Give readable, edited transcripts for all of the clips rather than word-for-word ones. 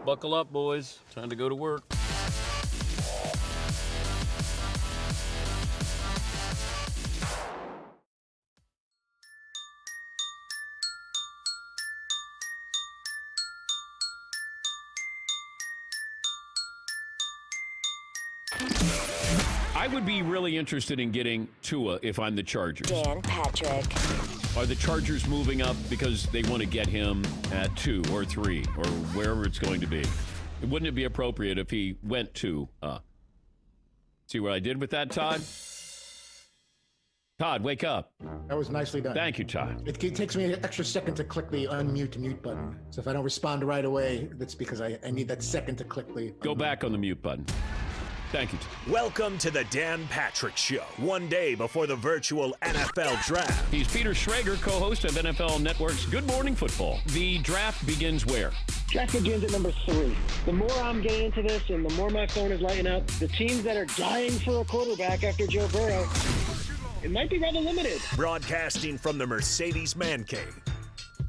Buckle up, boys. Time to go to work. I would be really interested in getting Tua if I'm the Chargers. Dan Patrick. Are the Chargers moving up because they want to get him at 2 or 3 or wherever it's going to be? Wouldn't it be appropriate if he went to? See what I did with that, Todd? Todd, wake up. That was nicely done. Thank you, Todd. It takes me an extra second to click the unmute mute button. So if I don't respond right away, that's because I need that second to click the... Go back on the mute button. Thank you. Welcome to the Dan Patrick Show. One day before the virtual NFL Draft. He's Peter Schrager, co-host of NFL Network's Good Morning Football. The draft begins where? Draft begins at number 3. The more I'm getting into this and the more my phone is lighting up, the teams that are dying for a quarterback after Joe Burrow, it might be rather limited. Broadcasting from the Mercedes Man Cave.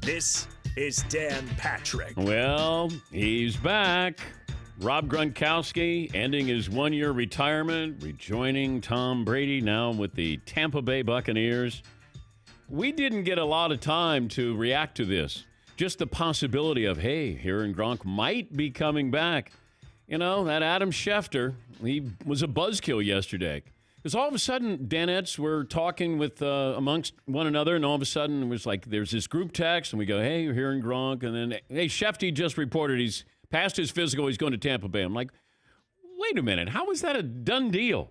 This is Dan Patrick. Well, he's back. Rob Gronkowski ending his one-year retirement, rejoining Tom Brady now with the Tampa Bay Buccaneers. We didn't get a lot of time to react to this. Just the possibility of, hey, Aaron Gronk might be coming back. You know, that Adam Schefter, he was a buzzkill yesterday. Because all of a sudden, Danettes were talking with amongst one another, and all of a sudden it was like there's this group text, and we go, hey, you're hearing Gronk, and then, hey, Schefty just reported he's passed his physical, he's going to Tampa Bay. I'm like, wait a minute, how is that a done deal?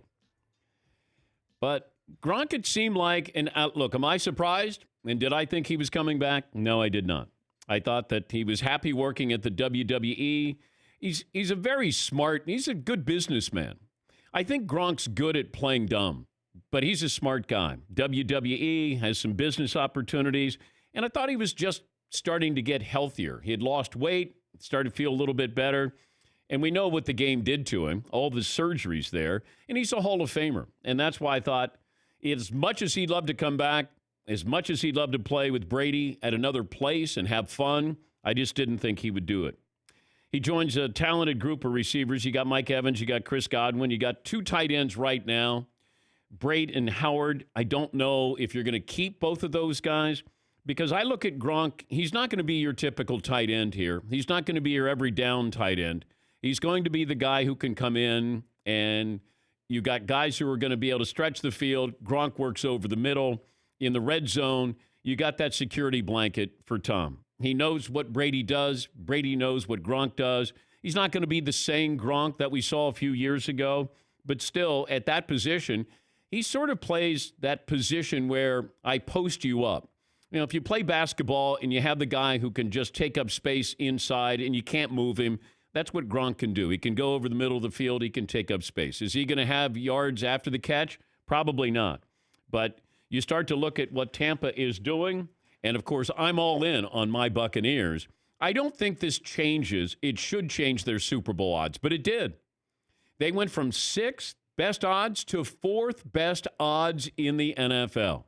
But Gronk, it seemed like, and look, am I surprised? And did I think he was coming back? No, I did not. I thought that he was happy working at the WWE. He's a very smart, he's a good businessman. I think Gronk's good at playing dumb, but he's a smart guy. WWE has some business opportunities, and I thought he was just starting to get healthier. He had lost weight, started to feel a little bit better, and we know what the game did to him, all the surgeries there, and he's a Hall of Famer. And that's why I thought, as much as he'd love to come back, as much as he'd love to play with Brady at another place and have fun, I just didn't think he would do it. He joins a talented group of receivers. You got Mike Evans, you got Chris Godwin, you got 2 tight ends right now, Braid and Howard. I don't know if you're going to keep both of those guys because I look at Gronk, he's not going to be your typical tight end here. He's not going to be your every down tight end. He's going to be the guy who can come in, and you got guys who are going to be able to stretch the field. Gronk works over the middle. In the red zone, you got that security blanket for Tom. He knows what Brady does. Brady knows what Gronk does. He's not going to be the same Gronk that we saw a few years ago, but still, at that position, he sort of plays that position where I post you up. You know, if you play basketball and you have the guy who can just take up space inside and you can't move him, that's what Gronk can do. He can go over the middle of the field. He can take up space. Is he going to have yards after the catch? Probably not. But you start to look at what Tampa is doing, and, of course, I'm all in on my Buccaneers. I don't think this changes. It should change their Super Bowl odds, but it did. They went from 6th best odds to 4th best odds in the NFL.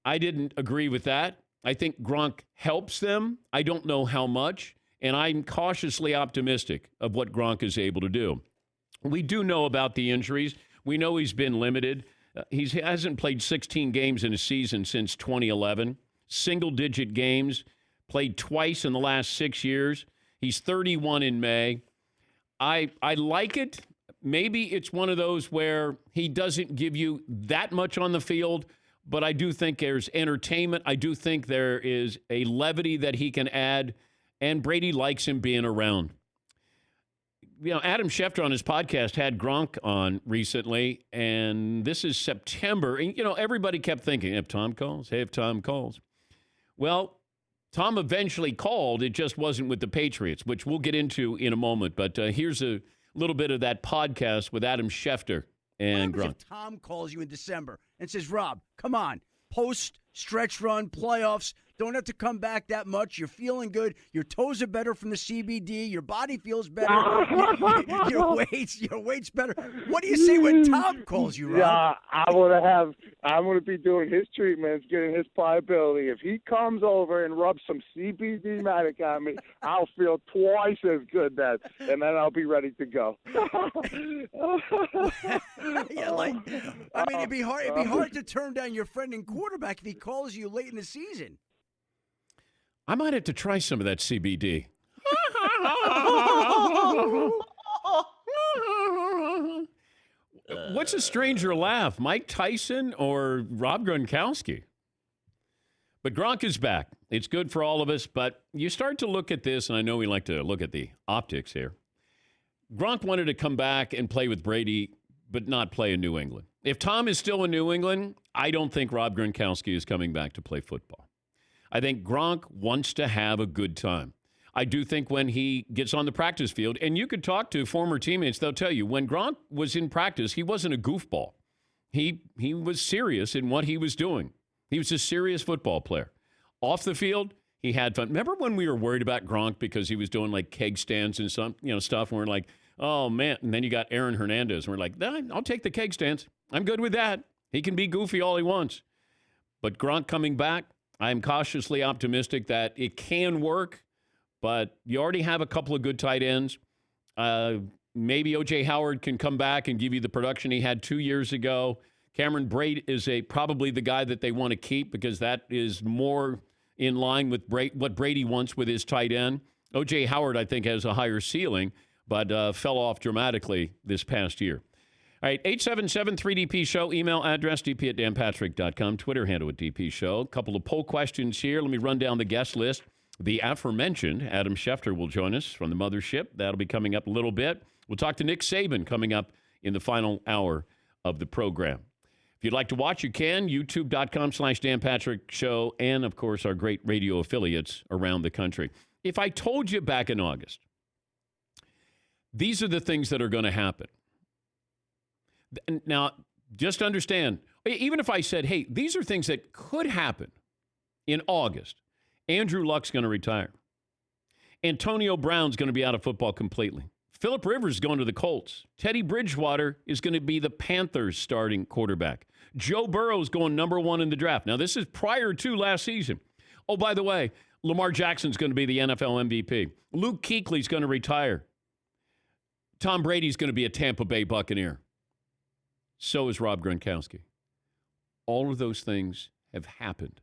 I didn't agree with that. I think Gronk helps them. I don't know how much, and I'm cautiously optimistic of what Gronk is able to do. We do know about the injuries. We know he's been limited. He hasn't played 16 games in a season since 2011. Single-digit games, played twice in the last 6 years. He's 31 in May. I like it. Maybe it's one of those where he doesn't give you that much on the field, but I do think there's entertainment. I do think there is a levity that he can add, and Brady likes him being around. You know, Adam Schefter on his podcast had Gronk on recently, and this is September. And, you know, everybody kept thinking, if Tom calls, hey, if Tom calls. Well, Tom eventually called. It just wasn't with the Patriots, which we'll get into in a moment. But here's a little bit of that podcast with Adam Schefter and Gronk. If Tom calls you in December and says, Rob, come on, post, stretch run, playoffs, Don't have to come back that much. You're feeling good. Your toes are better from the CBD. Your body feels better. your weight's better. What do you say when Tom calls you, Rob? Yeah, I'm gonna be doing his treatments, getting his pliability. If he comes over and rubs some CBD Matic on me, I'll feel twice as good then, and then I'll be ready to go. It'd be hard to turn down your friend and quarterback if he calls you late in the season. I might have to try some of that CBD. What's a stranger laugh, Mike Tyson or Rob Gronkowski? But Gronk is back. It's good for all of us, but you start to look at this, and I know we like to look at the optics here. Gronk wanted to come back and play with Brady, but not play in New England. If Tom is still in New England, I don't think Rob Gronkowski is coming back to play football. I think Gronk wants to have a good time. I do think when he gets on the practice field, and you could talk to former teammates, they'll tell you, when Gronk was in practice, he wasn't a goofball. He was serious in what he was doing. He was a serious football player. Off the field, he had fun. Remember when we were worried about Gronk because he was doing like keg stands and some stuff, and we're like, oh, man. And then you got Aaron Hernandez, and we're like, nah, I'll take the keg stands. I'm good with that. He can be goofy all he wants. But Gronk coming back, I'm cautiously optimistic that it can work. But you already have a couple of good tight ends. Maybe O.J. Howard can come back and give you the production he had 2 years ago. Cameron Brate is probably the guy that they want to keep because that is more in line with what Brady wants with his tight end. O.J. Howard, I think, has a higher ceiling, but fell off dramatically this past year. All right, 877-3DP-SHOW, email address dp@danpatrick.com, Twitter handle at DP Show. A couple of poll questions here. Let me run down the guest list. The aforementioned Adam Schefter will join us from the mothership. That'll be coming up a little bit. We'll talk to Nick Saban coming up in the final hour of the program. If you'd like to watch, you can. YouTube.com/Dan Patrick Show, and, of course, our great radio affiliates around the country. If I told you back in August, these are the things that are going to happen. Now, just understand, even if I said, hey, these are things that could happen in August. Andrew Luck's going to retire. Antonio Brown's going to be out of football completely. Phillip Rivers is going to the Colts. Teddy Bridgewater is going to be the Panthers' starting quarterback. Joe Burrow is going number 1 in the draft. Now, this is prior to last season. Oh, by the way, Lamar Jackson's going to be the NFL MVP. Luke Kuechly's going to retire. Tom Brady's going to be a Tampa Bay Buccaneer. So is Rob Gronkowski. All of those things have happened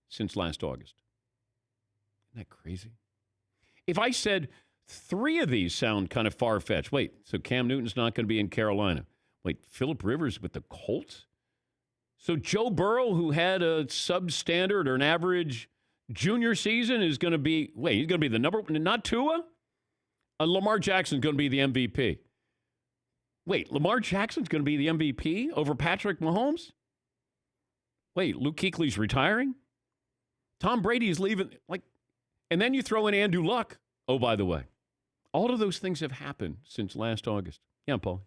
since last August. Isn't that crazy? If I said 3 of these sound kind of far-fetched. Wait, so Cam Newton's not going to be in Carolina. Wait, Phillip Rivers with the Colts? So Joe Burrow, who had a substandard or an average junior season, is going to be, he's going to be the number, not Tua? Lamar Jackson's going to be the MVP. Wait, Lamar Jackson's going to be the MVP over Patrick Mahomes? Wait, Luke Kuechly's retiring? Tom Brady's leaving. And then you throw in Andrew Luck. Oh, by the way, all of those things have happened since last August. Yeah, Paul.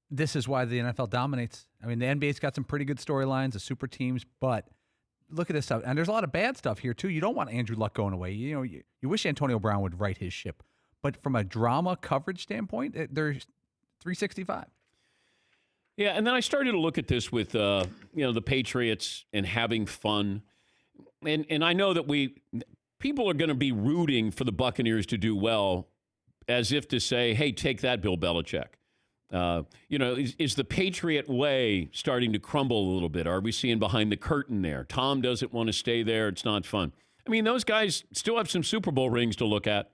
This is why the NFL dominates. I mean, the NBA's got some pretty good storylines, the super teams, but look at this stuff. And there's a lot of bad stuff here, too. You don't want Andrew Luck going away. You wish Antonio Brown would right his ship. But from a drama coverage standpoint, there's 365. Yeah, and then I started to look at this with, the Patriots and having fun. And I know that people are going to be rooting for the Buccaneers to do well as if to say, hey, take that, Bill Belichick. Is the Patriot way starting to crumble a little bit? Are we seeing behind the curtain there? Tom doesn't want to stay there. It's not fun. I mean, those guys still have some Super Bowl rings to look at.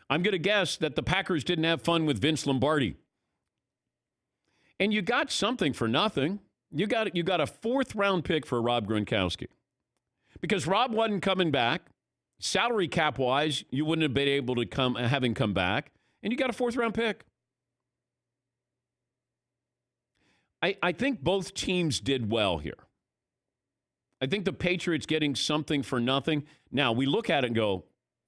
I'm going to guess that the Packers didn't have fun with Vince Lombardi. And you got something for nothing. You got a 4th-round pick for Rob Gronkowski. Because Rob wasn't coming back. Salary cap-wise, you wouldn't have been able to have him come back. And you got a 4th-round pick. I think both teams did well here. I think the Patriots getting something for nothing. Now, we look at it and go,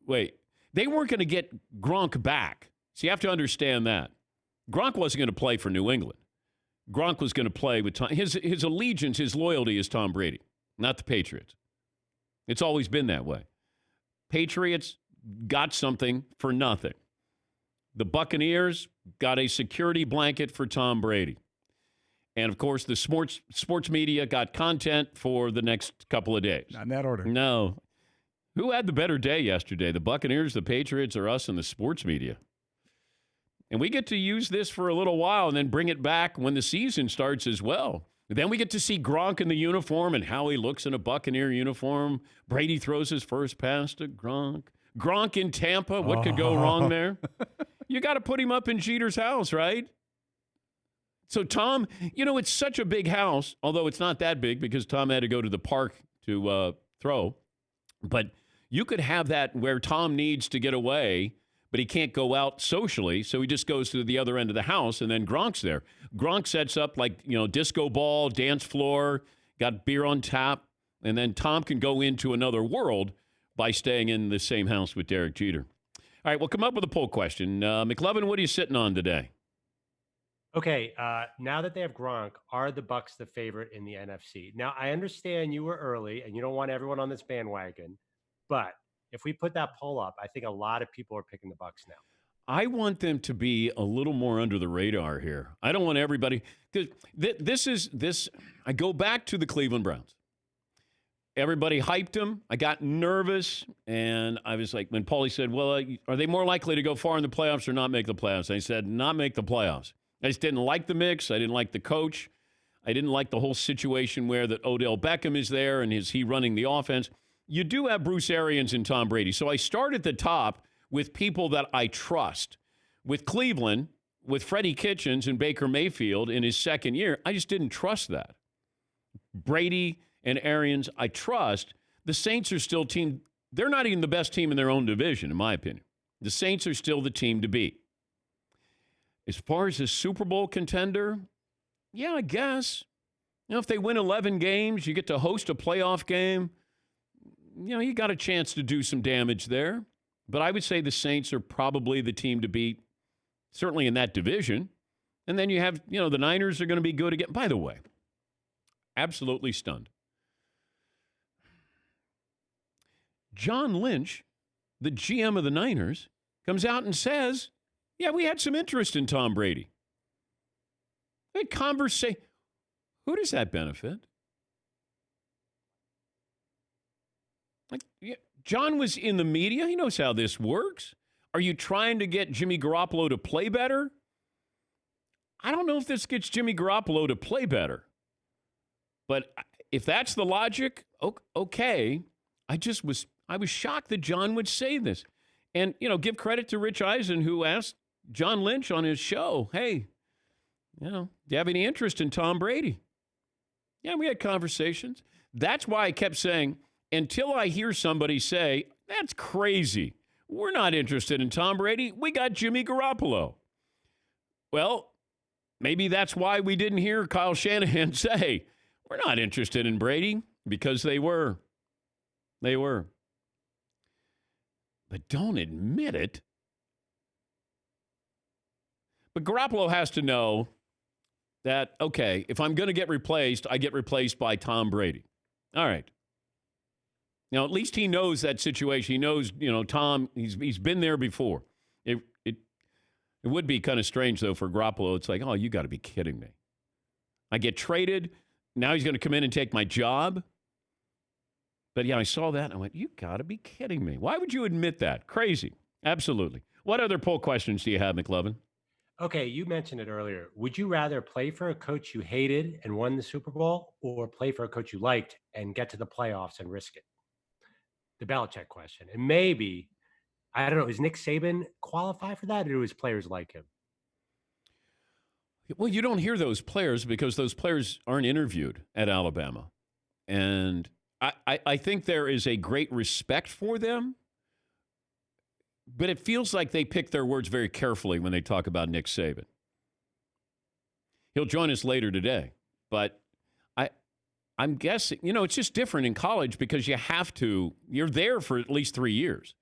wait, they weren't going to get Gronk back. So you have to understand that. Gronk wasn't going to play for New England. Gronk was going to play with Tom. His allegiance, his loyalty is Tom Brady, not the Patriots. It's always been that way. Patriots got something for nothing. The Buccaneers got a security blanket for Tom Brady. And, of course, the sports media got content for the next couple of days. Not in that order. No. Who had the better day yesterday? The Buccaneers, the Patriots, or us in the sports media? And we get to use this for a little while and then bring it back when the season starts as well. Then we get to see Gronk in the uniform and how he looks in a Buccaneer uniform. Brady throws his first pass to Gronk. Gronk in Tampa. What could go wrong there? You got to put him up in Jeter's house, right? So, Tom, it's such a big house, although it's not that big because Tom had to go to the park to throw. But you could have that where Tom needs to get away, but he can't go out socially, so he just goes to the other end of the house, and then Gronk's there. Gronk sets up disco ball, dance floor, got beer on tap, and then Tom can go into another world by staying in the same house with Derek Jeter. All right, we'll come up with a poll question. McLovin, what are you sitting on today? Okay, now that they have Gronk, are the Bucs the favorite in the NFC? Now, I understand you were early and you don't want everyone on this bandwagon, but if we put that poll up, I think a lot of people are picking the Bucs now. I want them to be a little more under the radar here. I don't want everybody because this. I go back to the Cleveland Browns. Everybody hyped them. I got nervous, and I was like, when Paulie said, "Well, are they more likely to go far in the playoffs or not make the playoffs?" I said, "Not make the playoffs." I just didn't like the mix. I didn't like the coach. I didn't like the whole situation where that Odell Beckham is there and is he running the offense. You do have Bruce Arians and Tom Brady. So I start at the top with people that I trust. With Cleveland, with Freddie Kitchens and Baker Mayfield in his second year, I just didn't trust that. Brady and Arians, I trust. The Saints are still team. They're not even the best team in their own division, in my opinion. The Saints are still the team to beat. As far as a Super Bowl contender, yeah, I guess. If they win 11 games, you get to host a playoff game. You got a chance to do some damage there. But I would say the Saints are probably the team to beat, certainly in that division. And then you have, the Niners are going to be good again. By the way, absolutely stunned. John Lynch, the GM of the Niners, comes out and says, yeah, we had some interest in Tom Brady. Who does that benefit? John was in the media. He knows how this works. Are you trying to get Jimmy Garoppolo to play better? I don't know if this gets Jimmy Garoppolo to play better. But if that's the logic, okay. I was shocked that John would say this. And, give credit to Rich Eisen, who asked John Lynch on his show, hey, do you have any interest in Tom Brady? Yeah, we had conversations. That's why I kept saying, until I hear somebody say, that's crazy. We're not interested in Tom Brady. We got Jimmy Garoppolo. Well, maybe that's why we didn't hear Kyle Shanahan say, we're not interested in Brady, because they were. They were. But don't admit it. But Garoppolo has to know that, okay, if I'm going to get replaced, I get replaced by Tom Brady. All right. Now, at least he knows that situation. He knows, Tom, he's been there before. It would be kind of strange, though, for Garoppolo. It's like, oh, you got to be kidding me. I get traded. Now he's going to come in and take my job. But, yeah, I saw that, and I went, you got to be kidding me. Why would you admit that? Crazy. Absolutely. What other poll questions do you have, McLovin? Okay, you mentioned it earlier. Would you rather play for a coach you hated and won the Super Bowl, or play for a coach you liked and get to the playoffs and risk it? The Belichick question. And maybe, I don't know, does Nick Saban qualify for that, or do his players like him? Well, you don't hear those players because those players aren't interviewed at Alabama. And I think there is a great respect for them, but it feels like they pick their words very carefully when they talk about Nick Saban. He'll join us later today, but I'm guessing, it's just different in college because you're there for at least 3 years.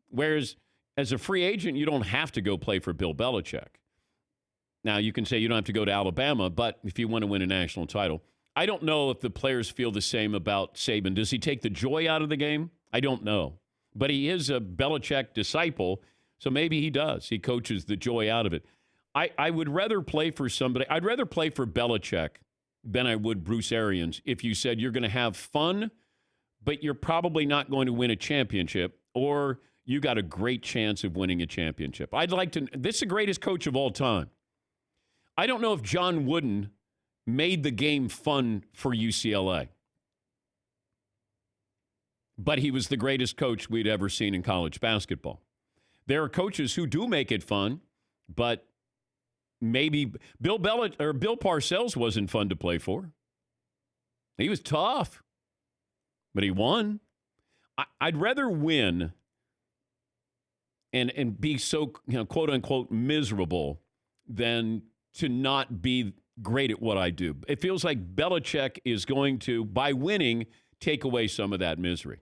Whereas as a free agent, you don't have to go play for Bill Belichick. Now, you can say you don't have to go to Alabama, but if you want to win a national title, I don't know if the players feel the same about Saban. Does he take the joy out of the game? I don't know. But he is a Belichick disciple, so maybe he does. He coaches the joy out of it. I would rather play for somebody. I'd rather play for Belichick than I would Bruce Arians if you said you're going to have fun, but you're probably not going to win a championship, or you got a great chance of winning a championship. I'd like to. This is the greatest coach of all time. I don't know if John Wooden made the game fun for UCLA, but he was the greatest coach we'd ever seen in college basketball. There are coaches who do make it fun, but maybe Bill Parcells wasn't fun to play for. He was tough, but he won. I'd rather win and be so, quote unquote, miserable than to not be great at what I do. It feels like Belichick is going to, by winning, take away some of that misery.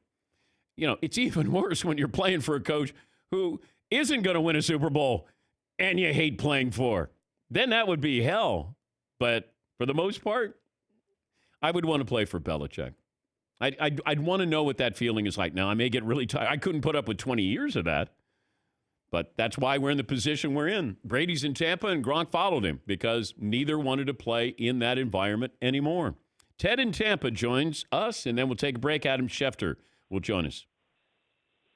It's even worse when you're playing for a coach who isn't going to win a Super Bowl and you hate playing for. Then that would be hell. But for the most part, I would want to play for Belichick. I'd want to know what that feeling is like. Now, I may get really tired. I couldn't put up with 20 years of that. But that's why we're in the position we're in. Brady's in Tampa, and Gronk followed him because neither wanted to play in that environment anymore. Ted in Tampa joins us, and then we'll take a break. Adam Schefter will join us.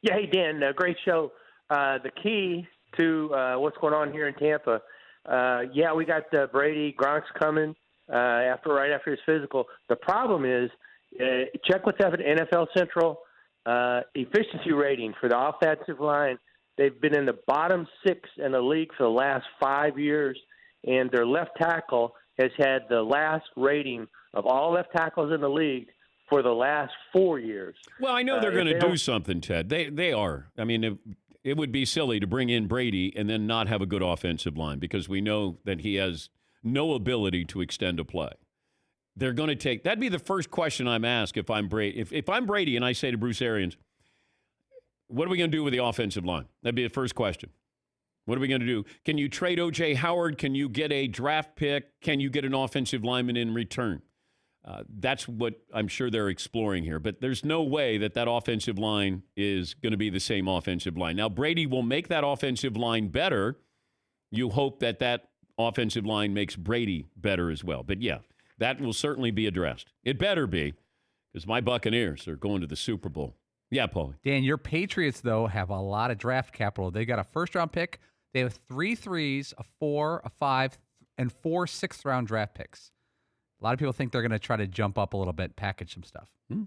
Yeah, hey, Dan, great show. The key to what's going on here in Tampa, we got Brady, Gronk's coming right after his physical. The problem is, check what's happened to NFL Central efficiency rating for the offensive line. They've been in the bottom 6 in the league for the last 5 years, and their left tackle has had the last rating of all left tackles in the league for the last 4 years. Well, I know they're going to do something, Ted. They are. I mean, it would be silly to bring in Brady and then not have a good offensive line because we know that he has no ability to extend a play. They're going to take – that'd be the first question I'm asked if I'm Brady. If I'm Brady and I say to Bruce Arians, what are we going to do with the offensive line? That'd be the first question. What are we going to do? Can you trade O.J. Howard? Can you get a draft pick? Can you get an offensive lineman in return? That's what I'm sure they're exploring here. But there's no way that offensive line is going to be the same offensive line. Now, Brady will make that offensive line better. You hope that offensive line makes Brady better as well. But, yeah, that will certainly be addressed. It better be because my Buccaneers are going to the Super Bowl. Yeah, Paulie. Dan, your Patriots, though, have a lot of draft capital. They got a first-round pick. They have 3 3s, a 4, a 5, and 4 sixth-round draft picks. A lot of people think they're going to try to jump up a little bit, package some stuff. A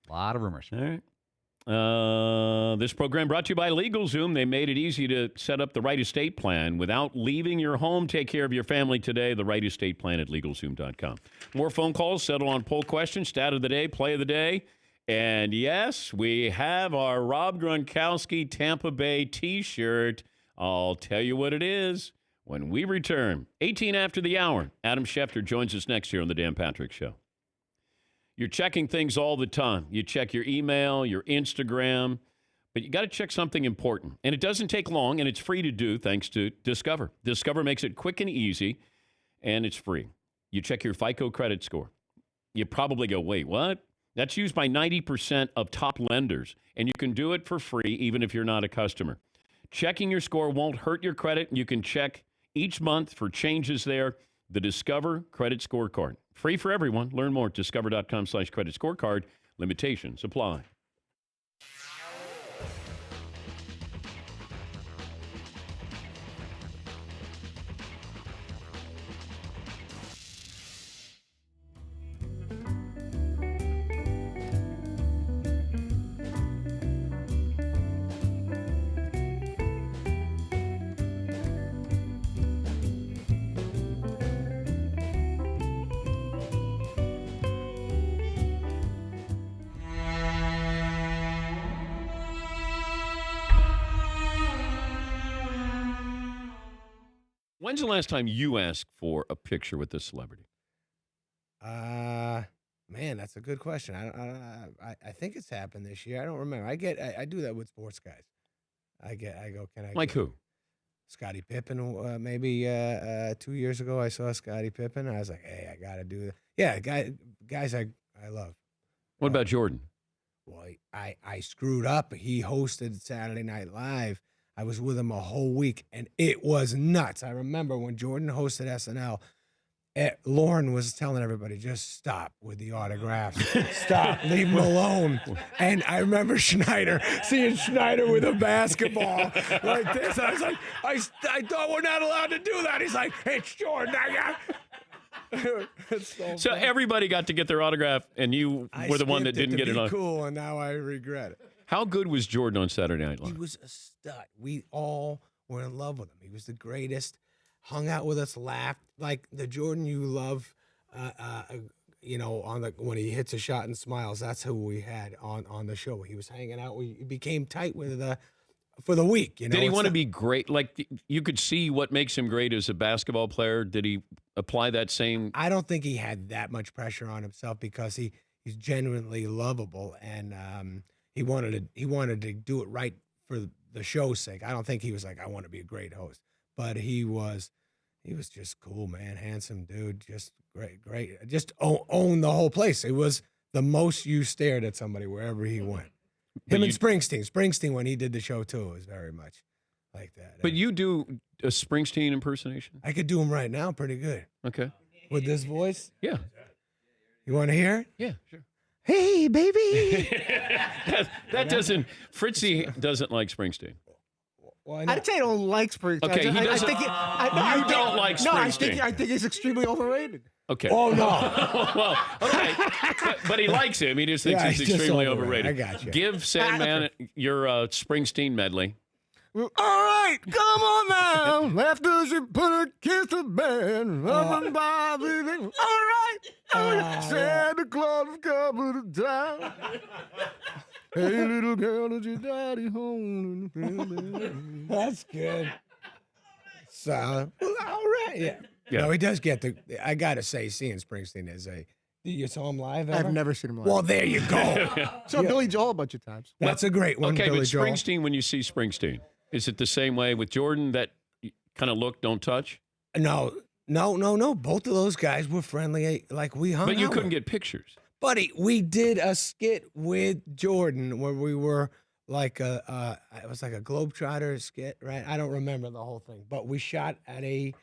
lot of rumors. All right. This program brought to you by LegalZoom. They made it easy to set up the right estate plan without leaving your home. Take care of your family today. The right estate plan at LegalZoom.com. More phone calls, settle on poll questions, stat of the day, play of the day. And yes, we have our Rob Gronkowski Tampa Bay T-shirt. I'll tell you what it is when we return. 18 after the hour. Adam Schefter joins us next year on the Dan Patrick Show. You're checking things all the time. You check your email, your Instagram, but you got to check something important. And it doesn't take long, and it's free to do thanks to Discover. Discover makes it quick and easy, and it's free. You check your FICO credit score. You probably go, wait, what? That's used by 90% of top lenders, and you can do it for free even if you're not a customer. Checking your score won't hurt your credit. You can check each month for changes there. The Discover Credit Scorecard. Free for everyone. Learn more at discover.com/credit scorecard. Limitations apply. When's the last time you asked for a picture with a celebrity? Man, that's a good question. I think it's happened this year. I don't remember. I do that with sports guys. I go, can I? Like who? Scottie Pippen. Maybe 2 years ago, I saw Scottie Pippen. I was like, hey, I got to do that. Yeah, guys I love. What about Jordan? Well, I screwed up. He hosted Saturday Night Live. I was with him a whole week, and it was nuts. I remember when Jordan hosted SNL, Lauren was telling everybody, just stop with the autographs. Stop. Leave him alone. And I remember seeing Schneider with a basketball like this. I was like, I thought we're not allowed to do that. He's like, it's Jordan. It's So everybody got to get their autograph, and you were the one that didn't get it on. Cool, and now I regret it. How good was Jordan on Saturday Night Live? He was a stud. We all were in love with him. He was the greatest. Hung out with us, laughed like the Jordan you love. When he hits a shot and smiles, that's who we had on the show. He was hanging out. We became tight with for the week. Did he want to be great? Like you could see what makes him great as a basketball player. Did he apply that same? I don't think he had that much pressure on himself because he's genuinely lovable and he wanted to do it right for the show's sake. I don't think he was like, I want to be a great host, but he was just cool, man, handsome dude, just great, just owned the whole place. It was the most you stared at somebody wherever he went. Him and Springsteen when he did the show too, was very much like that. But you do a Springsteen impersonation? I could do him right now pretty good. Okay. With this voice? Yeah. You want to hear it? Yeah, sure. Hey, baby. that doesn't, Fritzy doesn't like Springsteen. I'd say I don't like Springsteen. Okay, he doesn't. You don't like Springsteen. I think he's extremely overrated. Okay. Oh, no. Well, okay. But he likes him. He just thinks he's extremely overrated. I got you. Give Sandman your Springsteen medley. All right, come on now. After she put a kiss to bed, all right. Santa Claus is coming to town. Hey, little girl, is your daddy home? That's good. So, all right, yeah. No, he does get I gotta say, seeing Springsteen as you saw him live ever? I've never seen him live. Well, there you go. Saw Billy Joel a bunch of times. That's a great one. Okay, Billy but Joel. Springsteen, when you see Springsteen, is it the same way with Jordan that kind of look, don't touch? No. Both of those guys were friendly. Like we hung out. But you couldn't with. get pictures. Buddy, we did a skit with Jordan where we were like it was like a Globetrotter skit, right? I don't remember the whole thing, but we shot at a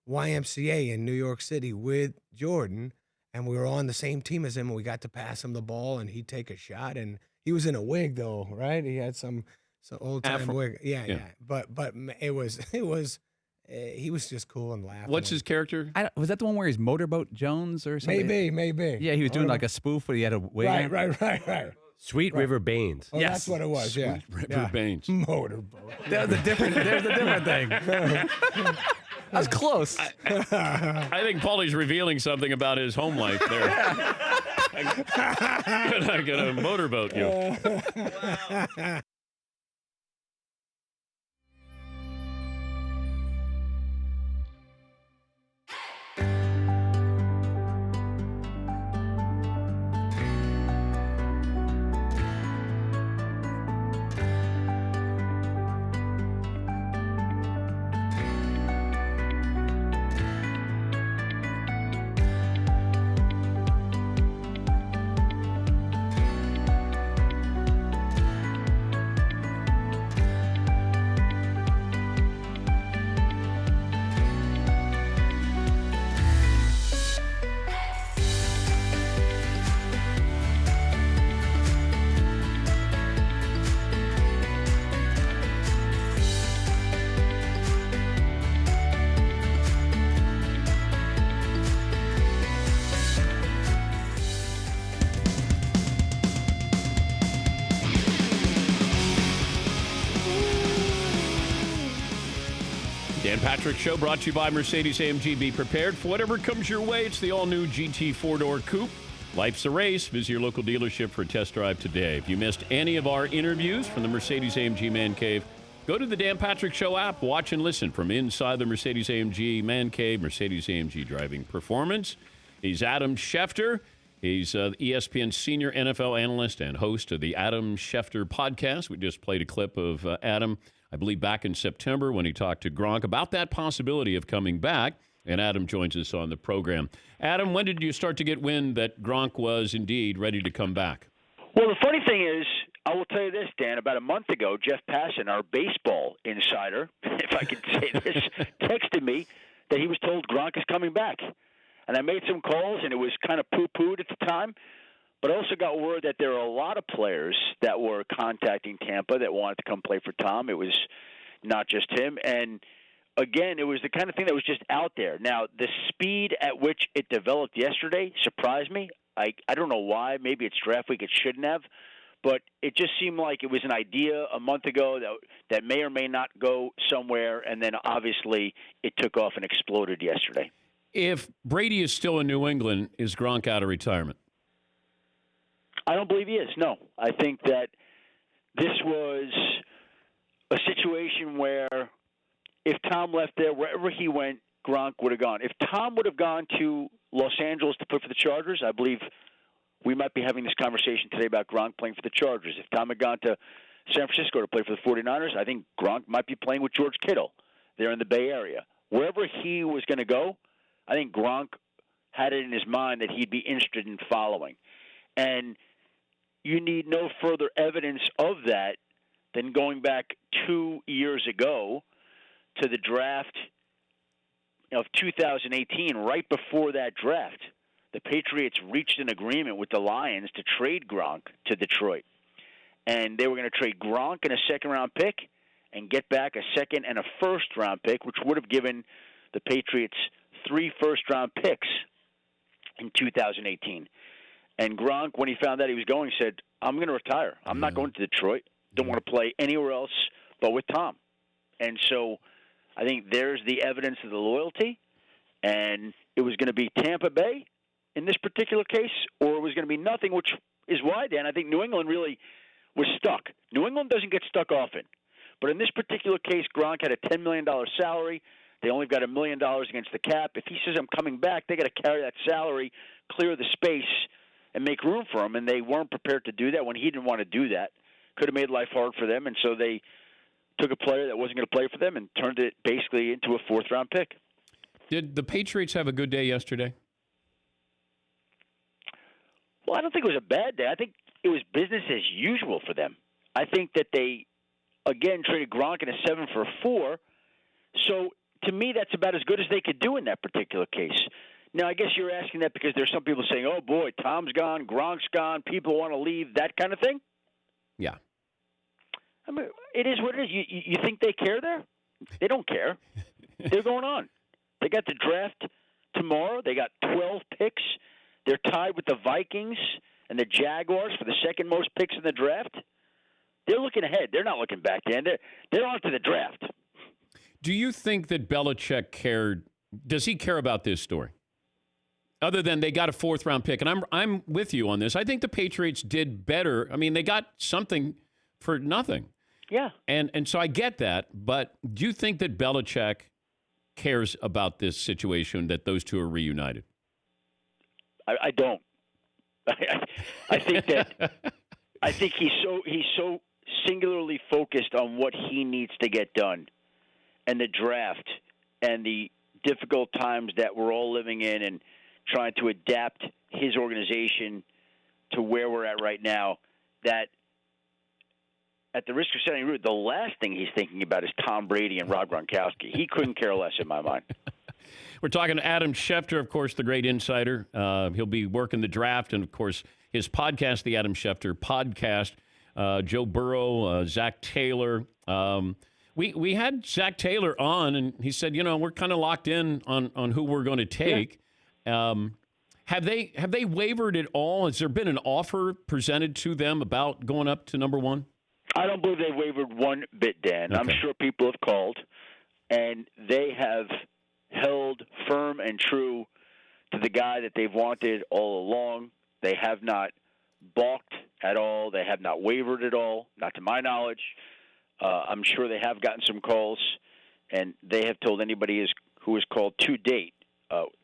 YMCA in New York City with Jordan, and we were on the same team as him, and we got to pass him the ball, and he'd take a shot, and he was in a wig though, right? He had some old time wig, yeah. But it was he was just cool and laughing. What's his character? Was that the one where he's Motorboat Jones or something? Maybe. Yeah, he was doing like a spoof, but he had a wig. Right. Sweet River Baines. Oh, Yes. that's what it was. Yeah, River Baines. Motorboat. There's a different thing. That's close. I think Paulie's revealing something about his home life there. I got a motorboat you. Dan Patrick Show brought to you by Mercedes-AMG. Be prepared for whatever comes your way. It's the all-new GT four-door coupe. Life's a race. Visit your local dealership for a test drive today. If you missed any of our interviews from the Mercedes-AMG Man Cave, go to the Dan Patrick Show app. Watch and listen from inside the Mercedes-AMG Man Cave, Mercedes-AMG Driving Performance. He's Adam Schefter. He's ESPN senior NFL analyst and host of the Adam Schefter podcast. We just played a clip of Adam I believe back in September when he talked to Gronk about that possibility of coming back. And Adam joins us on the program. Adam, when did you start to get wind that Gronk was indeed ready to come back? Well, the funny thing is, I will tell you this, Dan. About a month ago, Jeff Passan, our baseball insider, if I could say this, texted me that he was told Gronk is coming back. And I made some calls, and it was kind of poo-pooed at the time. But I also got word that there are a lot of players that were contacting Tampa that wanted to come play for Tom. It was not just him. And, again, it was the kind of thing that was just out there. Now, the speed at which it developed yesterday surprised me. I don't know why. Maybe it's draft week. It shouldn't have. But it just seemed like it was an idea a month ago that may or may not go somewhere, and then obviously it took off and exploded yesterday. If Brady is still in New England, is Gronk out of retirement? I don't believe he is, no. I think that this was a situation where if Tom left there, wherever he went, Gronk would have gone. If Tom would have gone to Los Angeles to play for the Chargers, I believe we might be having this conversation today about Gronk playing for the Chargers. If Tom had gone to San Francisco to play for the 49ers, I think Gronk might be playing with George Kittle there in the Bay Area. Wherever he was going to go, I think Gronk had it in his mind that he'd be interested in following. And you need no further evidence of that than going back 2 years ago to the draft of 2018. Right before that draft, the Patriots reached an agreement with the Lions to trade Gronk to Detroit. And they were going to trade Gronk and a second-round pick and get back a second and a first-round pick, which would have given the Patriots 3 first-round picks in 2018. And Gronk, when he found out he was going, said, I'm going to retire. I'm not going to Detroit. Don't want to play anywhere else but with Tom. And so I think there's the evidence of the loyalty. And it was going to be Tampa Bay in this particular case, or it was going to be nothing, which is why, Dan, I think New England really was stuck. New England doesn't get stuck often. But in this particular case, Gronk had a $10 million salary. They only got $1 million against the cap. If he says, I'm coming back, they got to carry that salary, clear the space, and make room for him. And they weren't prepared to do that when he didn't want to do that. Could have made life hard for them. And so they took a player that wasn't going to play for them and turned it basically into a fourth-round pick. Did the Patriots have a good day yesterday? Well, I don't think it was a bad day. I think it was business as usual for them. I think that they, again, traded Gronk in a 7 for a 4. So to me, that's about as good as they could do in that particular case. Now, I guess you're asking that because there's some people saying, oh, boy, Tom's gone, Gronk's gone, people want to leave, that kind of thing? Yeah. I mean, it is what it is. You think they care there? They don't care. They're going on. They got the draft tomorrow. They got 12 picks. They're tied with the Vikings and the Jaguars for the second most picks in the draft. They're looking ahead. They're not looking back, Dan. They're on to the draft. Do you think that Belichick cared? Does he care about this story? Other than they got a fourth-round pick. And I'm with you on this. I think the Patriots did better. I mean, they got something for nothing. Yeah. And so I get that. But do you think that Belichick cares about this situation, that those two are reunited? I don't. I think that I think he's so singularly focused on what he needs to get done, and the draft, and the difficult times that we're all living in, and trying to adapt his organization to where we're at right now, that at the risk of sounding rude, the last thing he's thinking about is Tom Brady and Rob Gronkowski. He couldn't care less in my mind. We're talking to Adam Schefter, of course, the great insider. He'll be working the draft, and, of course, his podcast, the Adam Schefter Podcast. Joe Burrow, Zach Taylor. We had Zach Taylor on, and he said, we're kind of locked in on who we're going to take. Yeah. Have they wavered at all? Has there been an offer presented to them about going up to number 1? I don't believe they wavered one bit, Dan. Okay. I'm sure people have called, and they have held firm and true to the guy that they've wanted all along. They have not balked at all. They have not wavered at all, not to my knowledge. I'm sure they have gotten some calls, and they have told anybody who is called to date,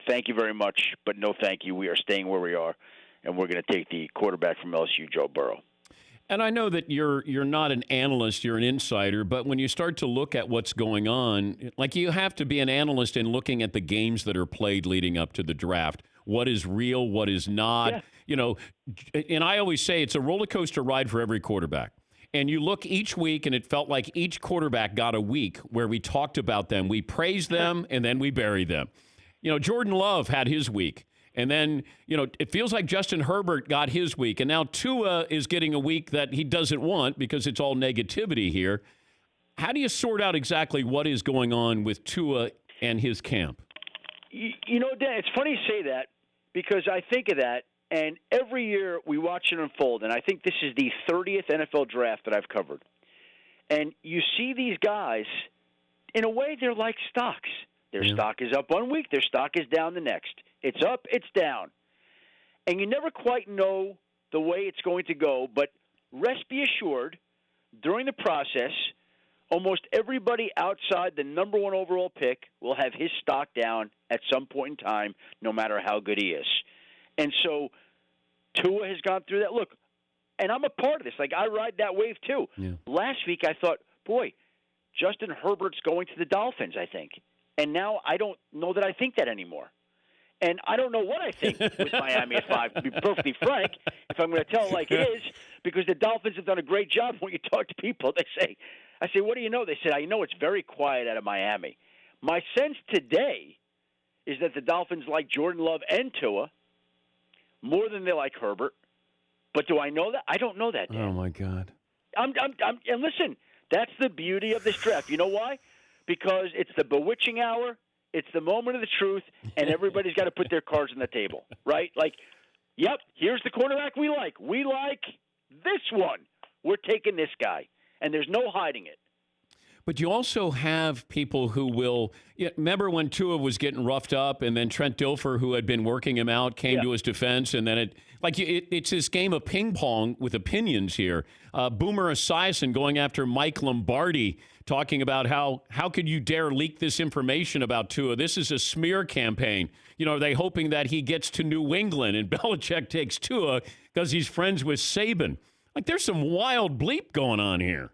thank you very much, but no thank you. We are staying where we are, and we're going to take the quarterback from LSU, Joe Burrow. And I know that you're not an analyst, you're an insider, but when you start to look at what's going on, like you have to be an analyst in looking at the games that are played leading up to the draft. What is real, what is not. Yeah. You know, and I always say it's a roller coaster ride for every quarterback. And you look each week, and it felt like each quarterback got a week where we talked about them. We praised them, and then we buried them. You know, Jordan Love had his week. And then, you know, it feels like Justin Herbert got his week. And now Tua is getting a week that he doesn't want because it's all negativity here. How do you sort out exactly what is going on with Tua and his camp? You know, Dan, it's funny you say that because I think of that, and every year we watch it unfold. And I think this is the 30th NFL draft that I've covered. And you see these guys, in a way, they're like stocks. Their stock is up one week, their stock is down the next. It's up, it's down. And you never quite know the way it's going to go, but rest be assured, during the process, almost everybody outside the number one overall pick will have his stock down at some point in time, no matter how good he is. And so Tua has gone through that. Look, and I'm a part of this. Like, I ride that wave too. Yeah. Last week I thought, boy, Justin Herbert's going to the Dolphins, I think. And now I don't know that I think that anymore. And I don't know what I think with Miami at 5, to be perfectly frank, if I'm going to tell it like it is, because the Dolphins have done a great job. When you talk to people, I say, what do you know? They said, I know it's very quiet out of Miami. My sense today is that the Dolphins like Jordan Love and Tua more than they like Herbert. But do I know that? I don't know that, Dan. Oh, my God. And listen, that's the beauty of this draft. You know why? Because it's the bewitching hour. It's the moment of the truth, and everybody's got to put their cards on the table, right? Like, yep, here's the quarterback we like. We like this one. We're taking this guy, and there's no hiding it. But you also have people who will remember when Tua was getting roughed up, and then Trent Dilfer, who had been working him out, came to his defense, and then it's this game of ping pong with opinions here. Boomer Esiason going after Mike Lombardi, talking about how could you dare leak this information about Tua? This is a smear campaign. You know, are they hoping that he gets to New England and Belichick takes Tua because he's friends with Saban? Like, there's some wild bleep going on here.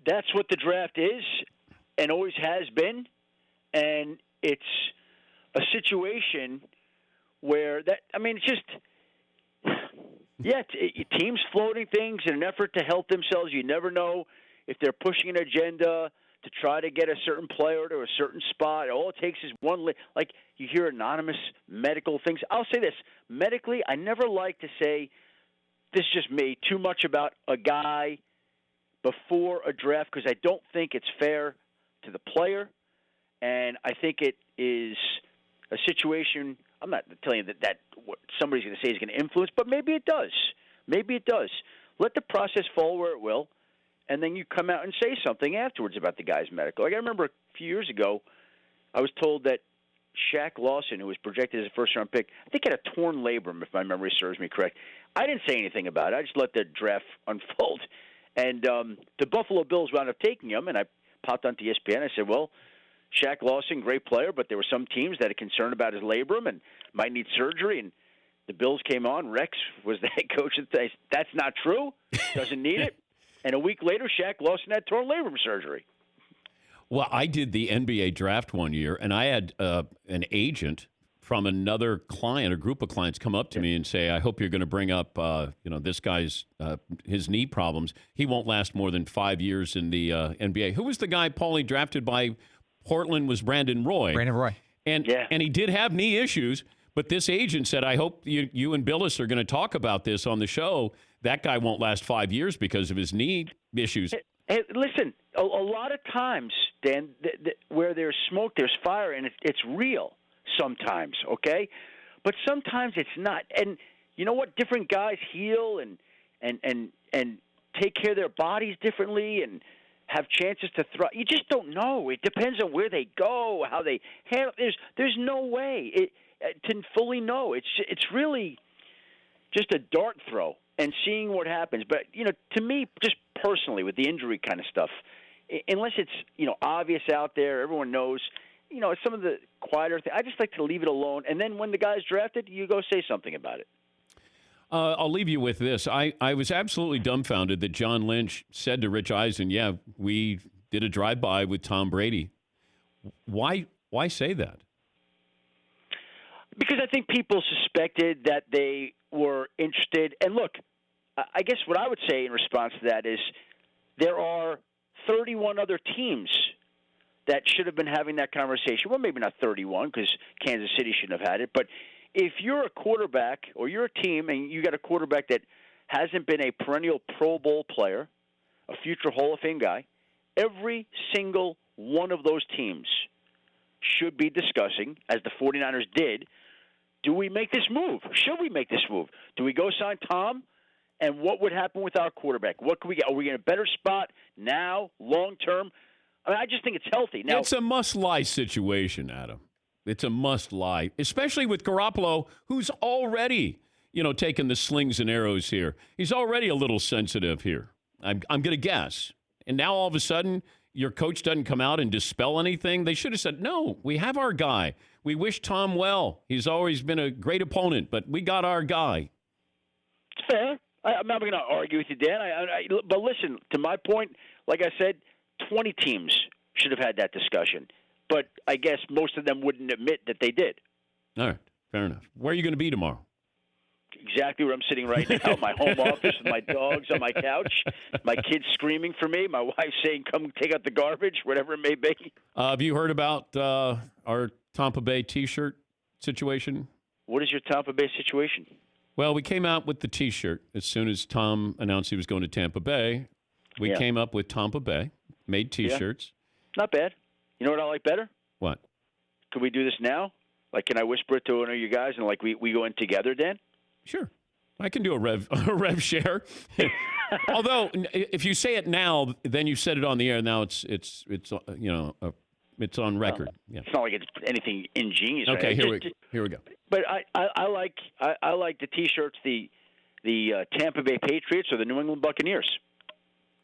That's what the draft is and always has been. And it's a situation where it's just, teams floating things in an effort to help themselves. You never know if they're pushing an agenda to try to get a certain player to a certain spot. All it takes is one, like you hear anonymous medical things. I'll say this, medically, I never like to say, this is just me, too much about a guy before a draft because I don't think it's fair to the player, and I think it is a situation. I'm not telling you that what somebody's going to say is going to influence, but maybe it does. Maybe it does. Let the process fall where it will, and then you come out and say something afterwards about the guy's medical. Like I remember a few years ago, I was told that Shaq Lawson, who was projected as a first-round pick, I think had a torn labrum, if my memory serves me correct. I didn't say anything about it. I just let the draft unfold. And the Buffalo Bills wound up taking him, and I popped onto ESPN. I said, well, Shaq Lawson, great player, but there were some teams that are concerned about his labrum and might need surgery. And the Bills came on. Rex was the head coach. That's not true. Doesn't need it. And a week later, Shaq Lawson had torn labrum surgery. Well, I did the NBA draft one year, and I had an agent from another client, a group of clients, come up to me and say, I hope you're going to bring up, this guy's, his knee problems. He won't last more than 5 years in the NBA. Who was the guy, Paulie, drafted by Portland was Brandon Roy. Brandon Roy. And he did have knee issues, but this agent said, I hope you and Billis are going to talk about this on the show. That guy won't last 5 years because of his knee issues. Hey, listen, a lot of times, Dan, where there's smoke, there's fire, and it's real. Sometimes, okay? But sometimes it's not. And you know what? Different guys heal and take care of their bodies differently and have chances to thrive. You just don't know. It depends on where they go, how they handle. There's no way to fully know. It's really just a dart throw and seeing what happens. But, to me, just personally with the injury kind of stuff, unless it's, obvious out there, everyone knows – some of the quieter things. I just like to leave it alone. And then when the guy's drafted, you go say something about it. I'll leave you with this. I was absolutely dumbfounded that John Lynch said to Rich Eisen, yeah, we did a drive-by with Tom Brady. Why say that? Because I think people suspected that they were interested. And look, I guess what I would say in response to that is there are 31 other teams that should have been having that conversation. Well, maybe not 31 because Kansas City shouldn't have had it. But if you're a quarterback or you're a team and you got a quarterback that hasn't been a perennial Pro Bowl player, a future Hall of Fame guy, every single one of those teams should be discussing, as the 49ers did, do we make this move? Should we make this move? Do we go sign Tom? And what would happen with our quarterback? What can we get? Are we in a better spot now, long term? I mean, I just think it's healthy. Now, it's a must-lie situation, Adam. It's a must-lie, especially with Garoppolo, who's already, taking the slings and arrows here. He's already a little sensitive here. I'm going to guess. And now all of a sudden, your coach doesn't come out and dispel anything. They should have said, no, we have our guy. We wish Tom well. He's always been a great opponent, but we got our guy. It's fair. I'm not going to argue with you, Dan. But listen, to my point, like I said, 20 teams should have had that discussion. But I guess most of them wouldn't admit that they did. All right, fair enough. Where are you going to be tomorrow? Exactly where I'm sitting right now, my home office with my dogs on my couch, my kids screaming for me, my wife saying, come take out the garbage, whatever it may be. Have you heard about our Tampa Bay T-shirt situation? What is your Tampa Bay situation? Well, we came out with the T-shirt as soon as Tom announced he was going to Tampa Bay. We came up with Tampa Bay, made T-shirts. Yeah. Not bad. You know what I like better? What? Could we do this now? Like, can I whisper it to one of you guys and, like, we go in together, Dan? Sure. I can do a rev share. Although, if you say it now, then you said it on the air. Now it's on record. Yeah. It's not like it's anything ingenious. Okay, right? here we go. But I like the T-shirts, the Tampa Bay Patriots or the New England Buccaneers.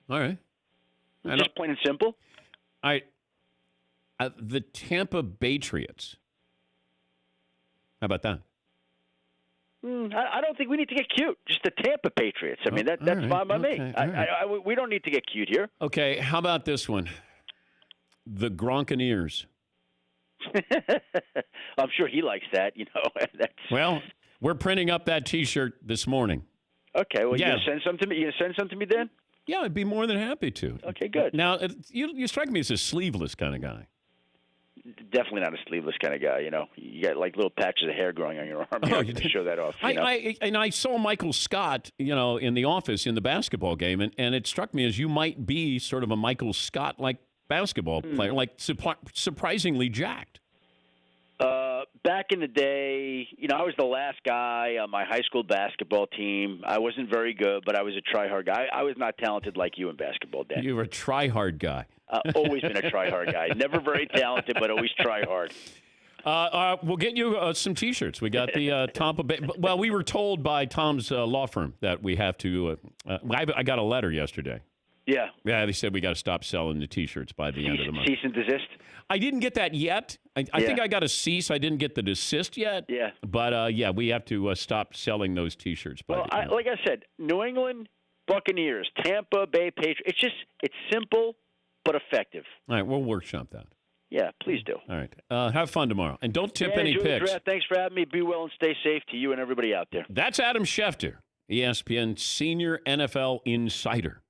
All right. Just plain and simple. All right. The Tampa Patriots. How about that? I don't think we need to get cute. Just the Tampa Patriots. I mean, that's right, fine by me. right. We don't need to get cute here. Okay, how about this one? The Gronkaneers. I'm sure he likes that. Well, we're printing up that T-shirt this morning. Okay. Well, you gonna send some to me? You gonna send some to me, Dan? Yeah, I'd be more than happy to. Okay, good. Now, you strike me as a sleeveless kind of guy. Definitely not a sleeveless kind of guy. You got like little patches of hair growing on your arm. You don't get to show that off. I saw Michael Scott, in the office in the basketball game, and it struck me as you might be sort of a Michael Scott-like basketball player, like surprisingly jacked. Back in the day, I was the last guy on my high school basketball team. I wasn't very good, but I was a try-hard guy. I was not talented like you in basketball, Dan. You were a try-hard guy. Always been a try-hard guy. Never very talented, but always try-hard. We'll get you some T-shirts. We got the Tampa Bay. Well, we were told by Tom's law firm that we have to. I got a letter yesterday. Yeah. Yeah, they said we got to stop selling the T-shirts by the end of the month. Cease and desist? I didn't get that yet. I think I got a cease. I didn't get the desist yet. Yeah. But, we have to stop selling those T-shirts. Like I said, New England Buccaneers, Tampa Bay Patriots. It's simple but effective. All right, we'll workshop that. Yeah, please do. All right. Have fun tomorrow. And don't tip any enjoy the picks. draft. Thanks for having me. Be well and stay safe to you and everybody out there. That's Adam Schefter, ESPN Senior NFL Insider.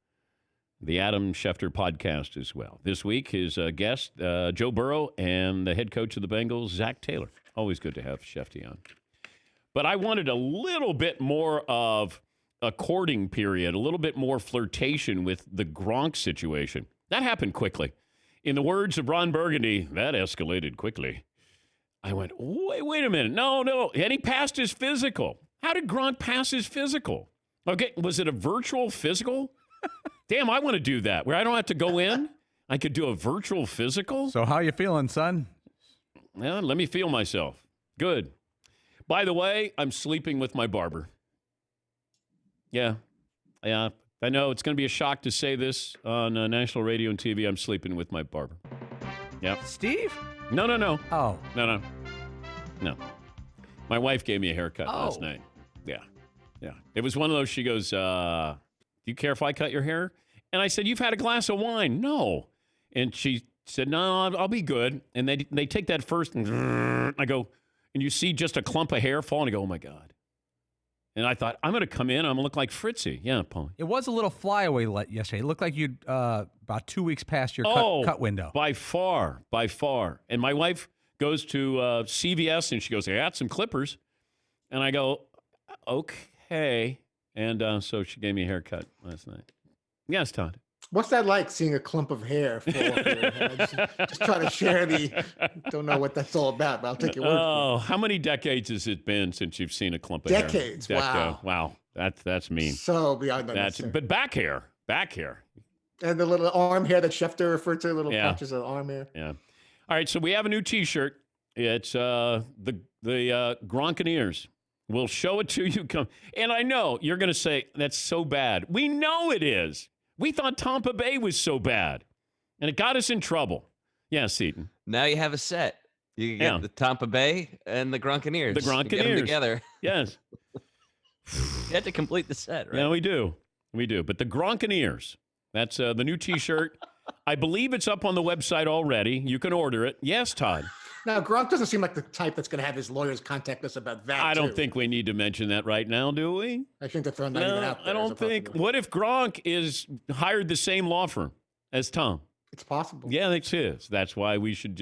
The Adam Schefter podcast as well. This week, his guest, Joe Burrow, and the head coach of the Bengals, Zach Taylor. Always good to have Schefty on. But I wanted a little bit more of a courting period, a little bit more flirtation with the Gronk situation. That happened quickly. In the words of Ron Burgundy, that escalated quickly. I went, wait a minute. No. And he passed his physical. How did Gronk pass his physical? Okay, was it a virtual physical? Damn, I want to do that, where I don't have to go in. I could do a virtual physical. So how you feeling, son? Well, let me feel myself. Good. By the way, I'm sleeping with my barber. Yeah. I know it's going to be a shock to say this on national radio and TV. I'm sleeping with my barber. Yeah. Steve? No. Oh. No. My wife gave me a haircut last night. Yeah. Yeah. It was one of those, she goes, do you care if I cut your hair? And I said, you've had a glass of wine. No. And she said, no, I'll be good. And they take that first, and I go, and you see just a clump of hair fall, and I go, oh, my God. And I thought, I'm going to come in, I'm going to look like Fritzy. Yeah, Paul. It was a little flyaway yesterday. It looked like you'd about 2 weeks past your cut window. By far. And my wife goes to CVS, and she goes, I got some clippers. And I go, okay. And so she gave me a haircut last night. Yes, Todd. What's that like, seeing a clump of hair fall off your head? Just trying to share don't know what that's all about, but I'll take your word for it. How many decades has it been since you've seen a clump of Decades, hair? wow. Wow, that's mean. So beyond that. But back hair. And the little arm hair that Schefter referred to, little patches of arm hair. Yeah. All right, so we have a new T-shirt. It's the Gronkaneers. We'll show it to you. And I know you're going to say, that's so bad. We know it is. We thought Tampa Bay was so bad, and it got us in trouble. Yeah, Seton. Now you have a set. You can get the Tampa Bay and the Gronkaneers. The Gronkaneers. Get them together. Yes. You have to complete the set, right? Yeah, we do. But the Gronkaneers, that's the new T-shirt. I believe it's up on the website already. You can order it. Yes, Todd. Now, Gronk doesn't seem like the type that's going to have his lawyers contact us about that. I don't think we need to mention that right now, do we? I think they're throwing that even out there. I don't think. What if Gronk is hired the same law firm as Tom? It's possible. Yeah, it is. That's why we should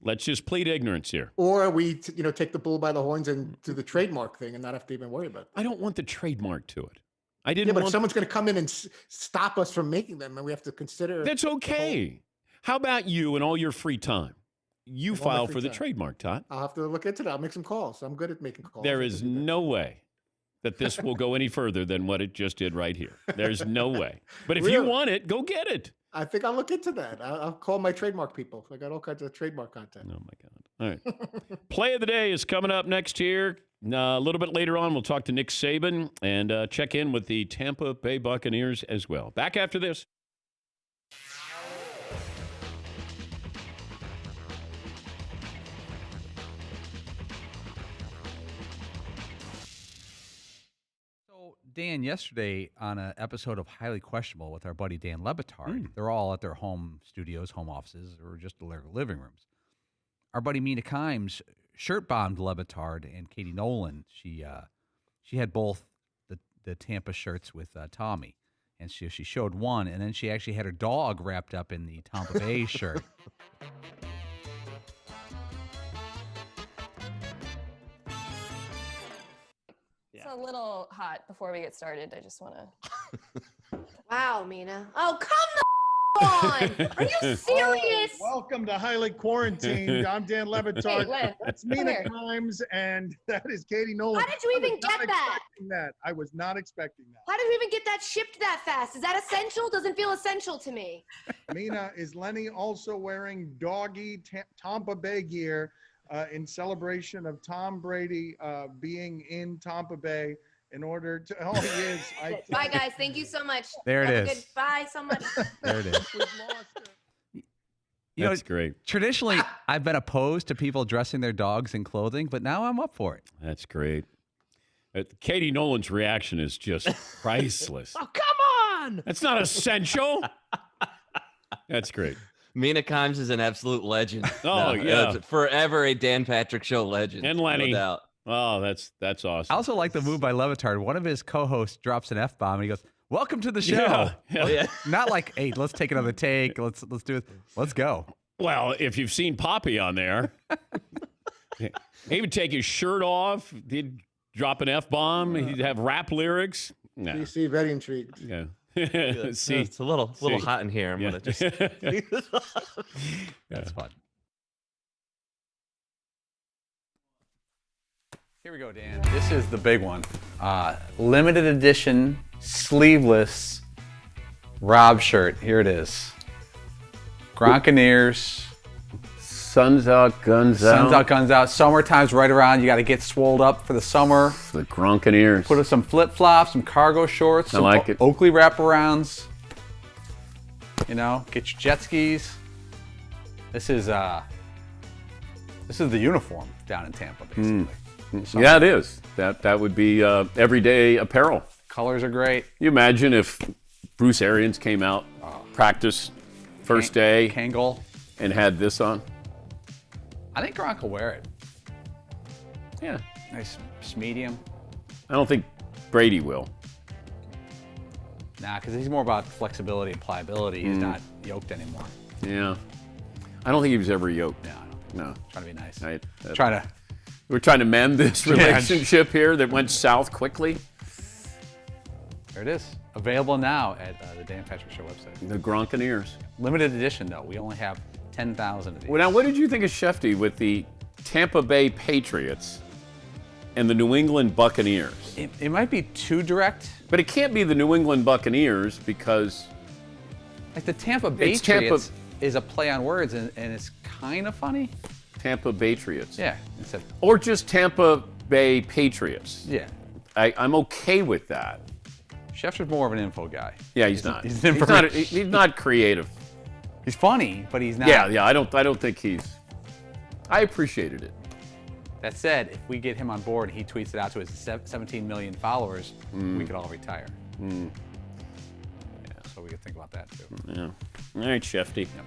let's just plead ignorance here. Or we, take the bull by the horns and do the trademark thing and not have to even worry about it. I don't want the trademark to it. I didn't. Yeah, but if someone's going to come in and stop us from making them, and we have to consider. That's okay. How about you and all your free time? You file for the trademark, Todd. I'll have to look into that. I'll make some calls. I'm good at making calls. There is no way that this will go any further than what it just did right here. There's no way. But if you want it, go get it. I think I'll look into that. I'll call my trademark people. I got all kinds of trademark content. Oh, my God. All right. Play of the day is coming up next year. A little bit later on, we'll talk to Nick Saban and check in with the Tampa Bay Buccaneers as well. Back after this. Dan, yesterday on an episode of Highly Questionable with our buddy Dan Lebitard, they're all at their home studios, home offices, or just their living rooms. Our buddy Mina Kimes shirt bombed Lebitard and Katie Nolan. She had both the Tampa shirts with Tommy, and she showed one, and then she actually had her dog wrapped up in the Tampa Bay shirt. It's a little hot before we get started. I just want to. Wow, Mina. Oh, come the on! Are you serious? Welcome to Highly Quarantined. I'm Dan Lebitard. Hey, That's Mina Kimes, and that is Katie Nolan. How did you even get that? I was not expecting that. How did you even get that shipped that fast? Is that essential? Doesn't feel essential to me. Mina, is Lenny also wearing doggy Tampa Bay gear in celebration of Tom Brady being in Tampa Bay in order to. Oh, he is. Bye, guys. Thank you so much. There it Have is. a good bye so much. There it is. That's great. Traditionally, I've been opposed to people dressing their dogs in clothing, but now I'm up for it. That's great. Katie Nolan's reaction is just priceless. Oh, come on! That's not essential. That's great. Mina Kimes is an absolute legend. Oh, yeah. Forever a Dan Patrick Show legend. And Lenny. No doubt. Oh, that's awesome. I also like the move by Levitard. One of his co-hosts drops an F-bomb, and he goes, "Welcome to the show." Yeah. Not like, "Hey, let's take another take. Let's do it. Let's go." Well, if you've seen Poppy on there, he would take his shirt off. He'd drop an F-bomb. He'd have rap lyrics. No. You see, very intrigued. Yeah. See, it's a little hot in here. I'm gonna just. That's fun. Here we go, Dan. This is the big one. Limited edition, sleeveless Rob shirt. Here it is. Gronkaneers. Suns out, guns out. Suns out, guns out. Summertime's right around. You got to get swolled up for the summer. The Gronkaneers. Put some flip-flops, some cargo shorts, some Oakley wraparounds. You know, get your jet skis. This is the uniform down in Tampa, basically. Yeah, it is. That would be everyday apparel. Colors are great. You imagine if Bruce Arians came out, practice first day, Kangol, and had this on. I think Gronk will wear it. Yeah. Nice medium. I don't think Brady will. Nah, because he's more about flexibility and pliability. He's not yoked anymore. Yeah. I don't think he was ever yoked. No. Trying to be nice. We're trying to mend this Yeah. relationship here that went south quickly. There it is. Available now at the Dan Patrick Show website. The Gronkaneers. Limited edition, though. We only have 10,000 of these. Well, now, what did you think of Shefty with the Tampa Bay Patriots and the New England Buccaneers? It might be too direct. But it can't be the New England Buccaneers because... Like the Tampa Patriots is a play on words, and it's kind of funny. Tampa Patriots. Yeah. Or just Tampa Bay Patriots. Yeah. I'm okay with that. Schefter's more of an info guy. Yeah, he's not. He's not creative. He's funny, but he's not. Yeah. I don't think he's. I appreciated it. That said, if we get him on board and he tweets it out to his 17 million followers, we could all retire. Yeah, so we could think about that too. Yeah. All right, Shefty. Yep.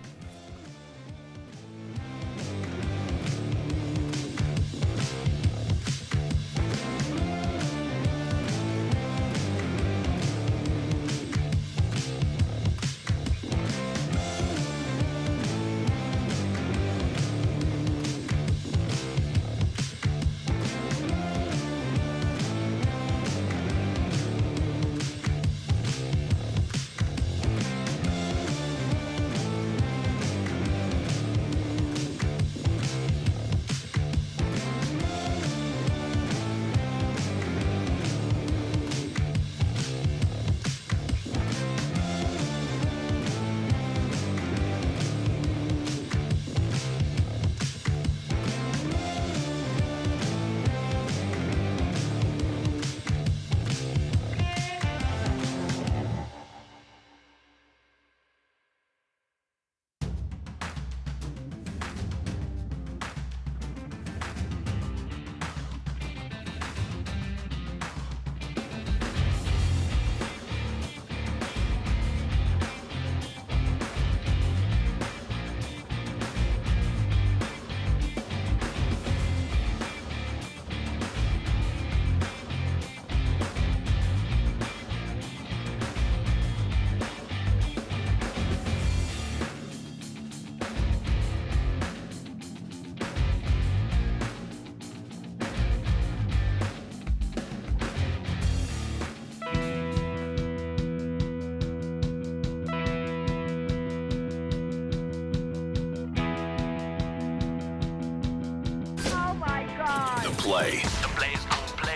Play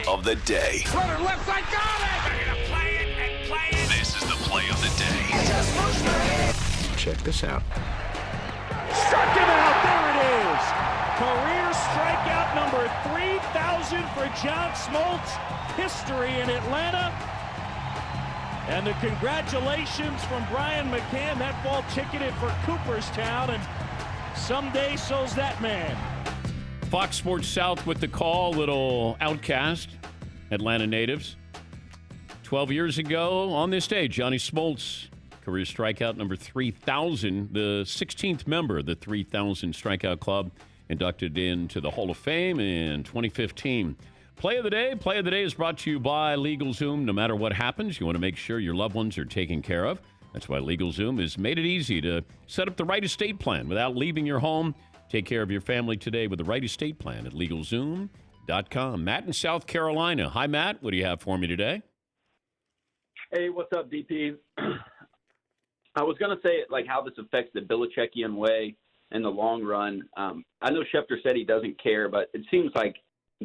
of the day. Runner left side, got it! They're gonna play it and play it. This is the play of the day. Check this out. Struck him out. There it is. Career strikeout number 3,000 for John Smoltz. History in Atlanta. And the congratulations from Brian McCann. That ball ticketed for Cooperstown, and someday so's that man. Fox Sports South with the call, little outcast, Atlanta natives. 12 years ago on this day, Johnny Smoltz, career strikeout number 3,000, the 16th member of the 3,000 Strikeout Club, inducted into the Hall of Fame in 2015. Play of the Day is brought to you by LegalZoom. No matter what happens, you want to make sure your loved ones are taken care of. That's why LegalZoom has made it easy to set up the right estate plan without leaving your home. Take care of your family today with the right estate plan at LegalZoom.com. Matt in South Carolina. Hi, Matt. What do you have for me today? Hey, what's up, DP? I was going to say like how this affects the Belichickian way in the long run. I know Schefter said he doesn't care, but it seems like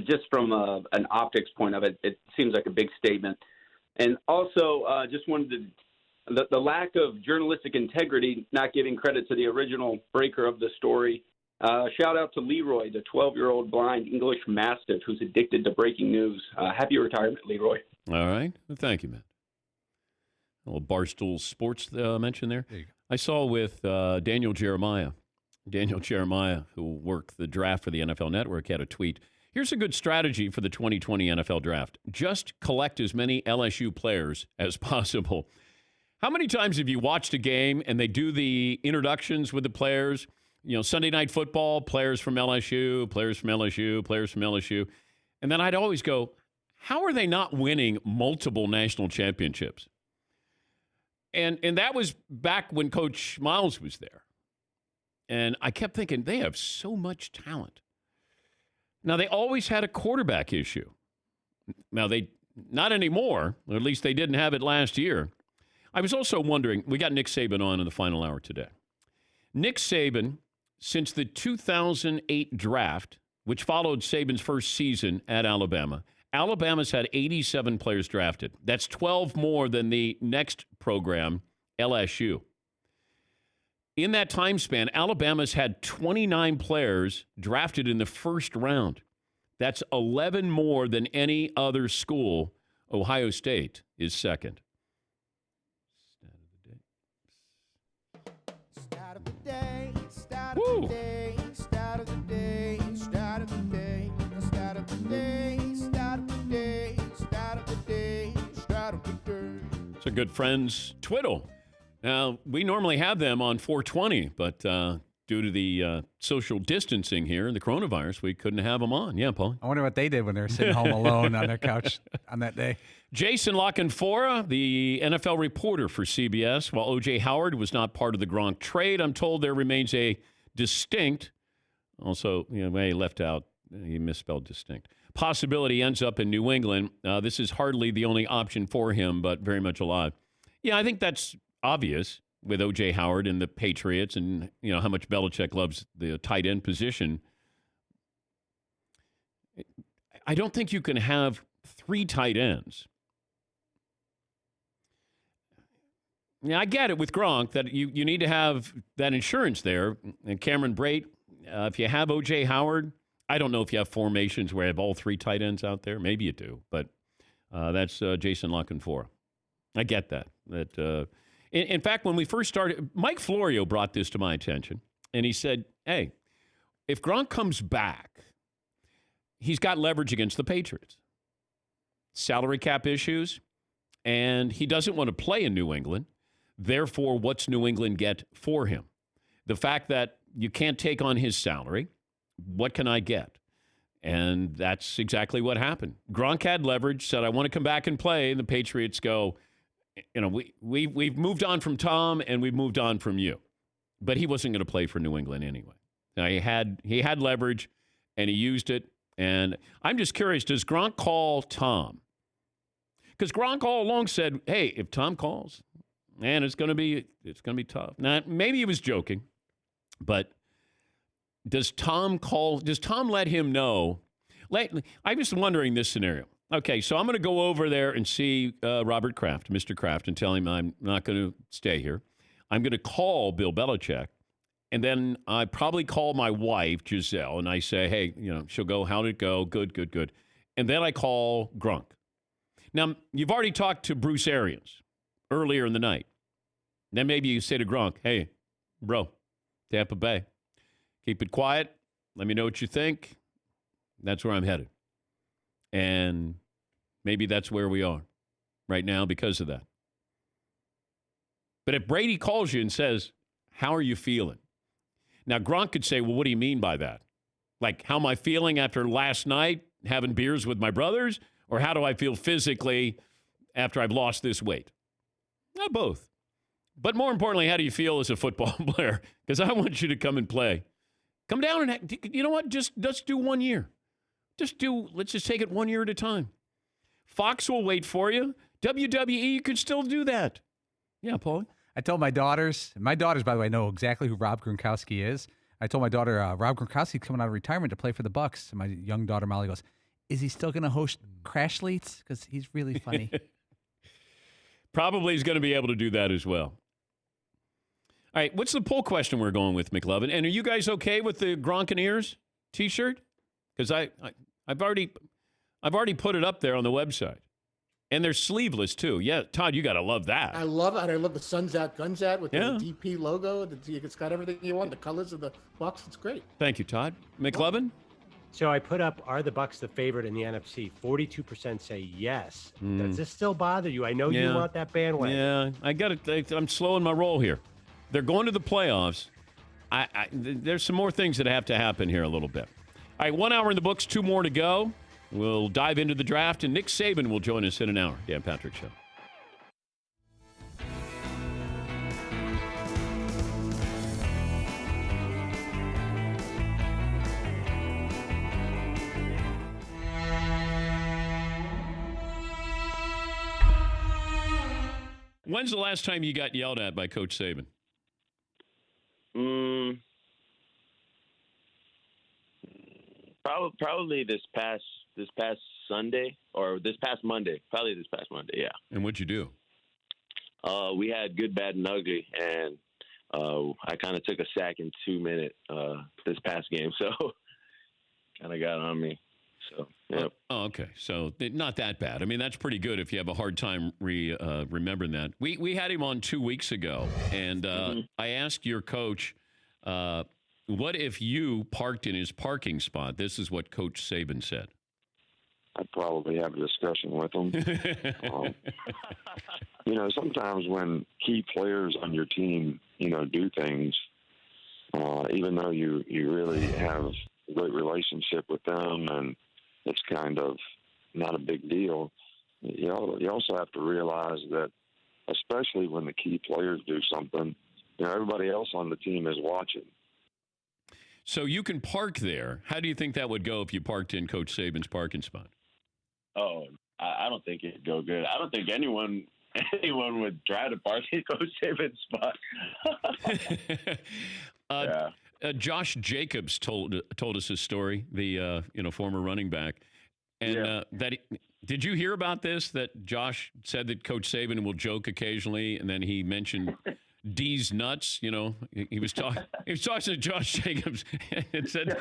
just from an optics point of it, it seems like a big statement. And also, just wanted to the lack of journalistic integrity, not giving credit to the original breaker of the story. Shout out to Leroy, the 12-year-old blind English Mastiff who's addicted to breaking news. Happy retirement, Leroy. All right. Well, thank you, Matt. A little Barstool Sports mention there. I saw with Daniel Jeremiah. Daniel Jeremiah, who worked the draft for the NFL Network, had a tweet. Here's a good strategy for the 2020 NFL Draft. Just collect as many LSU players as possible. How many times have you watched a game and they do the introductions with the players? You know, Sunday Night Football, players from LSU, players from LSU, players from LSU. And then I'd always go, how are they not winning multiple national championships? And that was back when Coach Miles was there. And I kept thinking, they have so much talent. Now, they always had a quarterback issue. Now, they not anymore, or at least they didn't have it last year. I was also wondering, we got Nick Saban on in the final hour today. Nick Saban, since the 2008 draft, which followed Saban's first season at Alabama, Alabama's had 87 players drafted. That's 12 more than the next program, LSU. In that time span, Alabama's had 29 players drafted in the first round. That's 11 more than any other school. Ohio State is second. Start of the day, start Woo. of the day, start of the day, start of the day, start of the day, start of the day, start of the day, start of the day. It's our good friends, Twiddle. Now, we normally have them on 420, but due to the social distancing here and the coronavirus, we couldn't have them on. Yeah, Paul? I wonder what they did when they were sitting home alone on their couch on that day. Jason Lockenfora, the NFL reporter for CBS. While O.J. Howard was not part of the Gronk trade, I'm told there remains a distinct, also, you know, he left out, he misspelled distinct, possibility ends up in New England. This is hardly the only option for him, but very much alive. Yeah, I think that's obvious with O.J. Howard and the Patriots and, you know, how much Belichick loves the tight end position. I don't think you can have 3 tight ends. Yeah, I get it with Gronk that you need to have that insurance there. And Cameron Brate, if you have O.J. Howard, I don't know if you have formations where you have all 3 tight ends out there. Maybe you do, but that's Jason Lockenfora. I get that. In fact, when we first started, Mike Florio brought this to my attention, and he said, hey, if Gronk comes back, he's got leverage against the Patriots. Salary cap issues, and he doesn't want to play in New England. Therefore, what's New England get for him? The fact that you can't take on his salary, what can I get? And that's exactly what happened. Gronk had leverage, said, I want to come back and play, and the Patriots go, you know, we've moved on from Tom and we've moved on from you. But he wasn't going to play for New England anyway. Now, he had leverage and he used it. And I'm just curious, does Gronk call Tom? Because Gronk all along said, hey, if Tom calls, man, it's going to be tough. Now, maybe he was joking, but does Tom let him know? I'm just wondering this scenario. Okay, so I'm going to go over there and see Robert Kraft, Mr. Kraft, and tell him I'm not going to stay here. I'm going to call Bill Belichick, and then I probably call my wife, Giselle, and I say, hey, you know, she'll go, how'd it go? Good, good, good. And then I call Gronk. Now, you've already talked to Bruce Arians earlier in the night. Then maybe you say to Gronk, hey, bro, Tampa Bay, keep it quiet. Let me know what you think. That's where I'm headed. And maybe that's where we are right now because of that. But if Brady calls you and says, how are you feeling? Now, Gronk could say, well, what do you mean by that? Like, how am I feeling after last night having beers with my brothers? Or how do I feel physically after I've lost this weight? Not both. But more importantly, how do you feel as a football player? Because I want you to come and play. Come down and, you know what? Let's do 1 year. Let's just take it 1 year at a time. Fox will wait for you. WWE, you could still do that. Yeah, Paul. I told my daughters, by the way, know exactly who Rob Gronkowski is. I told my daughter, Rob Gronkowski's coming out of retirement to play for the Bucks. And my young daughter, Molly, goes, is he still going to host Crash Leets? Because he's really funny. Probably he's going to be able to do that as well. All right, what's the poll question we're going with, McLovin? And are you guys okay with the Gronkaneers T-shirt? Because I've already put it up there on the website, and they're sleeveless too. Yeah, Todd, you got to love that. I love it. I love the Suns Out, Guns Out with the DP logo. It's got everything you want. The colors of the Bucks. It's great. Thank you, Todd. McLovin? So I put up, are the Bucks the favorite in the NFC? 42% say yes. Does this still bother you? I know you want that bandwagon. Yeah, I got it. I'm slowing my roll here. They're going to the playoffs. There's some more things that have to happen here a little bit. All right, 1 hour in the books, 2 more to go. We'll dive into the draft, and Nick Saban will join us in an hour. Dan Patrick Show. When's the last time you got yelled at by Coach Saban? Probably this past Sunday or this past Monday. Probably this past Monday, yeah. And what'd you do? We had good, bad, and ugly, and I kind of took a sack in 2 minutes this past game, so kind of got on me. So, yeah. Oh, okay. So not that bad. I mean, that's pretty good if you have a hard time remembering that. We had him on 2 weeks ago, and I asked your coach, what if you parked in his parking spot? This is what Coach Saban said. I'd probably have a discussion with him. Sometimes when key players on your team, do things, even though you really have a great relationship with them and it's kind of not a big deal, you also have to realize that, especially when the key players do something, everybody else on the team is watching. So you can park there. How do you think that would go if you parked in Coach Saban's parking spot? Oh, I don't think it'd go good. I don't think anyone would try to park in Coach Saban's spot. Yeah. Josh Jacobs told us his story, the former running back, and did you hear about this? That Josh said that Coach Saban will joke occasionally, and then he mentioned D's nuts. He was talking to Josh Jacobs and said,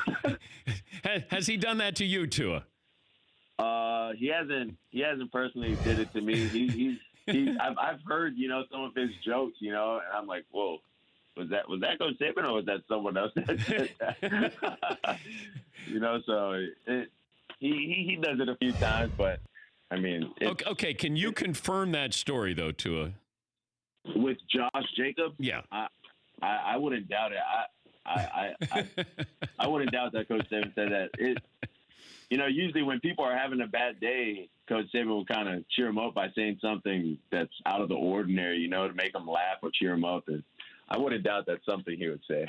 "Has he done that to you, Tua?" He hasn't personally did it to me. I've heard some of his jokes, and I'm like, whoa. Was that Coach Saban or was that someone else that said that? So he does it a few times, but I mean. Okay, can you confirm that story though, Tua? With Josh Jacobs? Yeah. I wouldn't doubt it. I wouldn't doubt that Coach Saban said that. Usually when people are having a bad day, Coach Saban will kind of cheer them up by saying something that's out of the ordinary, to make them laugh or cheer them up. And I wouldn't doubt that's something he would say.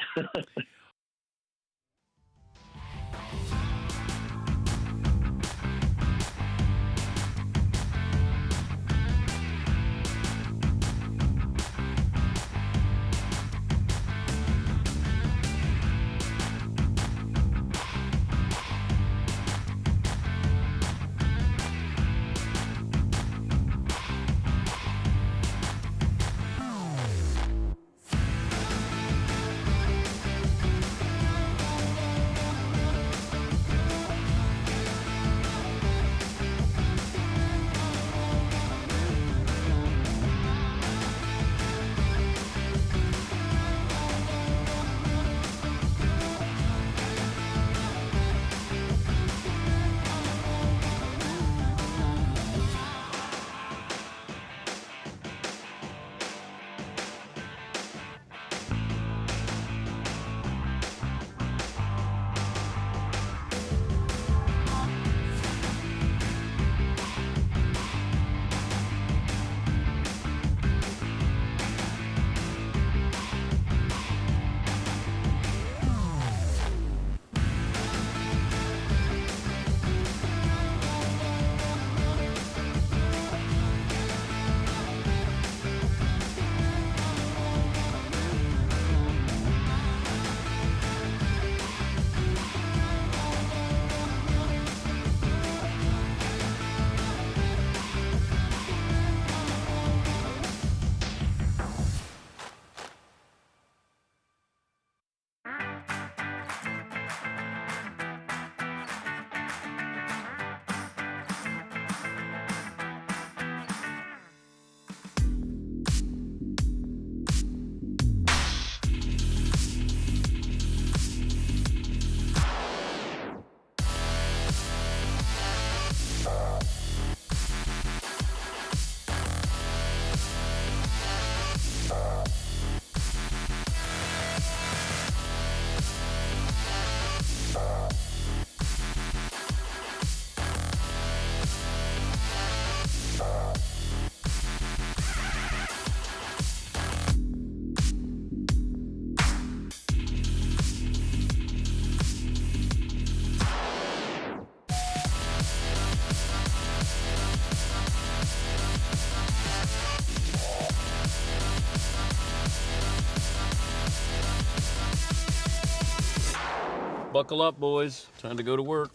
Buckle up, boys. Time to go to work.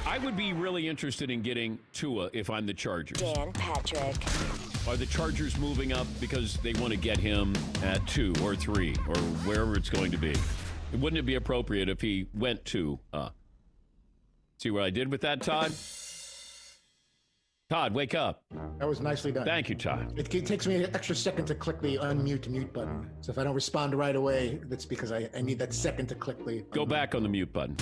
I would be really interested in getting Tua if I'm the Chargers. Dan Patrick. Are the Chargers moving up because they want to get him at 2 or 3 or wherever it's going to be? Wouldn't it be appropriate if he went to? See what I did with that, Todd? Todd, wake up. That was nicely done. Thank you, Todd. It takes me an extra second to click the unmute mute button. So if I don't respond right away, that's because I need that second to click the Go back on the mute button.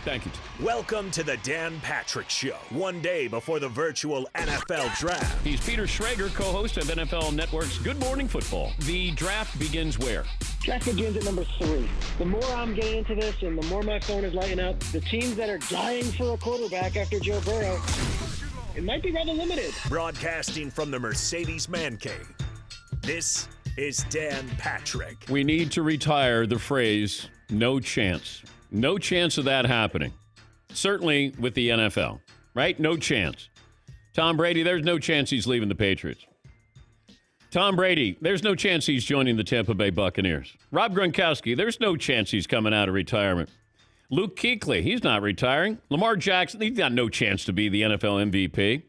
Thank you. Welcome to the Dan Patrick Show. One day before the virtual NFL Draft. He's Peter Schrager, co-host of NFL Network's Good Morning Football. The draft begins where? Draft begins at number 3. The more I'm getting into this and the more my phone is lighting up, the teams that are dying for a quarterback after Joe Burrow, it might be rather limited. Broadcasting from the Mercedes Man Cave. This is Dan Patrick. We need to retire the phrase, no chance. No chance of that happening. Certainly with the NFL, right? No chance. Tom Brady, there's no chance he's leaving the Patriots. Tom Brady, there's no chance he's joining the Tampa Bay Buccaneers. Rob Gronkowski, there's no chance he's coming out of retirement. Luke Kuechly, he's not retiring. Lamar Jackson, he's got no chance to be the NFL MVP.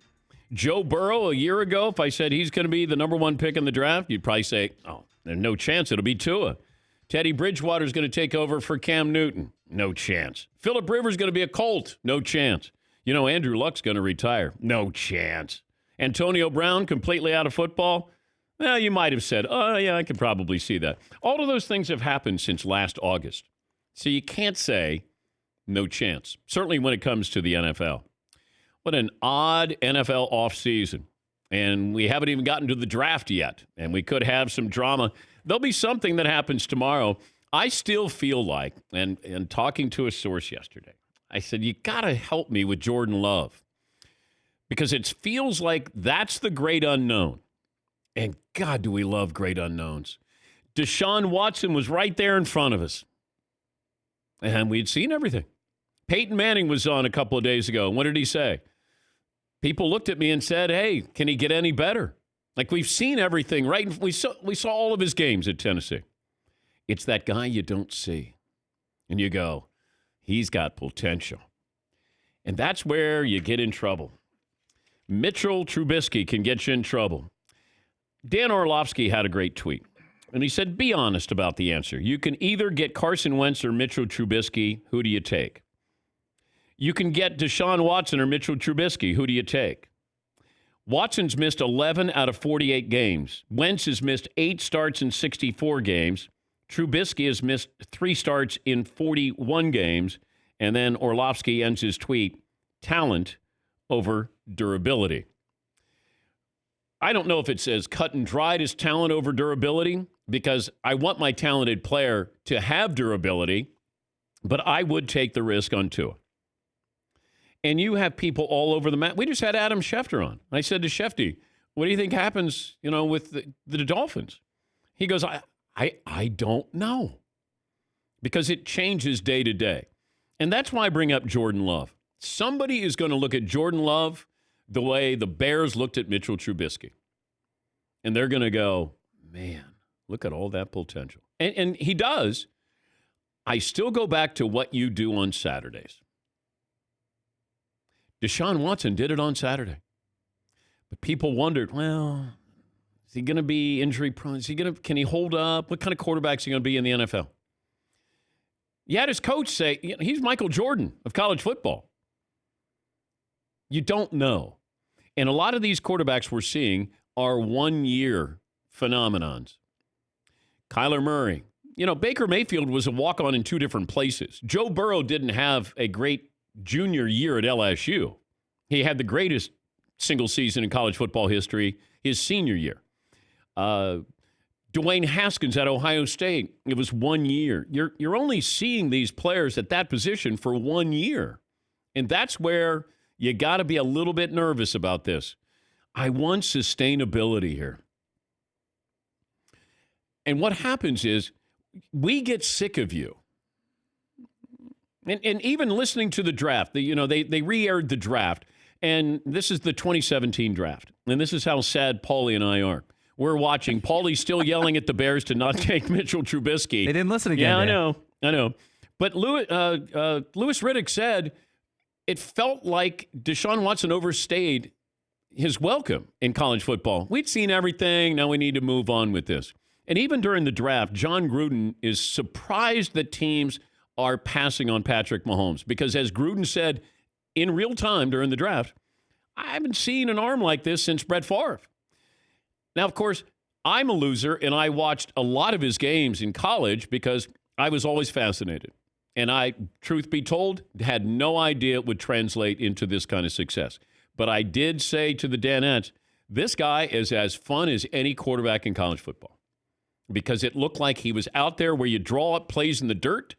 Joe Burrow, a year ago, if I said he's going to be the number 1 pick in the draft, you'd probably say, oh, there's no chance it'll be Tua. Teddy Bridgewater's going to take over for Cam Newton. No chance. Phillip Rivers going to be a Colt. No chance. You know, Andrew Luck's going to retire. No chance. Antonio Brown completely out of football. Well, you might have said, oh, yeah, I could probably see that. All of those things have happened since last August. So you can't say no chance, certainly when it comes to the NFL. What an odd NFL offseason. And we haven't even gotten to the draft yet. And we could have some drama. There'll be something that happens tomorrow. I still feel like, and talking to a source yesterday, I said, you got to help me with Jordan Love. Because it feels like that's the great unknown. And God, do we love great unknowns. Deshaun Watson was right there in front of us. And we'd seen everything. Peyton Manning was on a couple of days ago. What did he say? People looked at me and said, hey, can he get any better? Like, we've seen everything, right? We saw all of his games at Tennessee. It's that guy you don't see. And you go, he's got potential. And that's where you get in trouble. Mitchell Trubisky can get you in trouble. Dan Orlovsky had a great tweet. And he said, be honest about the answer. You can either get Carson Wentz or Mitchell Trubisky. Who do you take? You can get Deshaun Watson or Mitchell Trubisky. Who do you take? Watson's missed 11 out of 48 games. Wentz has missed 8 starts in 64 games. Trubisky has missed 3 starts in 41 games. And then Orlovsky ends his tweet, talent over durability. I don't know if it says cut and dried as talent over durability, because I want my talented player to have durability, but I would take the risk on Tua. And you have people all over the map. We just had Adam Schefter on. I said to Shefty, what do you think happens, with the Dolphins? He goes, I don't know, because it changes day to day. And that's why I bring up Jordan Love. Somebody is going to look at Jordan Love the way the Bears looked at Mitchell Trubisky. And they're going to go, man, look at all that potential. And he does. I still go back to what you do on Saturdays. Deshaun Watson did it on Saturday. But people wondered, well, is he going to be injury prone? Can he hold up? What kind of quarterback is he going to be in the NFL? You had his coach say, he's Michael Jordan of college football. You don't know. And a lot of these quarterbacks we're seeing are one-year phenomenons. Kyler Murray. Baker Mayfield was a walk-on in 2 different places. Joe Burrow didn't have a great junior year at LSU. He had the greatest single season in college football history his senior year. Dwayne Haskins at Ohio State, it was 1 year. You're only seeing these players at that position for 1 year. And that's where you got to be a little bit nervous about this. I want sustainability here. And what happens is we get sick of you. And even listening to the draft, they re-aired the draft, and this is the 2017 draft. And this is how sad Paulie and I are. We're watching. Paulie's still yelling at the Bears to not take Mitchell Trubisky. They didn't listen again. Yeah, Dan. I know. But Louis Riddick said it felt like Deshaun Watson overstayed his welcome in college football. We'd seen everything. Now we need to move on with this. And even during the draft, John Gruden is surprised that teams are passing on Patrick Mahomes because, as Gruden said in real time during the draft, I haven't seen an arm like this since Brett Favre. Now, of course, I'm a loser, and I watched a lot of his games in college because I was always fascinated. And I, truth be told, had no idea it would translate into this kind of success. But I did say to the Danettes, this guy is as fun as any quarterback in college football because it looked like he was out there where you draw up plays in the dirt,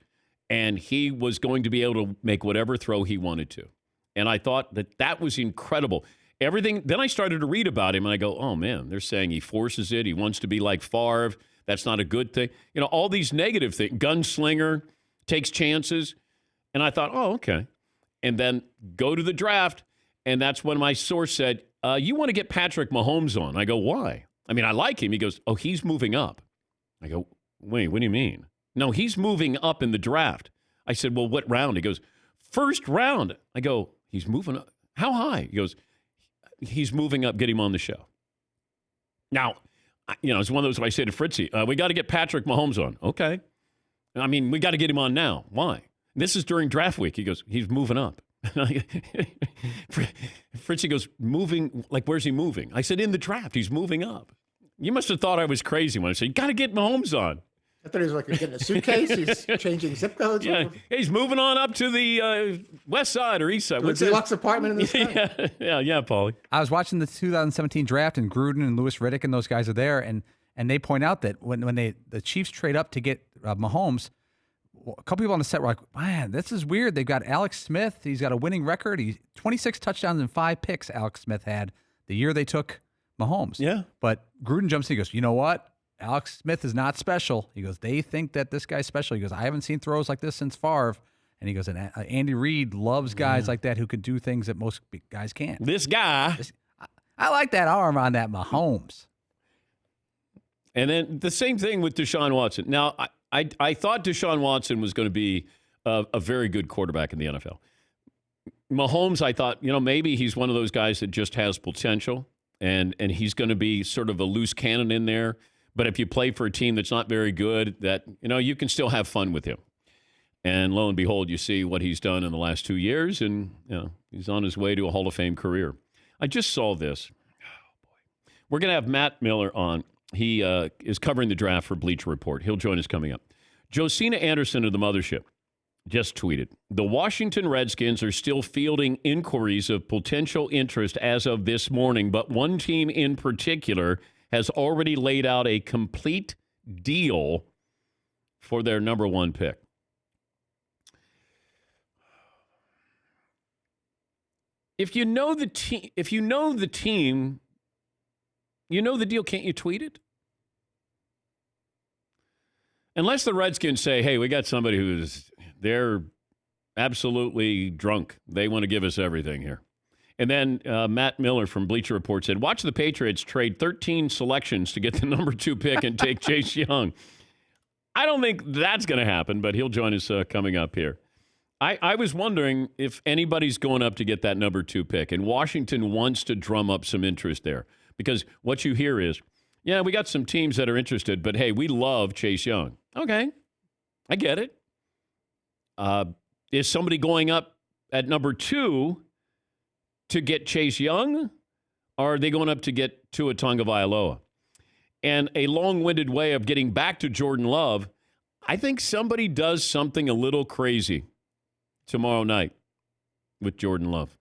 and he was going to be able to make whatever throw he wanted to. And I thought that was incredible. Everything. Then I started to read about him, and I go, oh, man, they're saying he forces it. He wants to be like Favre. That's not a good thing. All these negative things. Gunslinger, takes chances. And I thought, oh, okay. And then go to the draft, and that's when my source said, you want to get Patrick Mahomes on. I go, why? I mean, I like him. He goes, oh, he's moving up. I go, wait, what do you mean? No, he's moving up in the draft. I said, well, what round? He goes, first round. I go, he's moving up. How high? He goes, he's moving up. Get him on the show. Now, it's one of those I say to Fritzy, we got to get Patrick Mahomes on. Okay. I mean, we got to get him on now. Why? This is during draft week. He goes, he's moving up. Fritzy goes, moving, like, where's he moving? I said, in the draft, he's moving up. You must have thought I was crazy when I said, you got to get Mahomes on. I thought he was like getting a suitcase. He's changing zip codes. Yeah, he's moving on up to the west side or east side. What's a deluxe apartment in the sky? Yeah, Paulie. I was watching the 2017 draft, and Gruden and Louis Riddick and those guys are there, and they point out that when the Chiefs trade up to get Mahomes, a couple people on the set were like, man, this is weird. They've got Alex Smith. He's got a winning record. He's 26 touchdowns and 5 picks Alex Smith had the year they took Mahomes. Yeah. But Gruden jumps in and goes, you know what? Alex Smith is not special. He goes, they think that this guy's special. He goes, I haven't seen throws like this since Favre. And he goes, and Andy Reid loves guys like that who can do things that most guys can't. This guy. I like that arm on that Mahomes. And then the same thing with Deshaun Watson. Now, I thought Deshaun Watson was going to be a very good quarterback in the NFL. Mahomes, I thought, maybe he's one of those guys that just has potential, and he's going to be sort of a loose cannon in there. But if you play for a team that's not very good, that you can still have fun with him. And lo and behold, you see what he's done in the last 2 years, and he's on his way to a Hall of Fame career. I just saw this. Oh, boy. We're going to have Matt Miller on. He is covering the draft for Bleacher Report. He'll join us coming up. Josina Anderson of the Mothership just tweeted, the Washington Redskins are still fielding inquiries of potential interest as of this morning, but one team in particular has already laid out a complete deal for their number 1 pick. If you know the team, you know the deal, can't you tweet it? Unless the Redskins say, hey, we got somebody they're absolutely drunk. They want to give us everything here. And then Matt Miller from Bleacher Report said, watch the Patriots trade 13 selections to get the number 2 pick and take Chase Young. I don't think that's going to happen, but he'll join us coming up here. I was wondering if anybody's going up to get that number 2 pick, and Washington wants to drum up some interest there. Because what you hear is, yeah, we got some teams that are interested, but hey, we love Chase Young. Okay, I get it. Is somebody going up at number 2 to get Chase Young, or are they going up to get Tua Tagovailoa? And a long-winded way of getting back to Jordan Love, I think somebody does something a little crazy tomorrow night with Jordan Love.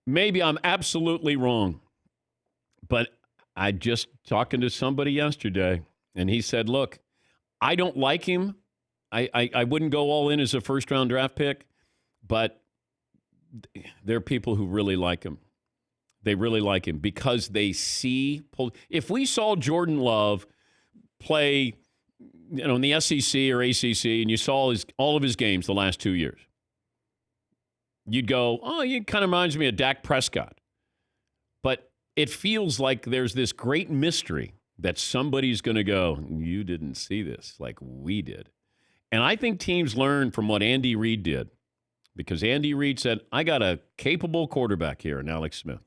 Maybe I'm absolutely wrong, but I just talking to somebody yesterday, and he said, look, I don't like him. I wouldn't go all in as a first-round draft pick, but there are people who really like him. They really like him because they see. If we saw Jordan Love play, in the SEC or ACC, and you saw all of his games the last 2 years, you'd go, "Oh, he kind of reminds me of Dak Prescott." But it feels like there's this great mystery that somebody's going to go, "You didn't see this like we did." And I think teams learn from what Andy Reid did, because Andy Reid said, "I got a capable quarterback here in Alex Smith.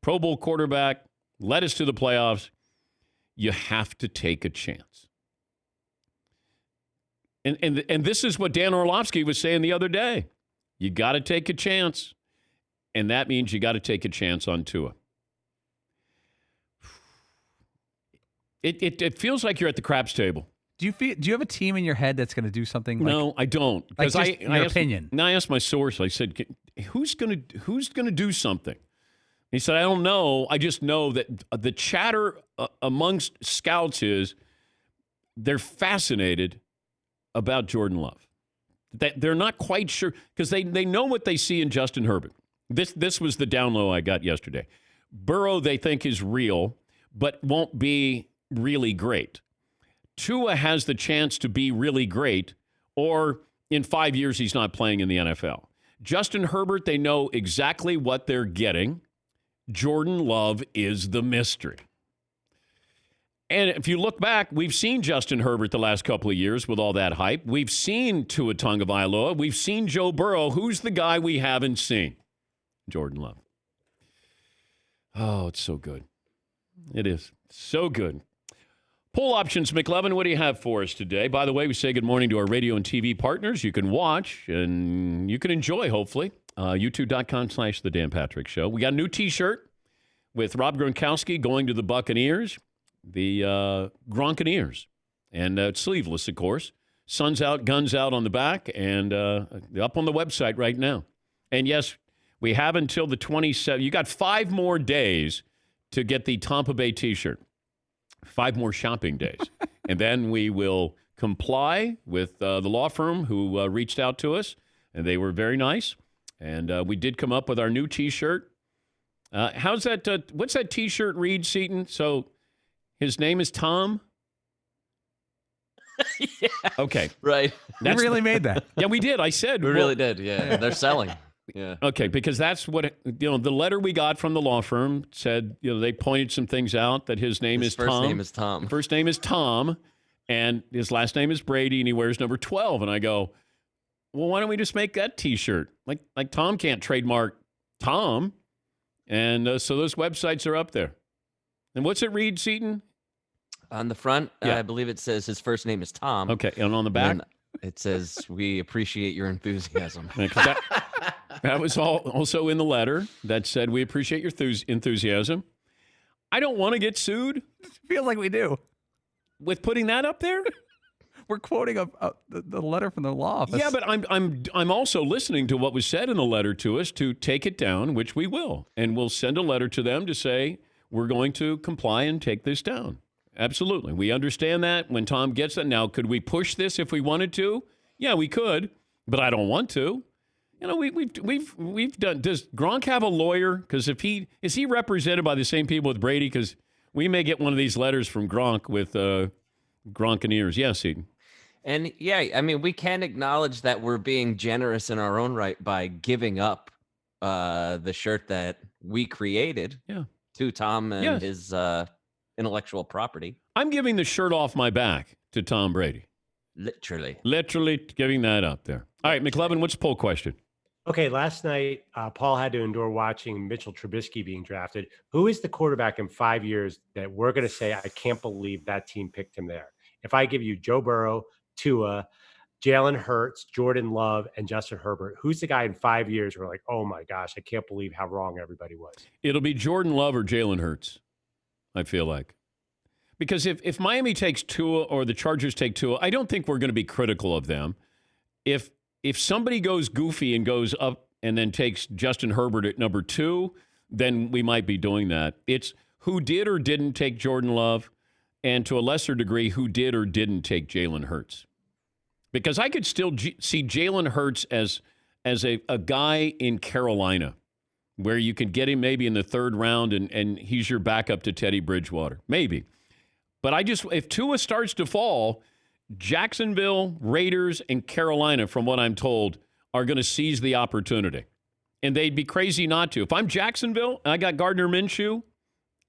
Pro Bowl quarterback, led us to the playoffs. You have to take a chance." And this is what Dan Orlovsky was saying the other day. You got to take a chance, and that means you got to take a chance on Tua. It feels like you're at the craps table. Do you have a team in your head that's going to do something? No, I don't. Like Because your opinion. I asked my source. I said, "Who's going to do something?" He said, "I don't know. I just know that the chatter amongst scouts is they're fascinated about Jordan Love. That they're not quite sure because they know what they see in Justin Herbert. This was the down low I got yesterday. Burrow they think is real, but won't be really great. Tua has the chance to be really great, or in 5 years he's not playing in the NFL. Justin Herbert, they know exactly what they're getting. Jordan Love is the mystery." And if you look back, we've seen Justin Herbert the last couple of years with all that hype. We've seen Tua Tagovailoa. We've seen Joe Burrow. Who's the guy we haven't seen? Jordan Love. Oh, it's so good. It is so good. Poll options, McLovin, what do you have for us today? By the way, we say good morning to our radio and TV partners. You can watch and you can enjoy, hopefully. YouTube.com/The Dan Patrick Show. We got a new T-shirt with Rob Gronkowski going to the Buccaneers. The Gronkaneers. And it's sleeveless, of course. Sun's out, guns out on the back, and up on the website right now. And yes, we have until the 27th. You got 5 more days to get the Tampa Bay T-shirt. 5 more shopping days. And then we will comply with the law firm who reached out to us, and they were very nice. And we did come up with our new T-shirt. How's that? What's that T-shirt read, Seton? So his name is Tom? Yeah. Okay. Right. We really made that. Yeah, we did. I said. We really did. Yeah. They're selling. Yeah. Okay, because that's what, the letter we got from the law firm said, they pointed some things out that his name is Tom. First name is Tom. First name is Tom, and his last name is Brady, and he wears number 12. And I go, well, why don't we just make that T-shirt? Like Tom can't trademark Tom. And so those websites are up there. And what's it read, Seton? On the front, Yeah. I believe it says his first name is Tom. Okay, and on the back? And it says, "We appreciate your enthusiasm." That was also in the letter that said, "We appreciate your enthusiasm." I don't want to get sued. Feels like we do. With putting that up there? We're quoting the letter from the law office. Yeah, but I'm also listening to what was said in the letter to us to take it down, which we will. And we'll send a letter to them to say, we're going to comply and take this down. Absolutely. We understand that when Tom gets it. Now, could we push this if we wanted to? Yeah, we could, but I don't want to. We've done. Does Gronk have a lawyer? Because is he represented by the same people with Brady? Because we may get one of these letters from Gronk with Gronkaneers. Yes, Eden. And yeah, I mean, we can acknowledge that we're being generous in our own right by giving up the shirt that we created to Tom and his intellectual property. I'm giving the shirt off my back to Tom Brady. Literally giving that up there. All right, McLovin, what's the poll question? Okay, last night, Paul had to endure watching Mitchell Trubisky being drafted. Who is the quarterback in 5 years that we're going to say, I can't believe that team picked him there? If I give you Joe Burrow, Tua, Jalen Hurts, Jordan Love, and Justin Herbert, who's the guy in 5 years we're like, oh my gosh, I can't believe how wrong everybody was? It'll be Jordan Love or Jalen Hurts, I feel like. Because if Miami takes Tua or the Chargers take Tua, I don't think we're going to be critical of them. If somebody goes goofy and goes up and then takes Justin Herbert at number 2, then we might be doing that. It's who did or didn't take Jordan Love, and to a lesser degree, who did or didn't take Jalen Hurts. Because I could still see Jalen Hurts as a guy in Carolina where you can get him maybe in the third round and he's your backup to Teddy Bridgewater. Maybe. But if Tua starts to fall, Jacksonville, Raiders, and Carolina, from what I'm told, are going to seize the opportunity. And they'd be crazy not to. If I'm Jacksonville and I got Gardner Minshew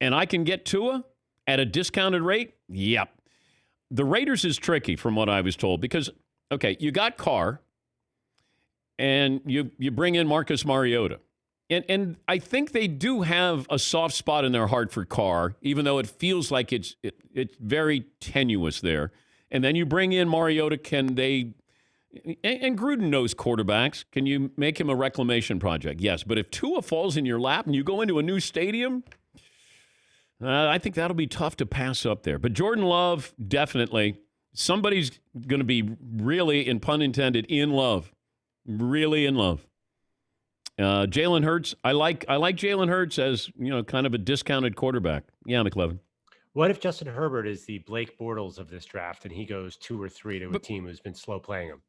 and I can get Tua at a discounted rate, yep. The Raiders is tricky from what I was told because, okay, you got Carr and you bring in Marcus Mariota. And I think they do have a soft spot in their heart for Carr, even though it feels like it's very tenuous there. And then you bring in Mariota. Can they? And Gruden knows quarterbacks. Can you make him a reclamation project? Yes. But if Tua falls in your lap and you go into a new stadium, I think that'll be tough to pass up there. But Jordan Love, definitely. Somebody's going to be really, and pun intended, in love. Really in love. Jalen Hurts, I like Jalen Hurts as, kind of a discounted quarterback. Yeah, McLevin. What if Justin Herbert is the Blake Bortles of this draft and he goes 2 or 3 to a team who's been slow playing him?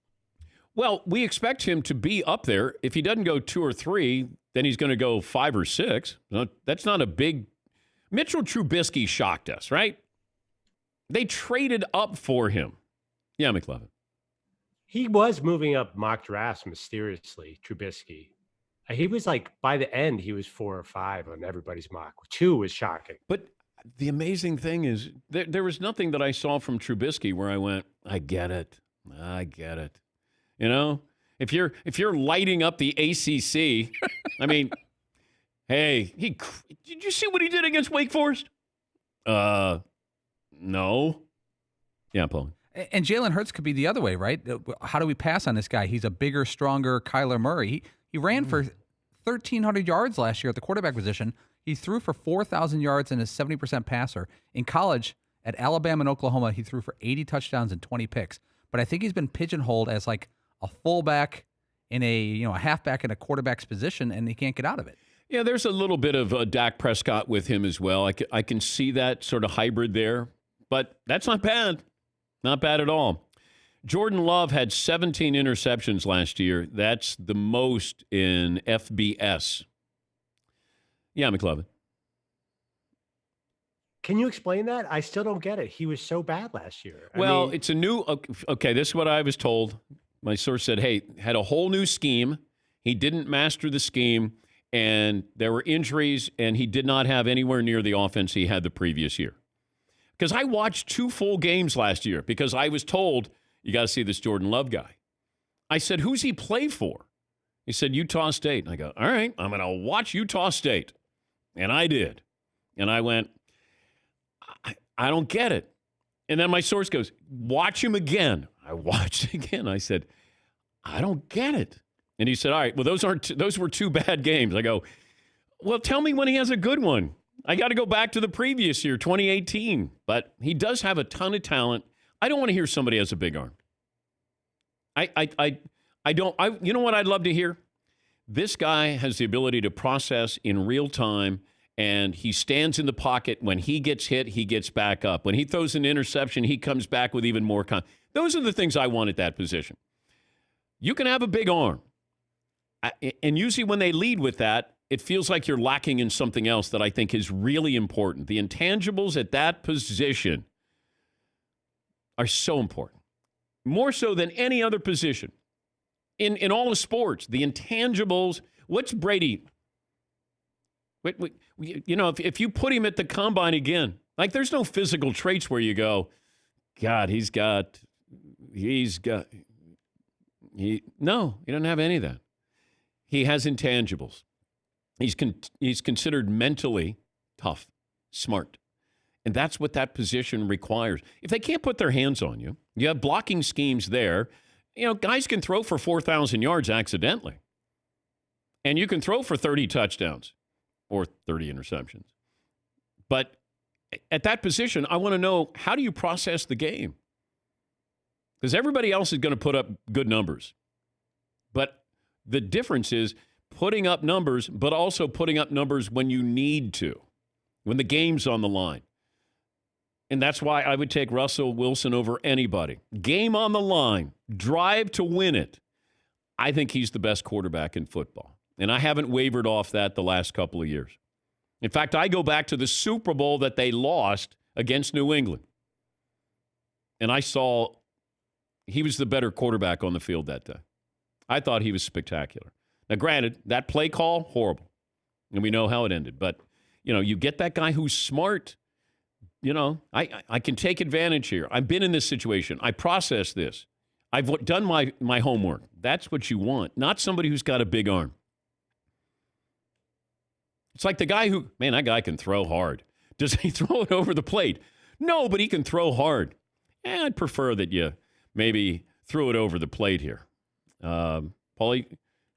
Well, we expect him to be up there. If he doesn't go 2 or 3, then he's going to go 5 or 6. That's not a big... Mitchell Trubisky shocked us, right? They traded up for him. Yeah, McLevin. He was moving up mock drafts mysteriously, Trubisky. He was like, by the end, he was 4 or 5 on everybody's mock. 2 was shocking. But the amazing thing is, there was nothing that I saw from Trubisky where I went, I get it. If you're lighting up the ACC, I mean, hey, did you see what he did against Wake Forest? No. Yeah, Paul. And Jalen Hurts could be the other way, right? How do we pass on this guy? He's a bigger, stronger Kyler Murray. He ran for 1,300 yards last year at the quarterback position. He threw for 4,000 yards and is 70% passer. In college, at Alabama and Oklahoma, he threw for 80 touchdowns and 20 picks. But I think he's been pigeonholed as like a fullback in a halfback in a quarterback's position, and he can't get out of it. Yeah, there's a little bit of Dak Prescott with him as well. I can see that sort of hybrid there, but that's not bad. Not bad at all. Jordan Love had 17 interceptions last year. That's the most in FBS. Yeah, McLevin. Can you explain that? I still don't get it. He was so bad last year. It's a new... Okay, this is what I was told. My source said, hey, had a whole new scheme. He didn't master the scheme, and there were injuries, and he did not have anywhere near the offense he had the previous year. Because I watched 2 full games last year because I was told... You got to see this Jordan Love guy. I said, who's he play for? He said, Utah State. And I go, all right, I'm going to watch Utah State. And I did. And I went, I don't get it. And then my source goes, watch him again. I watched again. I said, I don't get it. And he said, all right, well, those were 2 bad games. I go, well, tell me when he has a good one. I got to go back to the previous year, 2018. But he does have a ton of talent. I don't want to hear somebody has a big arm. I don't. You know what I'd love to hear? This guy has the ability to process in real time, and he stands in the pocket. When he gets hit, he gets back up. When he throws an interception, he comes back with even more. Those are the things I want at that position. You can have a big arm. And usually when they lead with that, it feels like you're lacking in something else that I think is really important. The intangibles at that position are so important, more so than any other position in all of sports. The intangibles. What's Brady? If you put him at the combine again, like there's no physical traits where you go, God, he doesn't have any of that. He has intangibles. He's considered mentally tough, smart. And that's what that position requires. If they can't put their hands on you, you have blocking schemes there. Guys can throw for 4,000 yards accidentally. And you can throw for 30 touchdowns or 30 interceptions. But at that position, I want to know, how do you process the game? Because everybody else is going to put up good numbers. But the difference is putting up numbers, but also putting up numbers when you need to, when the game's on the line. And that's why I would take Russell Wilson over anybody. Game on the line. Drive to win it. I think he's the best quarterback in football. And I haven't wavered off that the last couple of years. In fact, I go back to the Super Bowl that they lost against New England. And I saw he was the better quarterback on the field that day. I thought he was spectacular. Now, granted, that play call, horrible. And we know how it ended. But, you get that guy who's smart. I can take advantage here. I've been in this situation. I process this. I've done my homework. That's what you want, not somebody who's got a big arm. It's like the guy that guy can throw hard. Does he throw it over the plate? No, but he can throw hard. I'd prefer that you maybe threw it over the plate here. Paulie,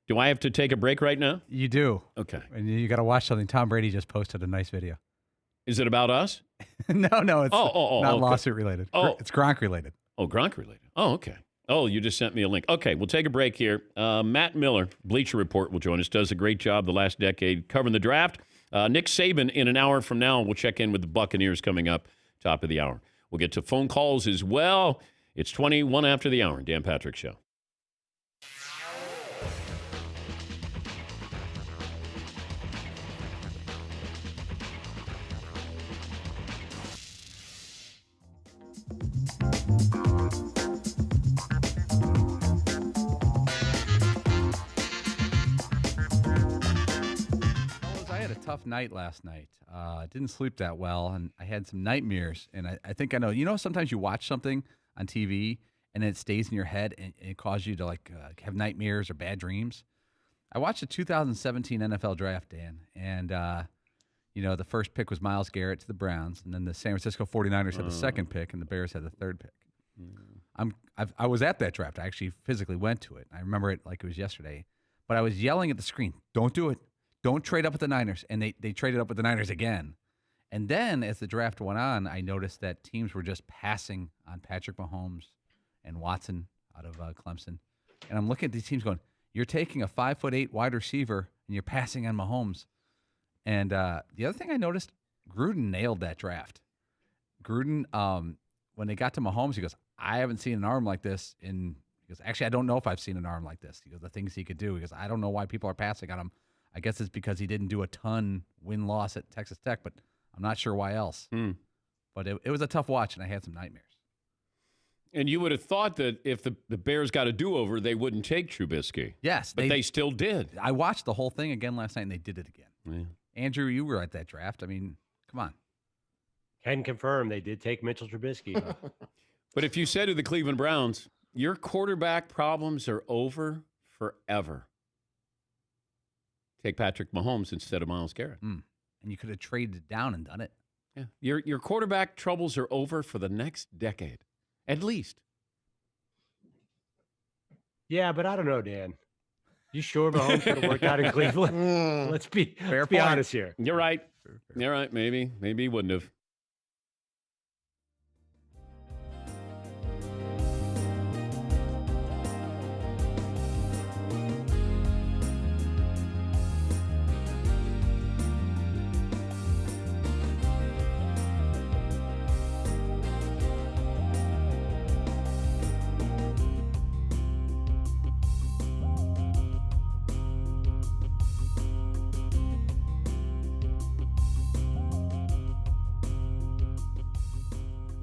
do I have to take a break right now? You do. Okay. And you got to watch something. Tom Brady just posted a nice video. Is it about us? No, it's not okay. lawsuit related. It's Gronk related. Oh, Gronk related. Oh, okay. Oh, you just sent me a link. Okay, we'll take a break here. Matt Miller, Bleacher Report, will join us. Does a great job the last decade covering the draft. Nick Saban, in an hour from now, we'll check in with the Buccaneers coming up, top of the hour. We'll get to phone calls as well. It's 21 after the hour. Dan Patrick Show. Tough night last night. Didn't sleep that well, and I had some nightmares. And I think I know. Sometimes you watch something on TV, and it stays in your head, and it causes you to have nightmares or bad dreams. I watched the 2017 NFL Draft, Dan, and the first pick was Myles Garrett to the Browns, and then the San Francisco 49ers had the second pick, and the Bears had the third pick. I was at that draft. I actually physically went to it. I remember it like it was yesterday, but I was yelling at the screen, "Don't do it. Don't trade up with the Niners." And they traded up with the Niners again. And then as the draft went on, I noticed that teams were just passing on Patrick Mahomes and Watson out of Clemson. And I'm looking at these teams going, you're taking a 5'8" wide receiver and you're passing on Mahomes. And the other thing I noticed, Gruden nailed that draft. Gruden, when they got to Mahomes, he goes, I haven't seen an arm like this he goes, actually, I don't know if I've seen an arm like this. He goes, the things he could do. He goes, I don't know why people are passing on him. I guess it's because he didn't do a ton win-loss at Texas Tech, but I'm not sure why else. But it was a tough watch, and I had some nightmares. And you would have thought that if the Bears got a do-over, they wouldn't take Trubisky. Yes. But they still did. I watched the whole thing again last night, and they did it again. Yeah. Andrew, you were at that draft. I mean, come on. Can confirm they did take Mitchell Trubisky. But if you said to the Cleveland Browns, your quarterback problems are over forever, take Patrick Mahomes instead of Myles Garrett. And you could have traded it down and done it. Yeah. Your quarterback troubles are over for the next decade, at least. Yeah, but I don't know, Dan. You sure Mahomes could have worked out in Cleveland? Let's be honest here. You're right. You're right. Maybe he wouldn't have.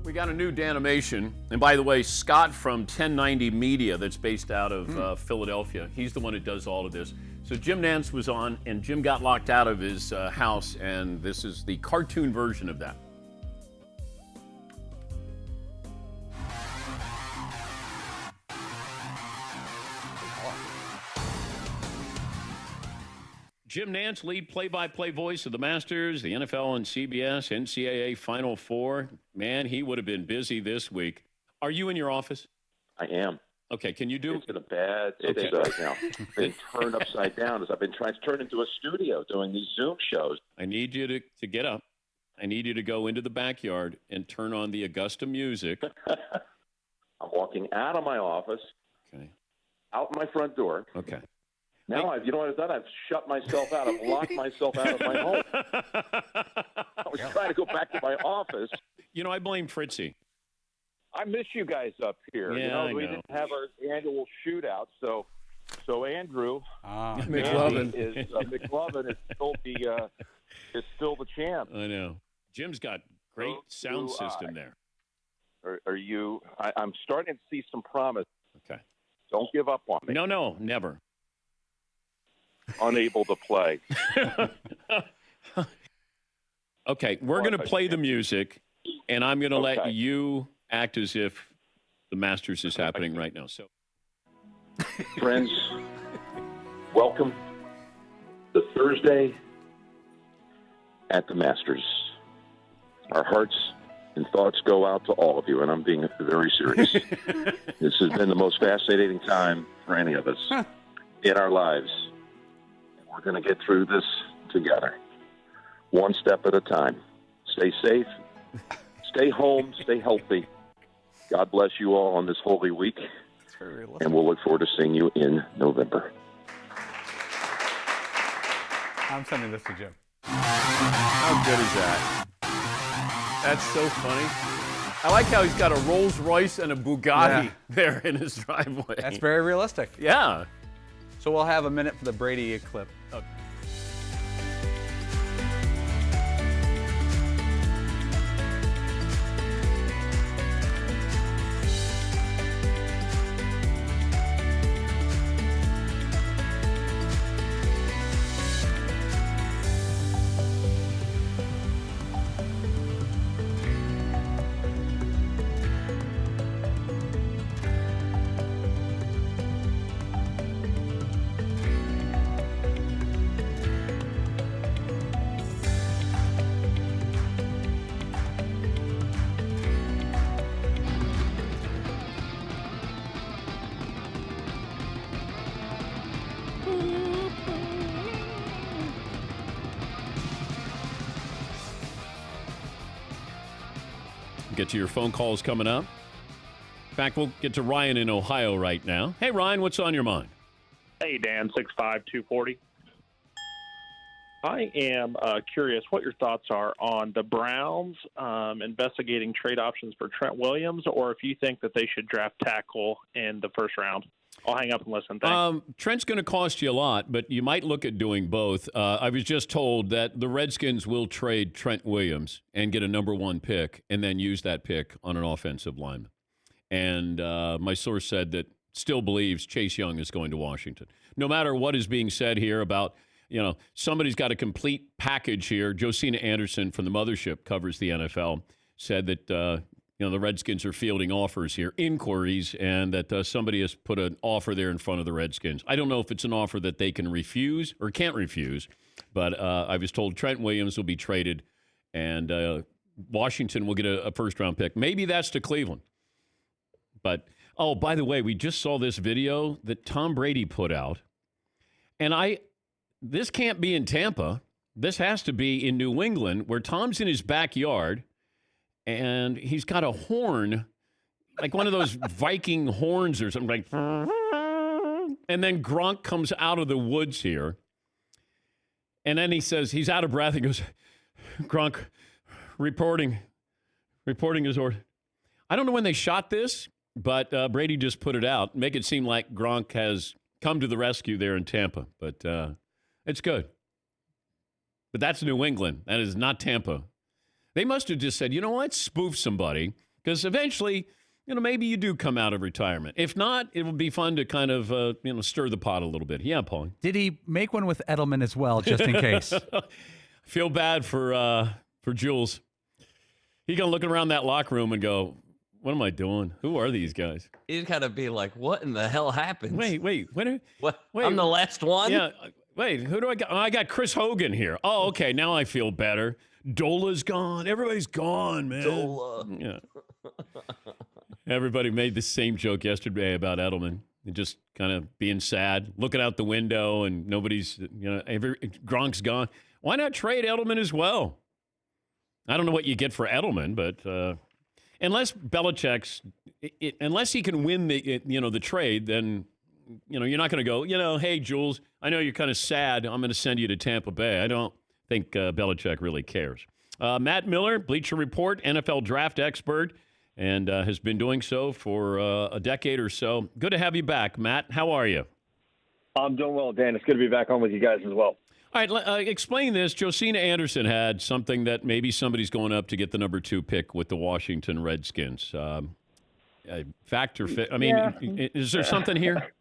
We got a new Danimation. And by the way, Scott from 1090 Media, that's based out of Philadelphia, he's the one who does all of this. So Jim Nantz was on, and Jim got locked out of his house, and this is the cartoon version of that. Jim Nantz, lead play-by-play voice of the Masters, the NFL and CBS, NCAA Final Four. Man, he would have been busy this week. Are you in your office? I am. Okay, can you do? It's been been turned upside down as I've been trying to turn into a studio doing these Zoom shows. I need you to get up. I need you to go into the backyard and turn on the Augusta music. I'm walking out of my office. Okay. Out my front door. Okay. Now, you know what I've done? I've shut myself out. I've locked myself out of my home. I was trying to go back to my office. You know, I blame Fritzy. I miss you guys up here. Yeah, we didn't have our annual shootout, so So Andrew, McLovin. McLovin is still the champ. I know. Jim's got great sound system there. Are you? I'm starting to see some promise. Okay. Don't give up on me. No, never. Unable to play. Okay, we're going to play the music, and I'm going to let you act as if the Masters is happening right now. So, friends, welcome to Thursday at the Masters. Our hearts and thoughts go out to all of you, and I'm being very serious. This has been the most fascinating time for any of us in our lives. We're going to get through this together, one step at a time. Stay safe, stay home, stay healthy. God bless you all on this holy week, and we'll look forward to seeing you in November. I'm sending this to Jim. How good is that? That's so funny. I like how he's got a Rolls Royce and a Bugatti there in his driveway. That's very realistic. Yeah. So we'll have a minute for the Brady clip. Okay. Get to your phone calls coming up. In fact, we'll get to Ryan in Ohio right now. Hey, Ryan, what's on your mind? Hey, Dan, 6'5", 240. I am curious what your thoughts are on the Browns investigating trade options for Trent Williams, or if you think that they should draft tackle in the first round. I'll hang up and listen. Thanks. Trent's going to cost you a lot, but you might look at doing both. I was just told that the Redskins will trade Trent Williams and get a number 1 pick and then use that pick on an offensive lineman. And my source said that still believes Chase Young is going to Washington. No matter what is being said here about, somebody's got a complete package here. Josina Anderson from the Mothership covers the NFL, said that the Redskins are fielding offers here, inquiries, and that somebody has put an offer there in front of the Redskins. I don't know if it's an offer that they can refuse or can't refuse, but I was told Trent Williams will be traded, and Washington will get a first-round pick. Maybe that's to Cleveland. But, oh, by the way, we just saw this video that Tom Brady put out, and this can't be in Tampa. This has to be in New England, where Tom's in his backyard, and he's got a horn, like one of those Viking horns or something, like, and then Gronk comes out of the woods here, and then he says, he's out of breath. He goes, Gronk, reporting his order. I don't know when they shot this, but Brady just put it out. Make it seem like Gronk has come to the rescue there in Tampa, but it's good. But that's New England. That is not Tampa. They must have just said, you know what, spoof somebody, because eventually, maybe you do come out of retirement. If not, it would be fun to kind of, stir the pot a little bit. Yeah, Paul. Did he make one with Edelman as well, just in case? Feel bad for Jules. He's going to look around that locker room and go, what am I doing? Who are these guys? He'd kind of be like, what in the hell happened? Wait. What? I'm the last one? Yeah. Wait, who do I got? Oh, I got Chris Hogan here. Oh, okay. Now I feel better. Dola's gone. Everybody's gone, man. Dola. Yeah. Everybody made the same joke yesterday about Edelman. Just kind of being sad, looking out the window, and nobody's, Gronk's gone. Why not trade Edelman as well? I don't know what you get for Edelman, but unless Belichick's, unless he can win the trade, then you're not going to go, hey, Jules, I know you're kind of sad. I'm going to send you to Tampa Bay. I don't think Belichick really cares. Matt Miller, Bleacher Report, NFL draft expert, and has been doing so for a decade or so. Good to have you back, Matt. How are you? I'm doing well, Dan. It's good to be back on with you guys as well. All right, explain this. Josina Anderson had something that maybe somebody's going up to get the number 2 pick with the Washington Redskins. Fact or fit? I mean, is there something here?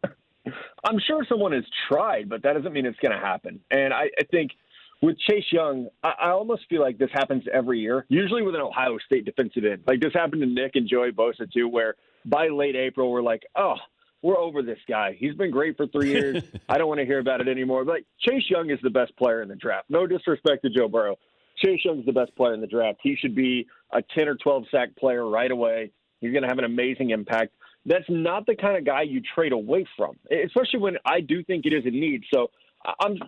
I'm sure someone has tried, but that doesn't mean it's going to happen. And I think with Chase Young, I almost feel like this happens every year, usually with an Ohio State defensive end. Like this happened to Nick and Joey Bosa too, where by late April we're like, oh, we're over this guy. He's been great for 3 years. I don't want to hear about it anymore. But like, Chase Young is the best player in the draft. No disrespect to Joe Burrow. Chase Young's the best player in the draft. He should be a 10 or 12 sack player right away. He's going to have an amazing impact. That's not the kind of guy you trade away from, especially when I do think it is a need. So I'm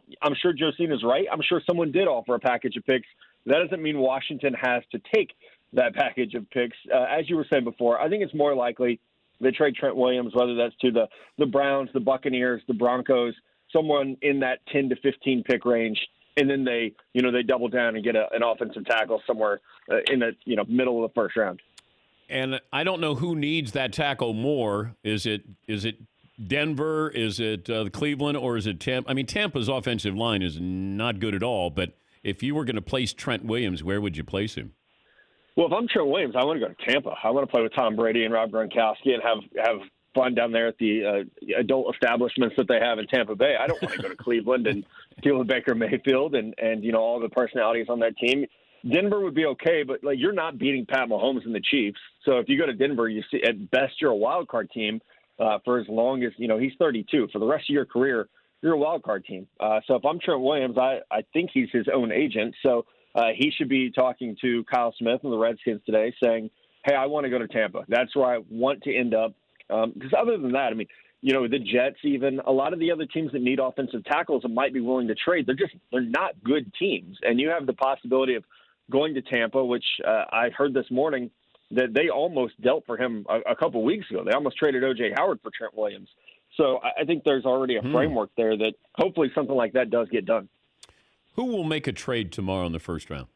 sure Josina's right. I'm sure someone did offer a package of picks. That doesn't mean Washington has to take that package of picks. As you were saying before, I think it's more likely they trade Trent Williams, whether that's to the Browns, the Buccaneers, the Broncos, someone in that 10 to 15 pick range, and then they double down and get an offensive tackle somewhere in the middle of the first round. And I don't know who needs that tackle more. Is it Denver? Is it Cleveland? Or is it Tampa? I mean, Tampa's offensive line is not good at all. But if you were going to place Trent Williams, where would you place him? Well, if I'm Trent Williams, I want to go to Tampa. I want to play with Tom Brady and Rob Gronkowski and have fun down there at the adult establishments that they have in Tampa Bay. I don't want to go to Cleveland and deal with Baker Mayfield and all the personalities on that team. Denver would be okay, but like you're not beating Pat Mahomes and the Chiefs. So if you go to Denver, you see at best you're a wild card team for as long as he's 32. For the rest of your career, you're a wild card team. So if I'm Trent Williams, I think he's his own agent. So he should be talking to Kyle Smith and the Redskins today, saying, "Hey, I want to go to Tampa. That's where I want to end up." Because other than that, I mean, the Jets, even a lot of the other teams that need offensive tackles and might be willing to trade, they're not good teams, and you have the possibility of going to Tampa, which I heard this morning that they almost dealt for him a couple weeks ago. They almost traded O.J. Howard for Trent Williams. So I think there's already a framework there that hopefully something like that does get done. Who will make a trade tomorrow in the first round?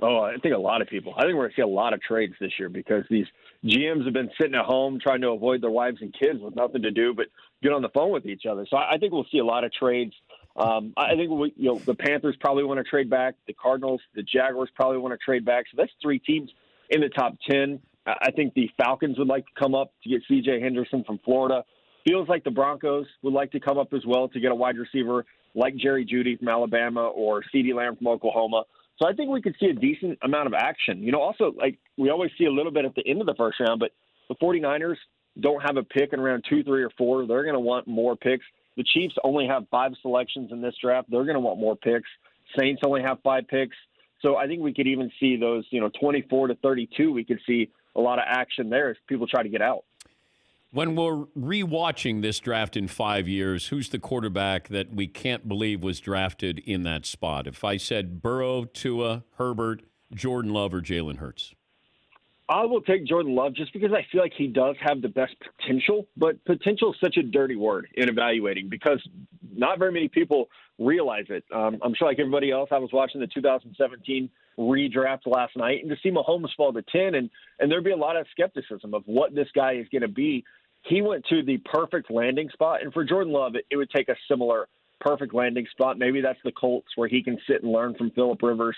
Oh, I think a lot of people. I think we're going to see a lot of trades this year because these GMs have been sitting at home trying to avoid their wives and kids with nothing to do but get on the phone with each other. So I think we'll see a lot of trades. I think the Panthers probably want to trade back. The Cardinals, the Jaguars probably want to trade back. So that's 3 teams in the top 10. I think the Falcons would like to come up to get C.J. Henderson from Florida. Feels like the Broncos would like to come up as well to get a wide receiver like Jerry Jeudy from Alabama or CeeDee Lamb from Oklahoma. So I think we could see a decent amount of action. Also, like we always see a little bit at the end of the first round, but the 49ers don't have a pick in round 2, 3, or 4. They're going to want more picks. The Chiefs only have 5 selections in this draft. They're going to want more picks. Saints only have 5 picks. So I think we could even see those, 24 to 32. We could see a lot of action there as people try to get out. When we're rewatching this draft in 5 years, who's the quarterback that we can't believe was drafted in that spot? If I said Burrow, Tua, Herbert, Jordan Love, or Jalen Hurts? I will take Jordan Love just because I feel like he does have the best potential, but potential is such a dirty word in evaluating because not very many people realize it. I'm sure like everybody else, I was watching the 2017 redraft last night, and to see Mahomes fall to 10, and there'd be a lot of skepticism of what this guy is going to be. He went to the perfect landing spot, and for Jordan Love, it would take a similar perfect landing spot. Maybe that's the Colts where he can sit and learn from Phillip Rivers,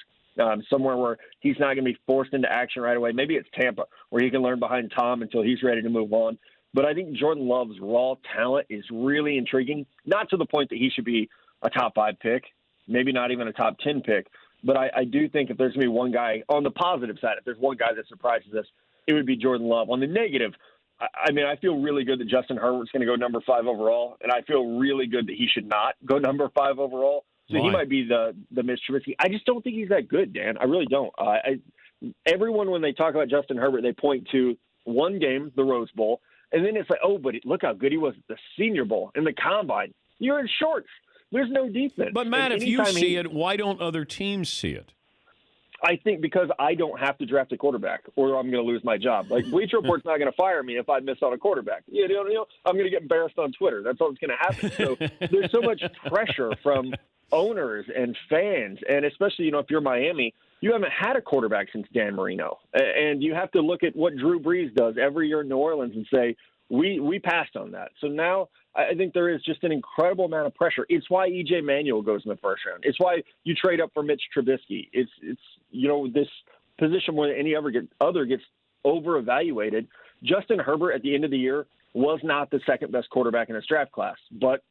somewhere where he's not going to be forced into action right away. Maybe it's Tampa where he can learn behind Tom until he's ready to move on. But I think Jordan Love's raw talent is really intriguing, not to the point that he should be a top 5 pick, maybe not even a top 10 pick. But I do think if there's going to be one guy on the positive side, if there's one guy that surprises us, it would be Jordan Love. On the negative, I feel really good that Justin Herbert's going to go number 5 overall, and I feel really good that he should not go number 5 overall. So he might be the Mitch Trubisky. I just don't think he's that good, Dan. I really don't. Everyone, when they talk about Justin Herbert, they point to one game, the Rose Bowl, and then it's like, oh, but look how good he was at the Senior Bowl and the Combine. You're in shorts. There's no defense. But, Matt, if you see it, why don't other teams see it? I think because I don't have to draft a quarterback or I'm going to lose my job. Like, Bleacher Report's not going to fire me if I miss on a quarterback. I'm going to get embarrassed on Twitter. That's all that's going to happen. So there's so much pressure from owners and fans, and especially, if you're Miami, you haven't had a quarterback since Dan Marino. And you have to look at what Drew Brees does every year in New Orleans and say, We passed on that. So now I think there is just an incredible amount of pressure. It's why E.J. Manuel goes in the first round. It's why you trade up for Mitch Trubisky. It's this position more than any other gets over-evaluated. Justin Herbert at the end of the year was not the second-best quarterback in this draft class, but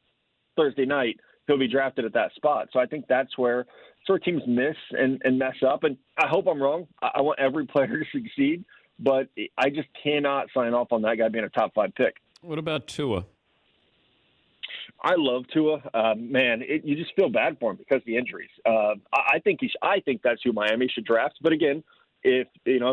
Thursday night he'll be drafted at that spot. So I think that's where sort of teams miss and mess up. And I hope I'm wrong. I want every player to succeed, but I just cannot sign off on that guy being a top 5 pick. What about Tua? I love Tua. You just feel bad for him because of the injuries. I think that's who Miami should draft. But again, if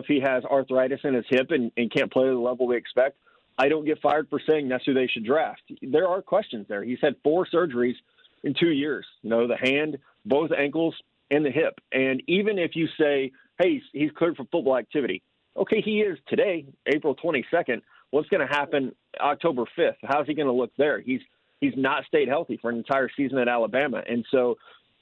he has arthritis in his hip and can't play to the level we expect, I don't get fired for saying that's who they should draft. There are questions there. He's had 4 surgeries in 2 years. The hand, both ankles, and the hip. And even if you say, hey, he's cleared for football activity, okay, he is today, April 22nd. What's going to happen October 5th? How's he going to look there? He's not stayed healthy for an entire season at Alabama. And so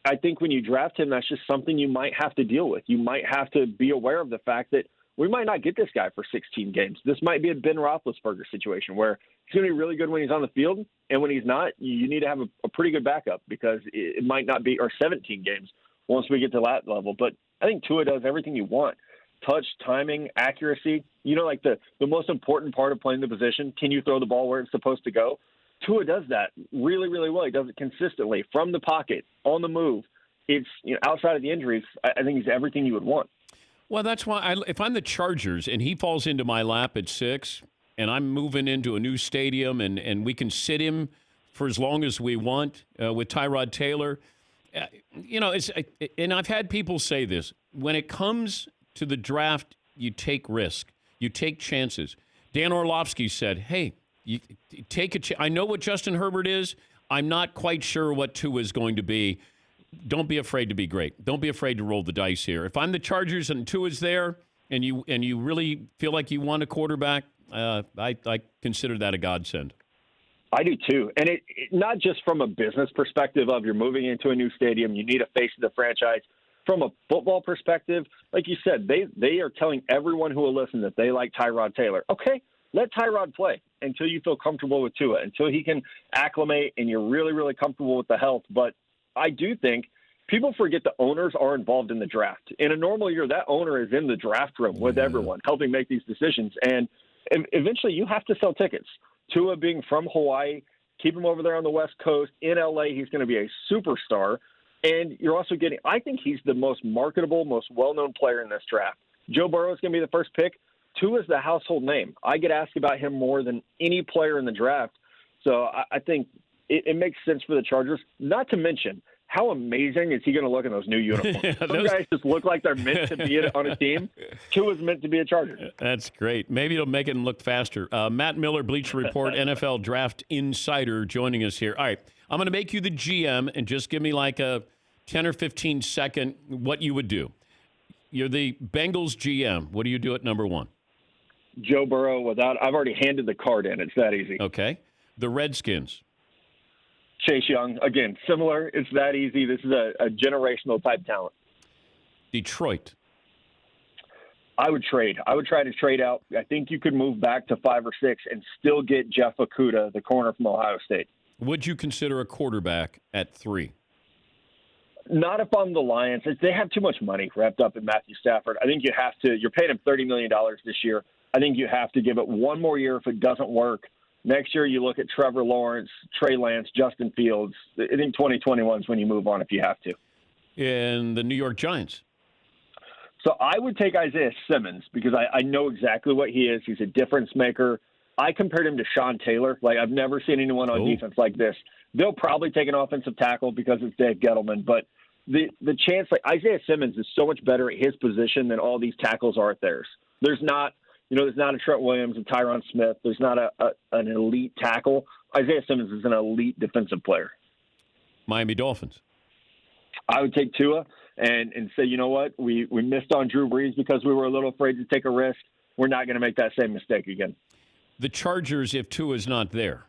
I think when you draft him, that's just something you might have to deal with. You might have to be aware of the fact that we might not get this guy for 16 games. This might be a Ben Roethlisberger situation where he's going to be really good when he's on the field, and when he's not, you need to have a pretty good backup because it might not be, or 17 games once we get to that level. But I think Tua does everything you want. Touch, timing, accuracy. Like the most important part of playing the position, can you throw the ball where it's supposed to go? Tua does that really, really well. He does it consistently from the pocket, on the move. It's outside of the injuries, I think he's everything you would want. Well, that's why if I'm the Chargers and he falls into my lap at 6 and I'm moving into a new stadium and we can sit him for as long as we want with Tyrod Taylor, and I've had people say this, when it comes to the draft, you take risk, you take chances. Dan Orlovsky said, hey, you take a I know what Justin Herbert is. I'm not quite sure what Tua is going to be. Don't be afraid to be great. Don't be afraid to roll the dice here. If I'm the Chargers and Tua's there and you really feel like you want a quarterback, I consider that a godsend. I do too. And it not just from a business perspective of you're moving into a new stadium, you need a face of the franchise. From a football perspective, like you said, they are telling everyone who will listen that they like Tyrod Taylor. Okay, let Tyrod play until you feel comfortable with Tua, until he can acclimate and you're really, really comfortable with the health. But I do think people forget the owners are involved in the draft. In a normal year, that owner is in the draft room with everyone, helping make these decisions. And eventually you have to sell tickets. Tua being from Hawaii, keep him over there on the West Coast. In L.A., he's going to be a superstar. And you're also getting – I think he's the most marketable, most well-known player in this draft. Joe Burrow is going to be the first pick. Tua is the household name. I get asked about him more than any player in the draft. So I think it makes sense for the Chargers, not to mention how amazing is he going to look in those new uniforms. Some guys just look like they're meant to be on a team. Tua's meant to be a Charger. That's great. Maybe it'll make it look faster. Matt Miller, Bleacher Report, NFL Draft Insider, joining us here. All right, I'm going to make you the GM and just give me like a 10 or 15 second what you would do. You're the Bengals GM. What do you do at number 1? Joe Burrow I've already handed the card in. It's that easy. Okay. The Redskins. Chase Young. Again, similar. It's that easy. This is a generational type talent. Detroit. I would trade. I would try to trade out. I think you could move back to 5 or 6 and still get Jeff Okudah, the corner from Ohio State. Would you consider a quarterback at 3? Not if I'm the Lions. They have too much money wrapped up in Matthew Stafford. I think you have to. You're paying him $30 million this year. I think you have to give it one more year if it doesn't work. Next year, you look at Trevor Lawrence, Trey Lance, Justin Fields. I think 2021 is when you move on if you have to. And the New York Giants. So I would take Isaiah Simmons because I know exactly what he is. He's a difference maker. I compared him to Sean Taylor. Like, I've never seen anyone on defense like this. They'll probably take an offensive tackle because it's Dave Gettleman, but the chance, like Isaiah Simmons is so much better at his position than all these tackles are at theirs. There's not a Trent Williams and Tyron Smith. There's not an elite tackle. Isaiah Simmons is an elite defensive player. Miami Dolphins. I would take Tua and say, you know what? We missed on Drew Brees because we were a little afraid to take a risk. We're not going to make that same mistake again. The Chargers, if Tua's not there.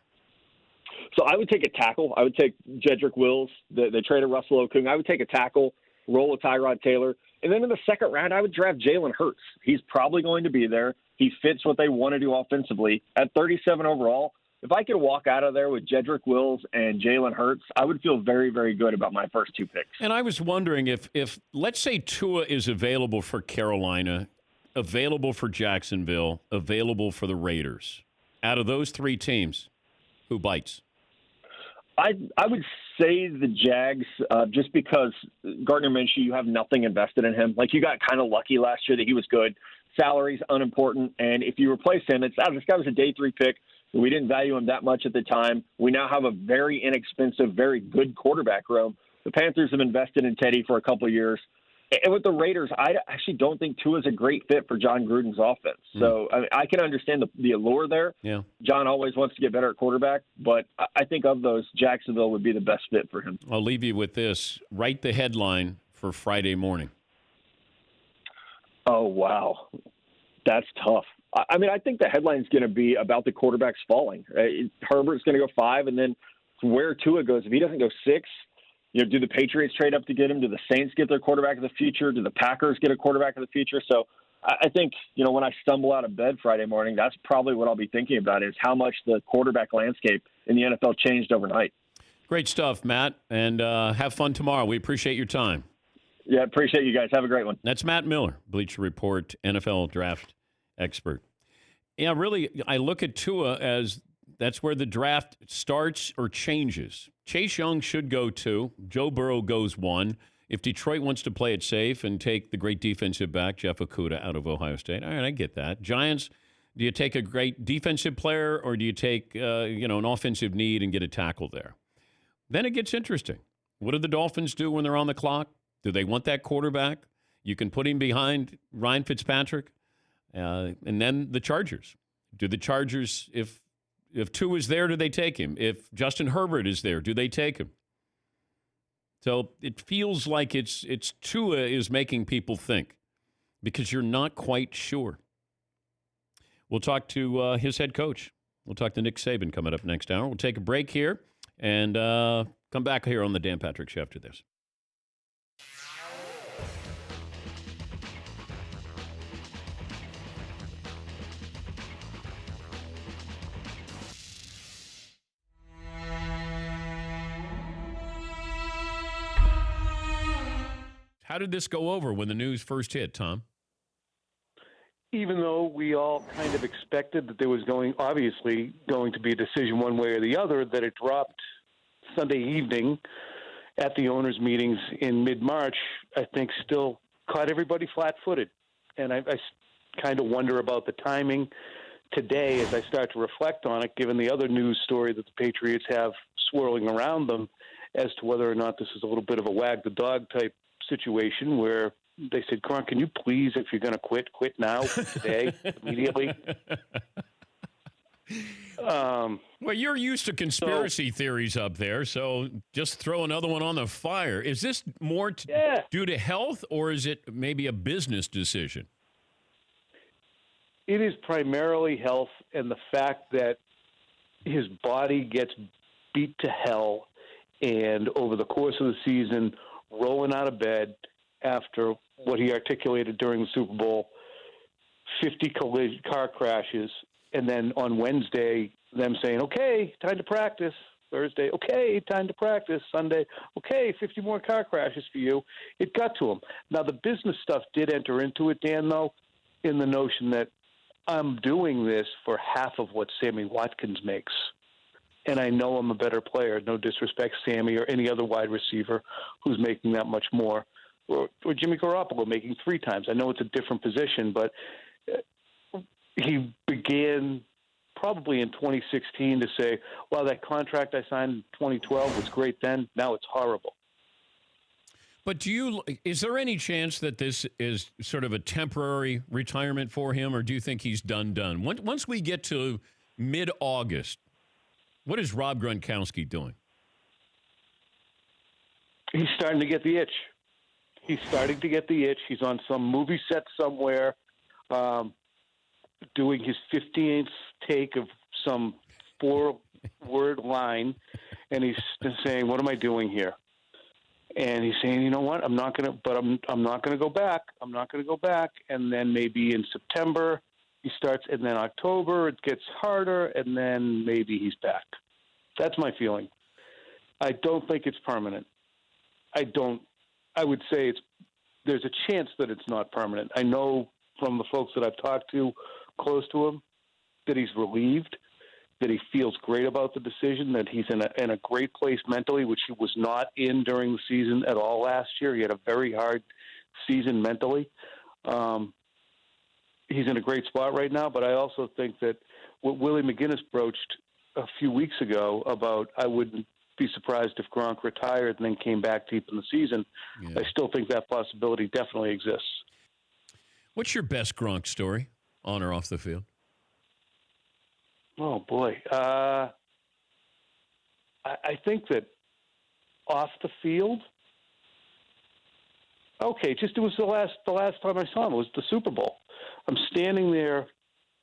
So I would take a tackle. I would take Jedrick Wills. They traded Russell Okung. I would take a tackle, roll with Tyrod Taylor. And then in the second round, I would draft Jalen Hurts. He's probably going to be there. He fits what they want to do offensively. At 37 overall, if I could walk out of there with Jedrick Wills and Jalen Hurts, I would feel very, very good about my first 2 picks. And I was wondering if let's say Tua is available for Carolina, available for Jacksonville, available for the Raiders. Out of those 3 teams, who bites? I would say the Jags, just because Gardner Minshew, you have nothing invested in him. Like, you got kind of lucky last year that he was good. Salary's unimportant. And if you replace him, this guy was a day 3 pick. We didn't value him that much at the time. We now have a very inexpensive, very good quarterback room. The Panthers have invested in Teddy for a couple of years. And with the Raiders, I actually don't think Tua's a great fit for John Gruden's offense. So I can understand the allure there. Yeah. John always wants to get better at quarterback, but I think of those, Jacksonville would be the best fit for him. I'll leave you with this. Write the headline for Friday morning. Oh, wow. That's tough. I mean, I think the headline's going to be about the quarterbacks falling. Herbert's going to go 5, and then where Tua goes, if he doesn't go 6, do the Patriots trade up to get him? Do the Saints get their quarterback of the future? Do the Packers get a quarterback of the future? So I think, when I stumble out of bed Friday morning, that's probably what I'll be thinking about is how much the quarterback landscape in the NFL changed overnight. Great stuff, Matt, and have fun tomorrow. We appreciate your time. Yeah, appreciate you guys. Have a great one. That's Matt Miller, Bleacher Report, NFL draft expert. Yeah, really, I look at Tua as that's where the draft starts or changes. Chase Young should go 2. Joe Burrow goes 1. If Detroit wants to play it safe and take the great defensive back, Jeff Okudah, out of Ohio State, all right, I get that. Giants, do you take a great defensive player or do you take an offensive need and get a tackle there? Then it gets interesting. What do the Dolphins do when they're on the clock? Do they want that quarterback? You can put him behind Ryan Fitzpatrick. And then the Chargers. Do the Chargers, if Tua is there, do they take him? If Justin Herbert is there, do they take him? So it feels like it's Tua is making people think because you're not quite sure. We'll talk to his head coach. We'll talk to Nick Saban coming up next hour. We'll take a break here and come back here on the Dan Patrick Show after this. How did this go over when the news first hit, Tom? Even though we all kind of expected that there was obviously going to be a decision one way or the other, that it dropped Sunday evening at the owners' meetings in mid-March, I think still caught everybody flat-footed. And I kind of wonder about the timing today as I start to reflect on it, given the other news story that the Patriots have swirling around them, as to whether or not this is a little bit of a wag the dog type situation where they said, Gronk, can you please, if you're going to quit now, today, immediately? Well, you're used to conspiracy theories up there, so just throw another one on the fire. Is this more due to health, or is it maybe a business decision? It is primarily health and the fact that his body gets beat to hell, and over the course of the season, rolling out of bed after what he articulated during the Super Bowl, 50 car crashes, and then on Wednesday, them saying, okay, time to practice. Thursday, okay, time to practice. Sunday, okay, 50 more car crashes for you. It got to him. Now, the business stuff did enter into it, Dan, though, in the notion that I'm doing this for half of what Sammy Watkins makes. And I know I'm a better player. No disrespect, Sammy or any other wide receiver who's making that much more. Or Jimmy Garoppolo making 3 times. I know it's a different position, but he began probably in 2016 to say, well, that contract I signed in 2012 was great then. Now it's horrible. But is there any chance that this is sort of a temporary retirement for him, or do you think he's done? Once we get to mid-August, what is Rob Gronkowski doing? He's starting to get the itch. He's on some movie set somewhere, doing his 15th take of some 4-word line, and he's saying, "What am I doing here?" And he's saying, "You know what? I'm not going to go back. I'm not going to go back." And then maybe in September, he starts, and then October it gets harder, and then maybe he's back. That's my feeling. I don't think it's permanent. I would say there's a chance that it's not permanent. I know from the folks that I've talked to close to him that he's relieved, that he feels great about the decision, that he's in a great place mentally, which he was not in during the season at all last year. He had a very hard season mentally. He's in a great spot right now, but I also think that what Willie McGinnis broached a few weeks ago about I wouldn't be surprised if Gronk retired and then came back deep in the season, I still think that possibility definitely exists. What's your best Gronk story, on or off the field? Oh, boy. I think that off the field, it was the last time I saw him. It was the Super Bowl. I'm standing there.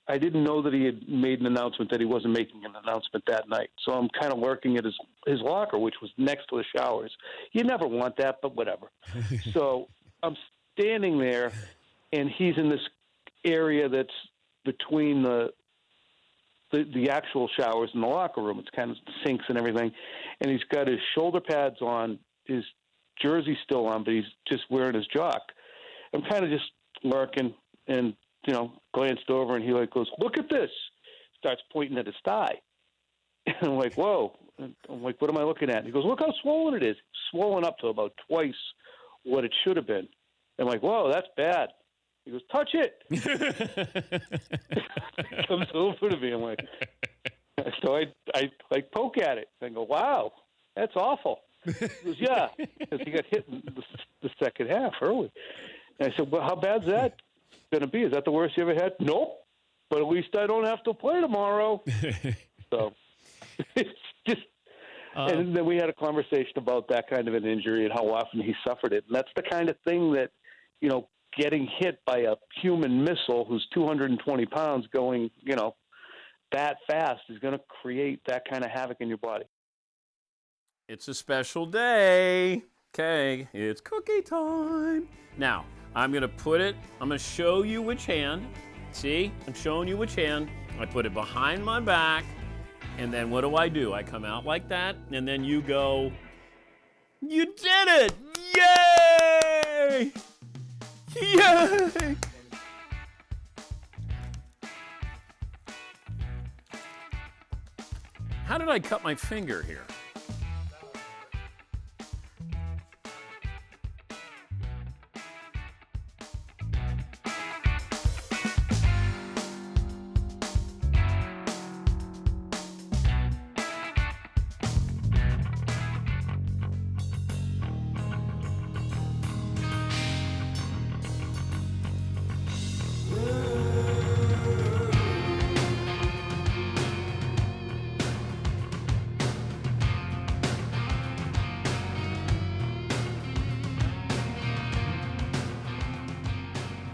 I didn't know that he had made an announcement that he wasn't making an announcement that night. So I'm kind of lurking at his locker, which was next to the showers. You never want that, but whatever. So I'm standing there, and he's in this area that's between the actual showers and the locker room. It's kind of sinks and everything. And he's got his shoulder pads on, his jersey still on, but he's just wearing his jock. I'm kind of just lurking and, glanced over, and he goes, "Look at this." Starts pointing at his thigh. And I'm like, "Whoa." And I'm like, "What am I looking at?" And he goes, "Look how swollen it is." Swollen up to about twice what it should have been. I'm like, "Whoa, that's bad." He goes, "Touch it." Comes over to me. I'm like, so I poke at it and go, "Wow, that's awful." He goes, "Yeah," because he got hit in the second half early. And I said, "Well, how bad's that going to be? Is that the worst you ever had?" "Nope, but at least I don't have to play tomorrow." So it's just, and then we had a conversation about that kind of an injury and how often he suffered it. And that's the kind of thing that, getting hit by a human missile who's 220 pounds going, that fast is going to create that kind of havoc in your body. It's a special day. Okay, it's cookie time. Now, I'm going to show you which hand. See, I'm showing you which hand. I put it behind my back, and then what do? I come out like that, and then you go, "You did it! Yay! Yay!" How did I cut my finger here?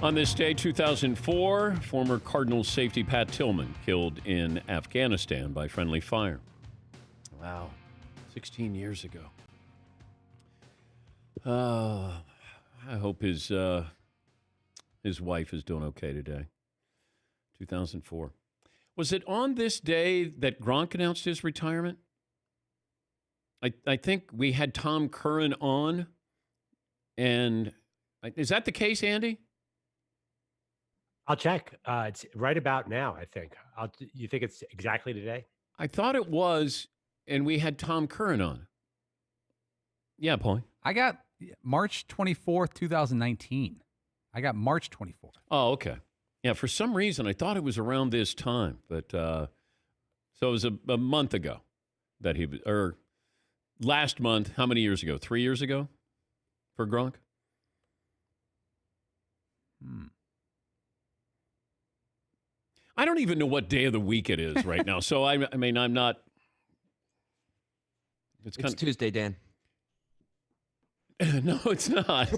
On this day, 2004, former Cardinals safety Pat Tillman killed in Afghanistan by friendly fire. Wow, 16 years ago. I hope his wife is doing okay today. 2004. Was it on this day that Gronk announced his retirement? I think we had Tom Curran on, and is that the case, Andy? I'll check. It's right about now, I think. You think it's exactly today? I thought it was, and we had Tom Curran on. Yeah, Paulie. I got March 24th, 2019. I got March 24th. Oh, okay. Yeah, for some reason, I thought it was around this time. But so it was a month ago that or last month. How many years ago? 3 years ago for Gronk? I don't even know what day of the week it is right now. So, I mean, I'm not. It's Tuesday, Dan. No, it's not.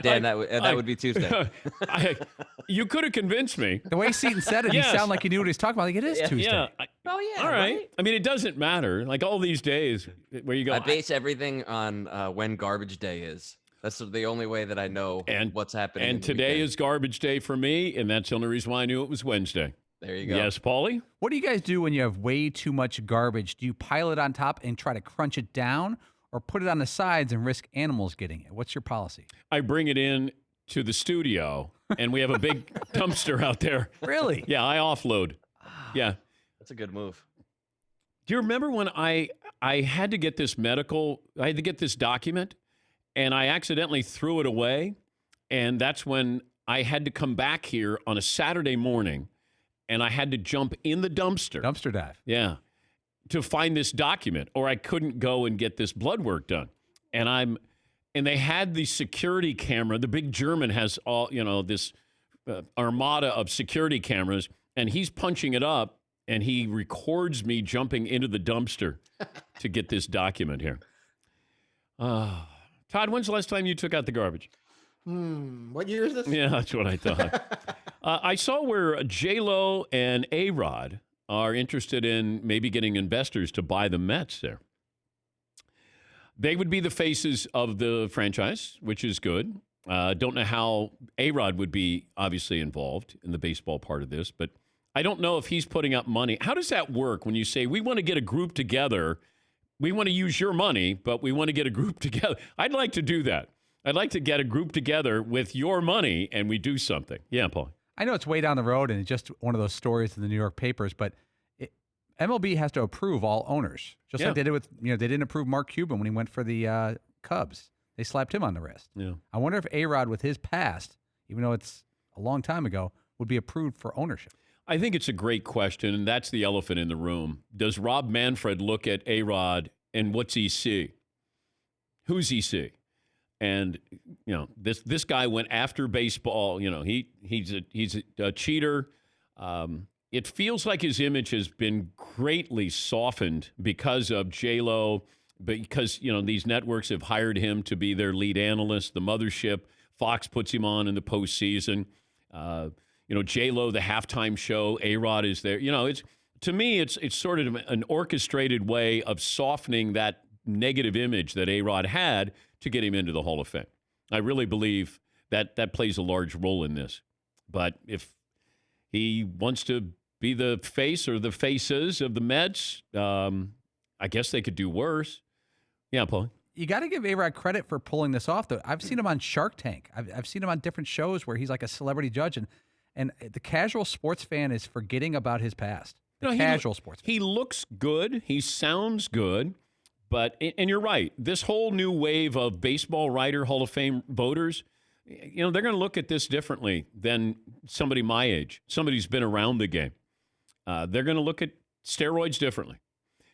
Dan, that would be Tuesday. You could have convinced me. The way Seton said it, Yes. he sounded like he knew what he was talking about. Like, it is Tuesday. yeah. Oh yeah. All right. I mean, it doesn't matter. Like all these days where you go. I base everything on when garbage day is. That's the only way that I know what's happening. And today is garbage day for me, and that's the only reason why I knew it was Wednesday. There you go. Yes, Paulie? What do you guys do when you have way too much garbage? Do you pile it on top and try to crunch it down, or put it on the sides and risk animals getting it? What's your policy? I bring it in to the studio, and we have a big dumpster out there. Really? Yeah, I offload. Yeah. That's a good move. Do you remember when I had to get this I had to get this document, and I accidentally threw it away, and that's when I had to come back here on a Saturday morning, and I had to jump in the dumpster. Dumpster dive. Yeah. To find this document, or I couldn't go and get this blood work done. And they had the security camera. The big German has all, this armada of security cameras, and he's punching it up, and he records me jumping into the dumpster to get this document here. Todd, when's the last time you took out the garbage? What year is this? Yeah, that's what I thought. I saw where J-Lo and A-Rod are interested in maybe getting investors to buy the Mets there. They would be the faces of the franchise, which is good. Don't know how A-Rod would be obviously involved in the baseball part of this, but I don't know if he's putting up money. How does that work when you say, we want to get a group together, we want to use your money, but we want to get a group together? I'd like to do that. I'd like to get a group together with your money and we do something. Yeah, Paul. I know it's way down the road and it's just one of those stories in the New York papers, but MLB has to approve all owners. Just like they did with, they didn't approve Mark Cuban when he went for the Cubs. They slapped him on the wrist. Yeah. I wonder if A-Rod with his past, even though it's a long time ago, would be approved for ownership. I think it's a great question, and that's the elephant in the room. Does Rob Manfred look at A-Rod and what's he see? Who's he see? And this guy went after baseball. He's a cheater. It feels like his image has been greatly softened because of J-Lo, because these networks have hired him to be their lead analyst. The mothership, Fox puts him on in the postseason. J-Lo, the halftime show, A-Rod is there. To me, it's sort of an orchestrated way of softening that negative image that A-Rod had to get him into the Hall of Fame. I really believe that plays a large role in this. But if he wants to be the face or the faces of the Mets, I guess they could do worse. Yeah, Paul. You got to give A-Rod credit for pulling this off, though. I've seen him on Shark Tank. I've seen him on different shows where he's like a celebrity judge, and the casual sports fan is forgetting about his past. Casual sports fan. He looks good. He sounds good. But, and you're right, this whole new wave of baseball writer Hall of Fame voters, they're going to look at this differently than somebody my age, somebody who's been around the game. They're going to look at steroids differently.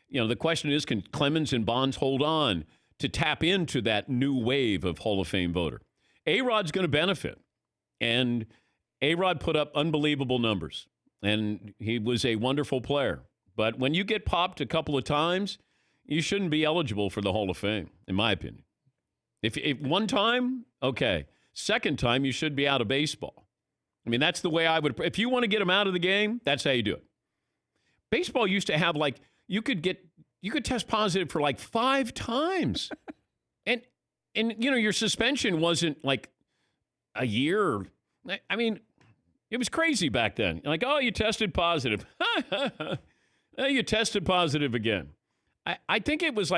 The question is, can Clemens and Bonds hold on to tap into that new wave of Hall of Fame voter? A-Rod's going to benefit. And A-Rod put up unbelievable numbers, and he was a wonderful player. But when you get popped a couple of times, you shouldn't be eligible for the Hall of Fame, in my opinion. If one time, okay. Second time, you should be out of baseball. I mean, that's the way I would. If you want to get him out of the game, that's how you do it. Baseball used to have you could test positive for 5 times, and your suspension wasn't like a year. I mean, it was crazy back then. You tested positive. You tested positive again. I think it was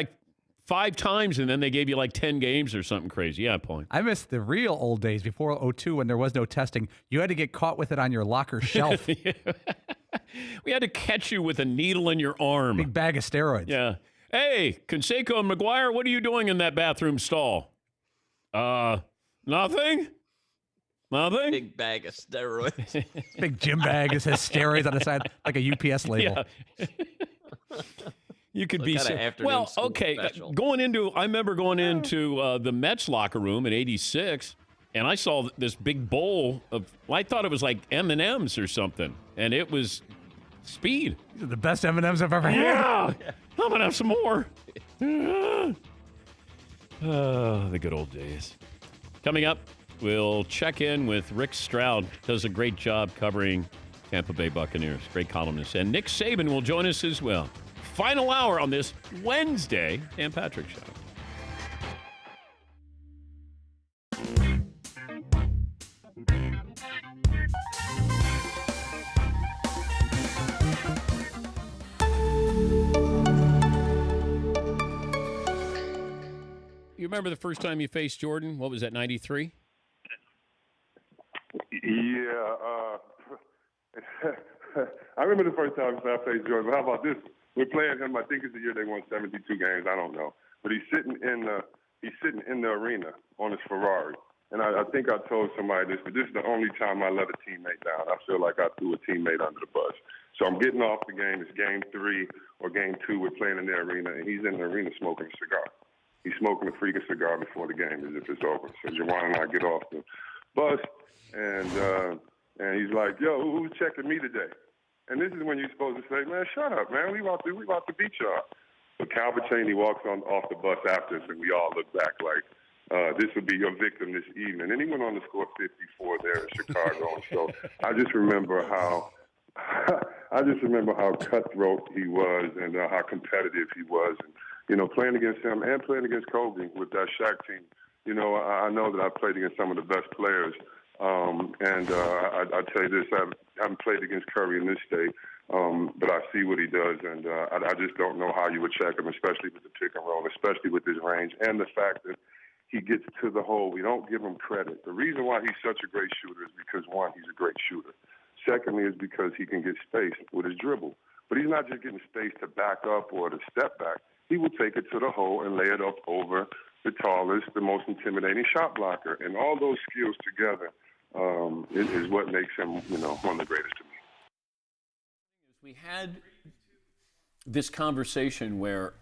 5 times, and then they gave you 10 games or something crazy. Yeah, Paul. I miss the real old days before 2002 when there was no testing. You had to get caught with it on your locker shelf. We had to catch you with a needle in your arm. Big bag of steroids. Yeah. Hey, Canseco and McGuire, what are you doing in that bathroom stall? Nothing? Nothing? Big bag of steroids. Big gym bag that says steroids on the side, like a UPS label. Yeah. You could be afternoon school okay. special. I remember going into the Mets locker room in '86, and I saw this big bowl of. I thought it was like M&Ms or something, and it was speed. These are the best M&Ms I've ever had. Yeah, I'm gonna have some more. The good old days. Coming up, we'll check in with Rick Stroud. Does a great job covering Tampa Bay Buccaneers. Great columnist, and Nick Saban will join us as well. Final hour on this Wednesday Dan Patrick Show. remember the first time you faced Jordan? What was that, 93? Yeah. I remember the first time I faced Jordan. But how about this? We're playing him. I think it's the year they won 72 games. I don't know. But he's sitting in the arena on his Ferrari. And I think I told somebody this, but this is the only time I let a teammate down. I feel like I threw a teammate under the bus. So I'm getting off the game. It's game 3 or game 2. We're playing in the arena, and he's in the arena smoking a cigar. He's smoking a freaking cigar before the game as if it's over. So Juwan and I get off the bus, and he's like, yo, who's checking me today? And this is when you're supposed to say, man, shut up, man. We about to beat y'all. But Calvin Cheney walks off the bus after us, and we all look back like, this will be your victim this evening. And he went on to score 54 there in Chicago. And so I just remember how cutthroat he was and how competitive he was. And, you know, playing against him and playing against Kobe with that Shaq team, you know, I know that I've played against some of the best players. I tell you this, I haven't played against Curry in this state, but I see what he does, and I just don't know how you would check him, especially with the pick and roll, especially with his range, and the fact that he gets to the hole. We don't give him credit. The reason why he's such a great shooter is because, one, he's a great shooter. Secondly is because he can get space with his dribble. But he's not just getting space to back up or to step back. He will take it to the hole and lay it up over the tallest, the most intimidating shot blocker. And all those skills together is what makes him, you know, one of the greatest to me. We had this conversation where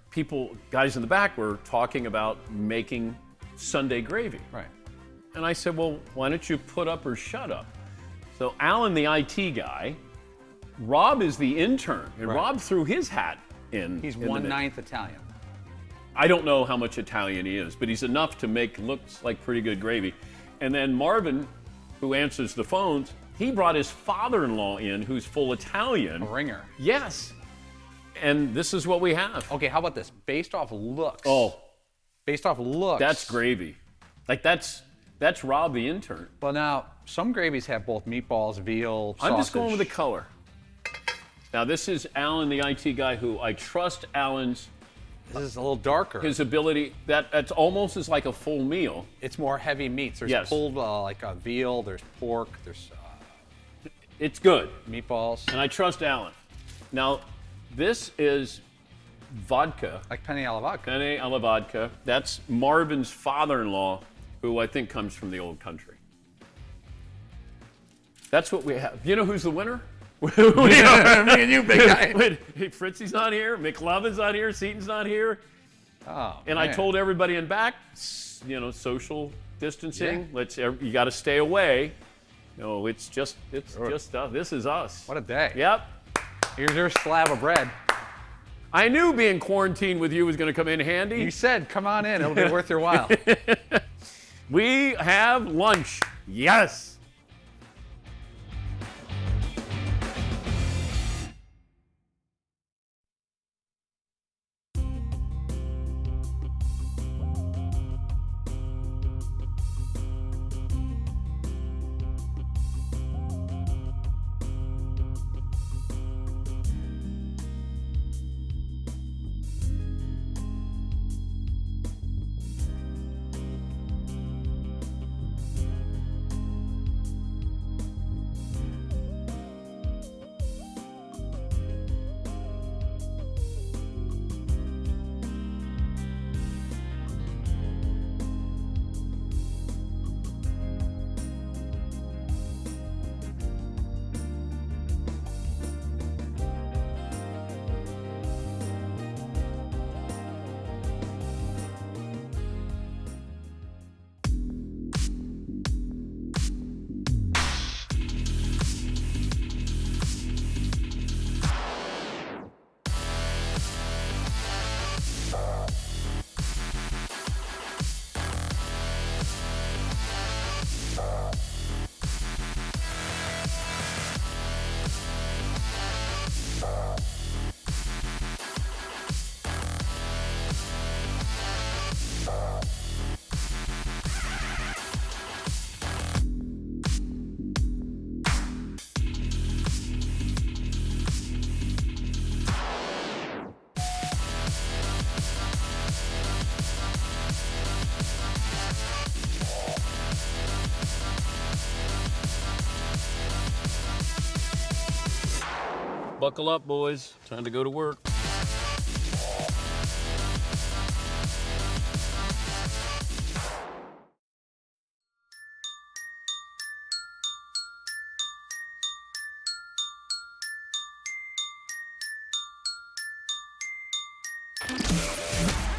guys in the back were talking about making Sunday gravy. Right. And I said, well, why don't you put up or shut up? So Alan, the IT guy, Rob is the intern, and Rob threw his hat in. He's 1/9 Italian. I don't know how much Italian he is, but he's enough to make looks like pretty good gravy. And then Marvin, who answers the phones, he brought his father-in-law in, who's full Italian. A ringer. Yes. And this is what we have. Okay, how about this? Based off looks. Oh. Based off looks. That's gravy. Like, that's Rob the intern. Well, now, some gravies have both meatballs, veal, sausage. I'm just going with the color. Now, this is Alan, the IT guy, who I trust Alan's. This is a little darker. His ability, that's almost is like a full meal. It's more heavy meats. There's pulled like a veal, there's pork, there's... it's good. Meatballs. And I trust Alan. Now, this is vodka. Like penne alla vodka. Penne alla vodka. That's Marvin's father-in-law, who I think comes from the old country. That's what we have. You know who's the winner? Me and you, big guy. Hey, Fritzy's not here. McLovin's not here. Seaton's not here. Oh, and man. I told everybody in back, you know, social distancing. You got to stay away. No, it's just us. This is us. What a day. Yep. Here's your slab of bread. I knew being quarantined with you was going to come in handy. You said, come on in. It'll be worth your while. We have lunch. Yes. Buckle up, boys. Time to go to work.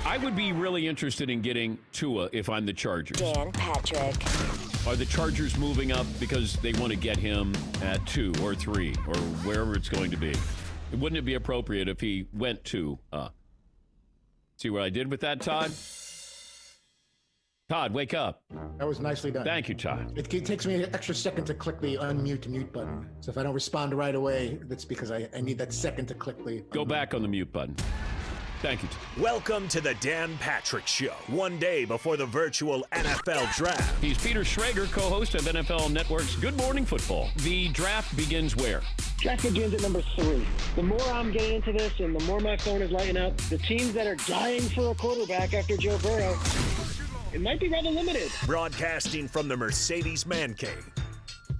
I would be really interested in getting Tua if I'm the Chargers. Dan Patrick. Are the Chargers moving up because they want to get him at 2 or 3 or wherever it's going to be? Wouldn't it be appropriate if he went to? See what I did with that, Todd? Todd, wake up. That was nicely done. Thank you, Todd. It takes me an extra second to click the unmute mute button. So if I don't respond right away, that's because I need that second to click the... Go back on the mute button. Thank you. Welcome to the Dan Patrick Show. One day before the virtual NFL Draft. He's Peter Schrager, co-host of NFL Network's Good Morning Football. The draft begins where? Draft begins at number 3. The more I'm getting into this and the more my phone is lighting up, the teams that are dying for a quarterback after Joe Burrow, it might be rather limited. Broadcasting from the Mercedes Man Cave.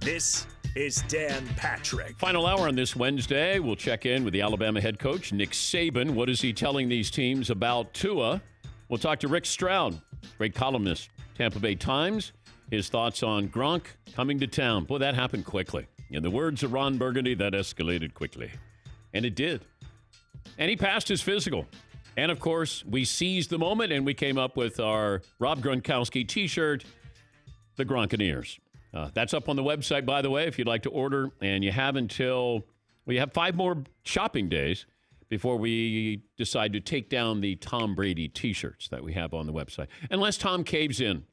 This is Dan Patrick. Final hour on this Wednesday. We'll check in with the Alabama head coach, Nick Saban. What is he telling these teams about Tua? We'll talk to Rick Stroud, great columnist, Tampa Bay Times. His thoughts on Gronk coming to town. Boy, that happened quickly. In the words of Ron Burgundy, that escalated quickly. And it did. And he passed his physical. And, of course, we seized the moment, and we came up with our Rob Gronkowski T-shirt, the Gronkaneers. That's up on the website, by the way, if you'd like to order. And you have until we have 5 more shopping days before we decide to take down the Tom Brady T-shirts that we have on the website. Unless Tom caves in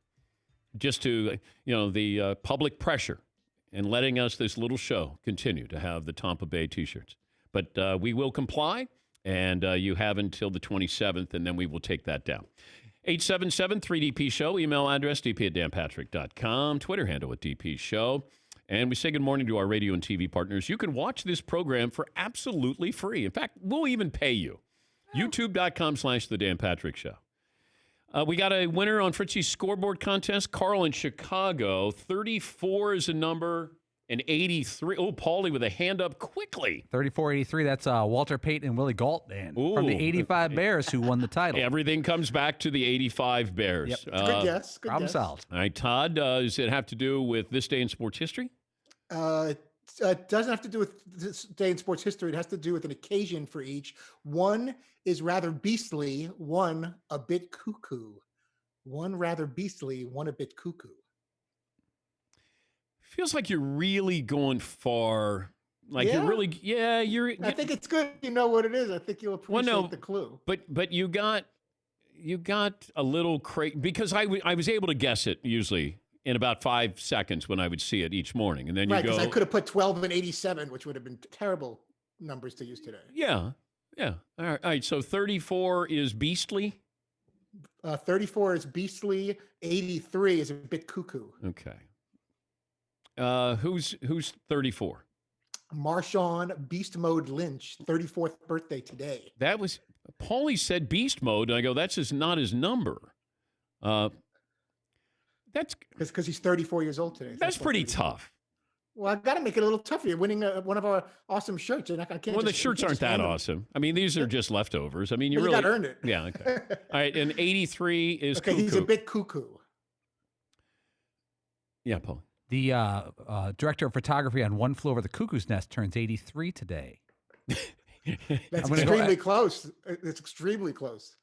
just to, the public pressure and letting us, this little show, continue to have the Tampa Bay T-shirts. But we will comply, and you have until the 27th, and then we will take that down. 877-3DP Show, email address dp@danpatrick.com, Twitter handle at DP Show. And we say good morning to our radio and TV partners. You can watch this program for absolutely free. In fact, we'll even pay you. YouTube.com/The Dan Patrick Show. We got a winner on Fritzy's scoreboard contest. Carl in Chicago. 34 is a number. And 83. Oh, Paulie with a hand up quickly. 34-83. That's Walter Payton and Willie Galt, Dan, from the 85 Bears who won the title. Everything comes back to the 85 Bears. Yep. Good guess. Good Problem guess. solved. All right, Todd, does it have to do with this day in sports history? It doesn't have to do with this day in sports history. It has to do with an occasion for each. One is rather beastly, one a bit cuckoo. One rather beastly, one a bit cuckoo. Feels like you're really going far. You're really, I think it's good. You know what it is. I think you'll appreciate the clue. But you got a little crazy because I was able to guess it usually in about 5 seconds when I would see it each morning, and then you go. Because I could have put 12 and 87, which would have been terrible numbers to use today. Yeah. All right. So 34 is beastly. 34 is beastly. 83 is a bit cuckoo. Okay. Who's 34? Marshawn Beast Mode Lynch, 34th birthday today. That was Paulie said Beast Mode, and I go, that's not his number. That's because he's 34 years old today. That's pretty tough. Well, I got to make it a little tougher. You're winning one of our awesome shirts, and I can't. Well, the shirts aren't that awesome. I mean, these are just leftovers. I mean, you really got to earn it. Yeah. Okay. All right, and 83 is okay. cuckoo. He's a bit cuckoo. Yeah, Paul. The director of photography on One Flew Over the Cuckoo's Nest turns 83 today. That's extremely close. It's extremely close.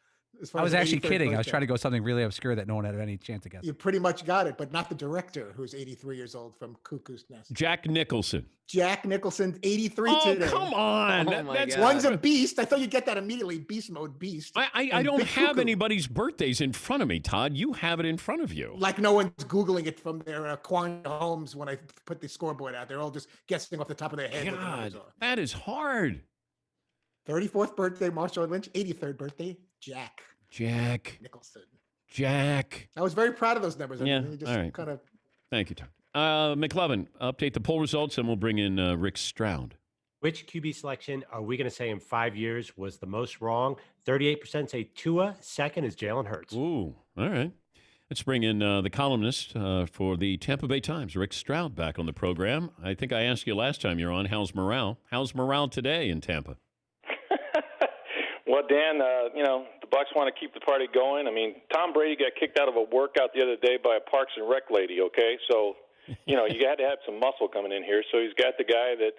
I was actually kidding. I was trying to go something really obscure that no one had any chance to guess. You pretty much got it, but not the director, who's 83 years old from Cuckoo's Nest. Jack Nicholson. Jack Nicholson, 83 today. Oh, come on. That's one's a beast. I thought you'd get that immediately. Beast mode, beast. I don't have anybody's birthdays in front of me, Todd. You have it in front of you. Like no one's Googling it from their Quanta homes when I put the scoreboard out. They're all just guessing off the top of their head. God, that is hard. 34th birthday, Marshawn Lynch. 83rd birthday, Jack Nicholson. Jack. I was very proud of those numbers. Yeah. Just all right. Kind of. Thank you, Tom. McLovin, update the poll results, and we'll bring in Rick Stroud. Which QB selection are we going to say in 5 years was the most wrong? 38% say Tua. Second is Jalen Hurts. Ooh, all right. Let's bring in the columnist for the Tampa Bay Times, Rick Stroud, back on the program. I think I asked you last time you're on, how's morale? How's morale today in Tampa? Well, Dan, the Bucs want to keep the party going. I mean, Tom Brady got kicked out of a workout the other day by a Parks and Rec lady, okay? So, you had to have some muscle coming in here. So he's got the guy that,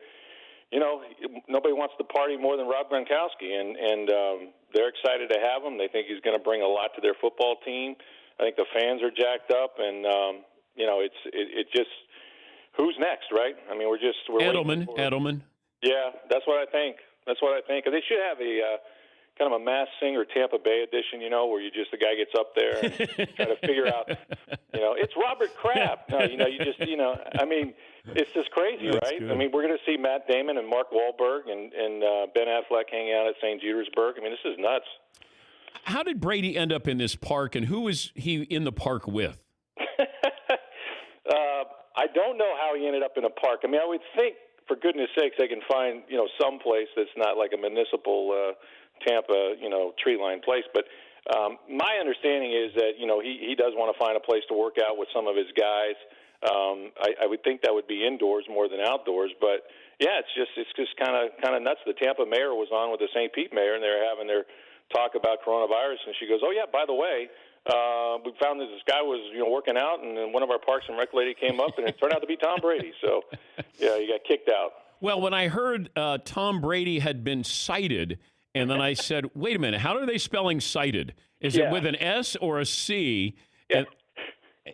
nobody wants to party more than Rob Gronkowski, and they're excited to have him. They think he's going to bring a lot to their football team. I think the fans are jacked up, and it just who's next, right? I mean, we're Edelman. Yeah, that's what I think. They should have a kind of a Masked Singer Tampa Bay edition, where the guy gets up there and try to figure out, it's Robert Kraft. No, I mean, it's just crazy, That's right? good. I mean, we're going to see Matt Damon and Mark Wahlberg and Ben Affleck hanging out at St. Petersburg. I mean, this is nuts. How did Brady end up in this park, and who was he in the park with? I don't know how he ended up in a park. I mean, I would think, for goodness sakes, they can find, some place that's not like a municipal Tampa, tree-lined place. But my understanding is that, he does want to find a place to work out with some of his guys. I would think that would be indoors more than outdoors. But, yeah, it's just kind of nuts. The Tampa mayor was on with the St. Pete mayor, and they were having their talk about coronavirus, and she goes, "Oh yeah, by the way, we found that this guy was working out, and then one of our Parks and Rec lady came up, and it turned out to be Tom Brady." So yeah, he got kicked out. Well, when I heard Tom Brady had been cited, and then I said, "Wait a minute, how are they spelling cited? Is it with an S or a C?" Yeah.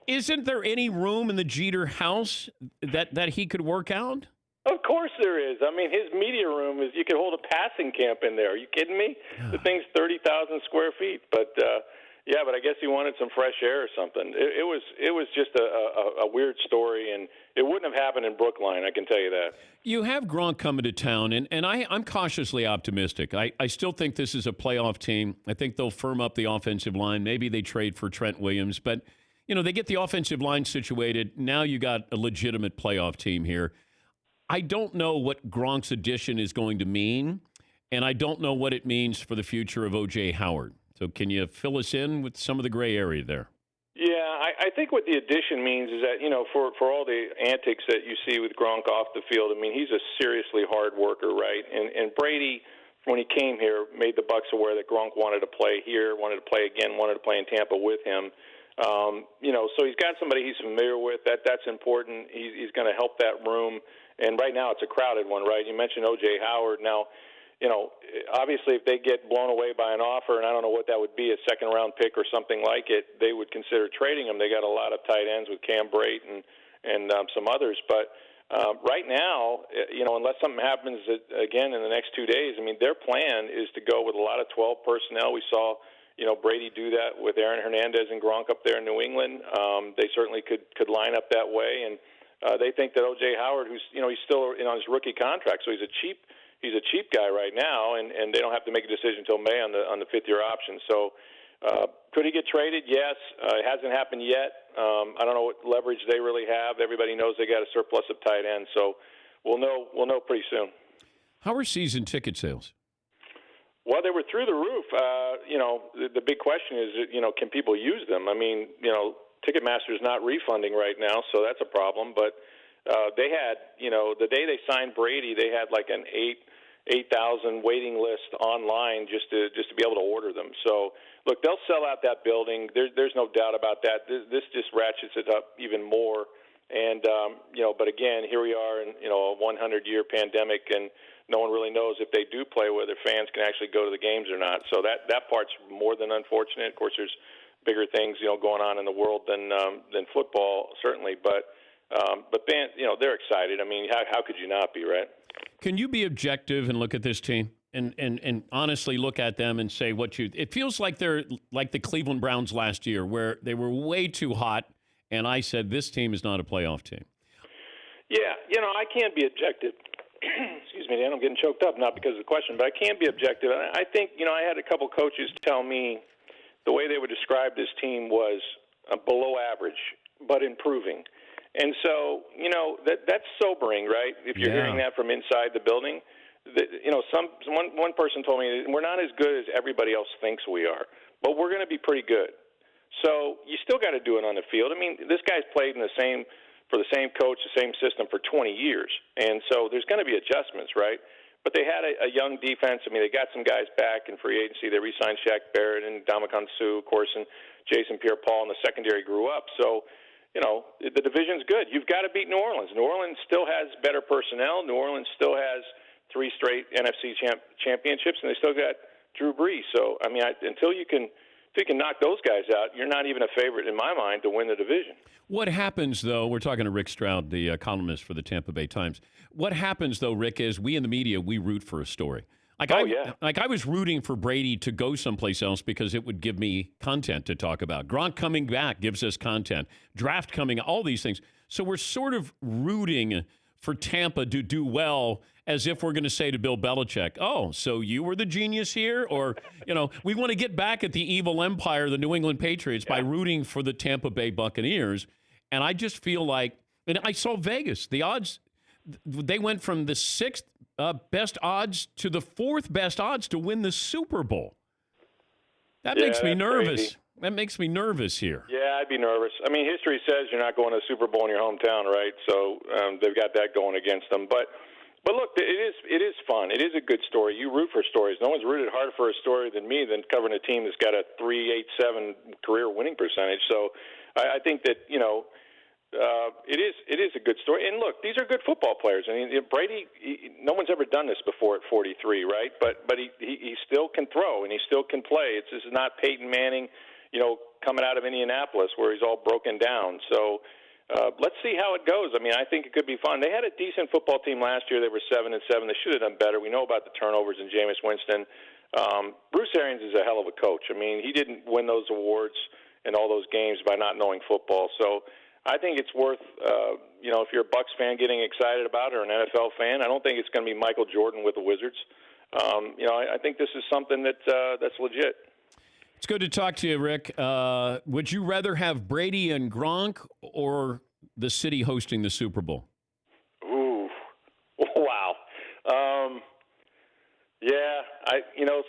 Isn't there any room in the Jeter house that he could work out? Of course there is. I mean, his media room is, you could hold a passing camp in there. Are you kidding me? The thing's 30,000 square feet. But, but I guess he wanted some fresh air or something. It was just a weird story, and it wouldn't have happened in Brookline, I can tell you that. You have Gronk coming to town, and I'm cautiously optimistic. I still think this is a playoff team. I think they'll firm up the offensive line. Maybe they trade for Trent Williams. But, they get the offensive line situated. Now you got a legitimate playoff team here. I don't know what Gronk's addition is going to mean, and I don't know what it means for the future of O.J. Howard. So can you fill us in with some of the gray area there? Yeah, I think what the addition means is that, for all the antics that you see with Gronk off the field, I mean, he's a seriously hard worker, right? And Brady, when he came here, made the Bucs aware that Gronk wanted to play here, wanted to play again, wanted to play in Tampa with him. So he's got somebody he's familiar with. That's important. He's going to help that room. And right now it's a crowded one, right? You mentioned O.J. Howard. Now, obviously if they get blown away by an offer, and I don't know what that would be, a second-round pick or something like it, they would consider trading him. They got a lot of tight ends with Cam Brate and some others. But right now, unless something happens again in the next 2 days, I mean, their plan is to go with a lot of 12 personnel. We saw Brady do that with Aaron Hernandez and Gronk up there in New England. They certainly could line up that way, and they think that O.J. Howard, who's he's still on his rookie contract, so he's a cheap guy right now, and they don't have to make a decision until May on the fifth-year option. So could he get traded? Yes. It hasn't happened yet. I don't know what leverage they really have. Everybody knows they got a surplus of tight ends, so we'll know pretty soon. How are season ticket sales? Well, they were through the roof. The big question is, can people use them? I mean, Ticketmaster's not refunding right now, so that's a problem. But they had, the day they signed Brady, they had like an 8,000 waiting list online just to be able to order them. So, look, they'll sell out that building. There's no doubt about that. This just ratchets it up even more. And but again, here we are in a 100-year pandemic, and no one really knows if they do play whether fans can actually go to the games or not. So that part's more than unfortunate. Of course, there's bigger things going on in the world than football, certainly. But they're excited. I mean, how could you not be, right? Can you be objective and look at this team and honestly look at them and say it feels like they're like the Cleveland Browns last year, where they were way too hot, and I said this team is not a playoff team. Yeah, I can't be objective. Excuse me, Dan, I'm getting choked up, not because of the question, but I can't be objective. I think, I had a couple coaches tell me the way they would describe this team was below average, but improving. And so, that's sobering, right? If you're hearing that from inside the building. One person told me we're not as good as everybody else thinks we are, but we're going to be pretty good. So you still got to do it on the field. I mean, this guy's played for the same coach, the same system for 20 years. And so there's going to be adjustments, right? But they had a young defense. I mean, they got some guys back in free agency. They re-signed Shaq Barrett and Ndamukong Suh, of course, and Jason Pierre-Paul, and the secondary grew up. So, the division's good. You've got to beat New Orleans. New Orleans still has better personnel. New Orleans still has 3 straight NFC championships, and they still got Drew Brees. So, I mean, until you can knock those guys out, you're not even a favorite in my mind to win the division. What happens, though, we're talking to Rick Stroud, the columnist for the Tampa Bay Times. What happens, though, Rick, is we in the media, we root for a story. I was rooting for Brady to go someplace else because it would give me content to talk about. Gronk coming back gives us content. Draft coming, all these things. So we're sort of rooting for Tampa to do well as if we're going to say to Bill Belichick, oh, so you were the genius here? Or, we want to get back at the evil empire, the New England Patriots, by rooting for the Tampa Bay Buccaneers. And I just feel like, and I saw Vegas, the odds, they went from the 6th best odds to the 4th best odds to win the Super Bowl. That makes me nervous. Crazy. That makes me nervous here. Yeah, I'd be nervous. I mean, history says you're not going to the Super Bowl in your hometown, right? So they've got that going against them. But look, it is fun. It is a good story. You root for stories. No one's rooted harder for a story than me than covering a team that's got a .387 career winning percentage. So I think that it is a good story. And look, these are good football players. I mean, Brady. No one's ever done this before at 43, right? But he still can throw and he still can play. This is not Peyton Manning, coming out of Indianapolis where he's all broken down. So let's see how it goes. I mean, I think it could be fun. They had a decent football team last year. They were 7-7. They should have done better. We know about the turnovers in Jameis Winston. Bruce Arians is a hell of a coach. I mean, he didn't win those awards and all those games by not knowing football. So I think it's worth, if you're a Bucs fan, getting excited about it, or an NFL fan. I don't think it's going to be Michael Jordan with the Wizards. I think this is something that's legit. It's good to talk to you, Rick. Would you rather have Brady and Gronk or the city hosting the Super Bowl? Ooh, wow.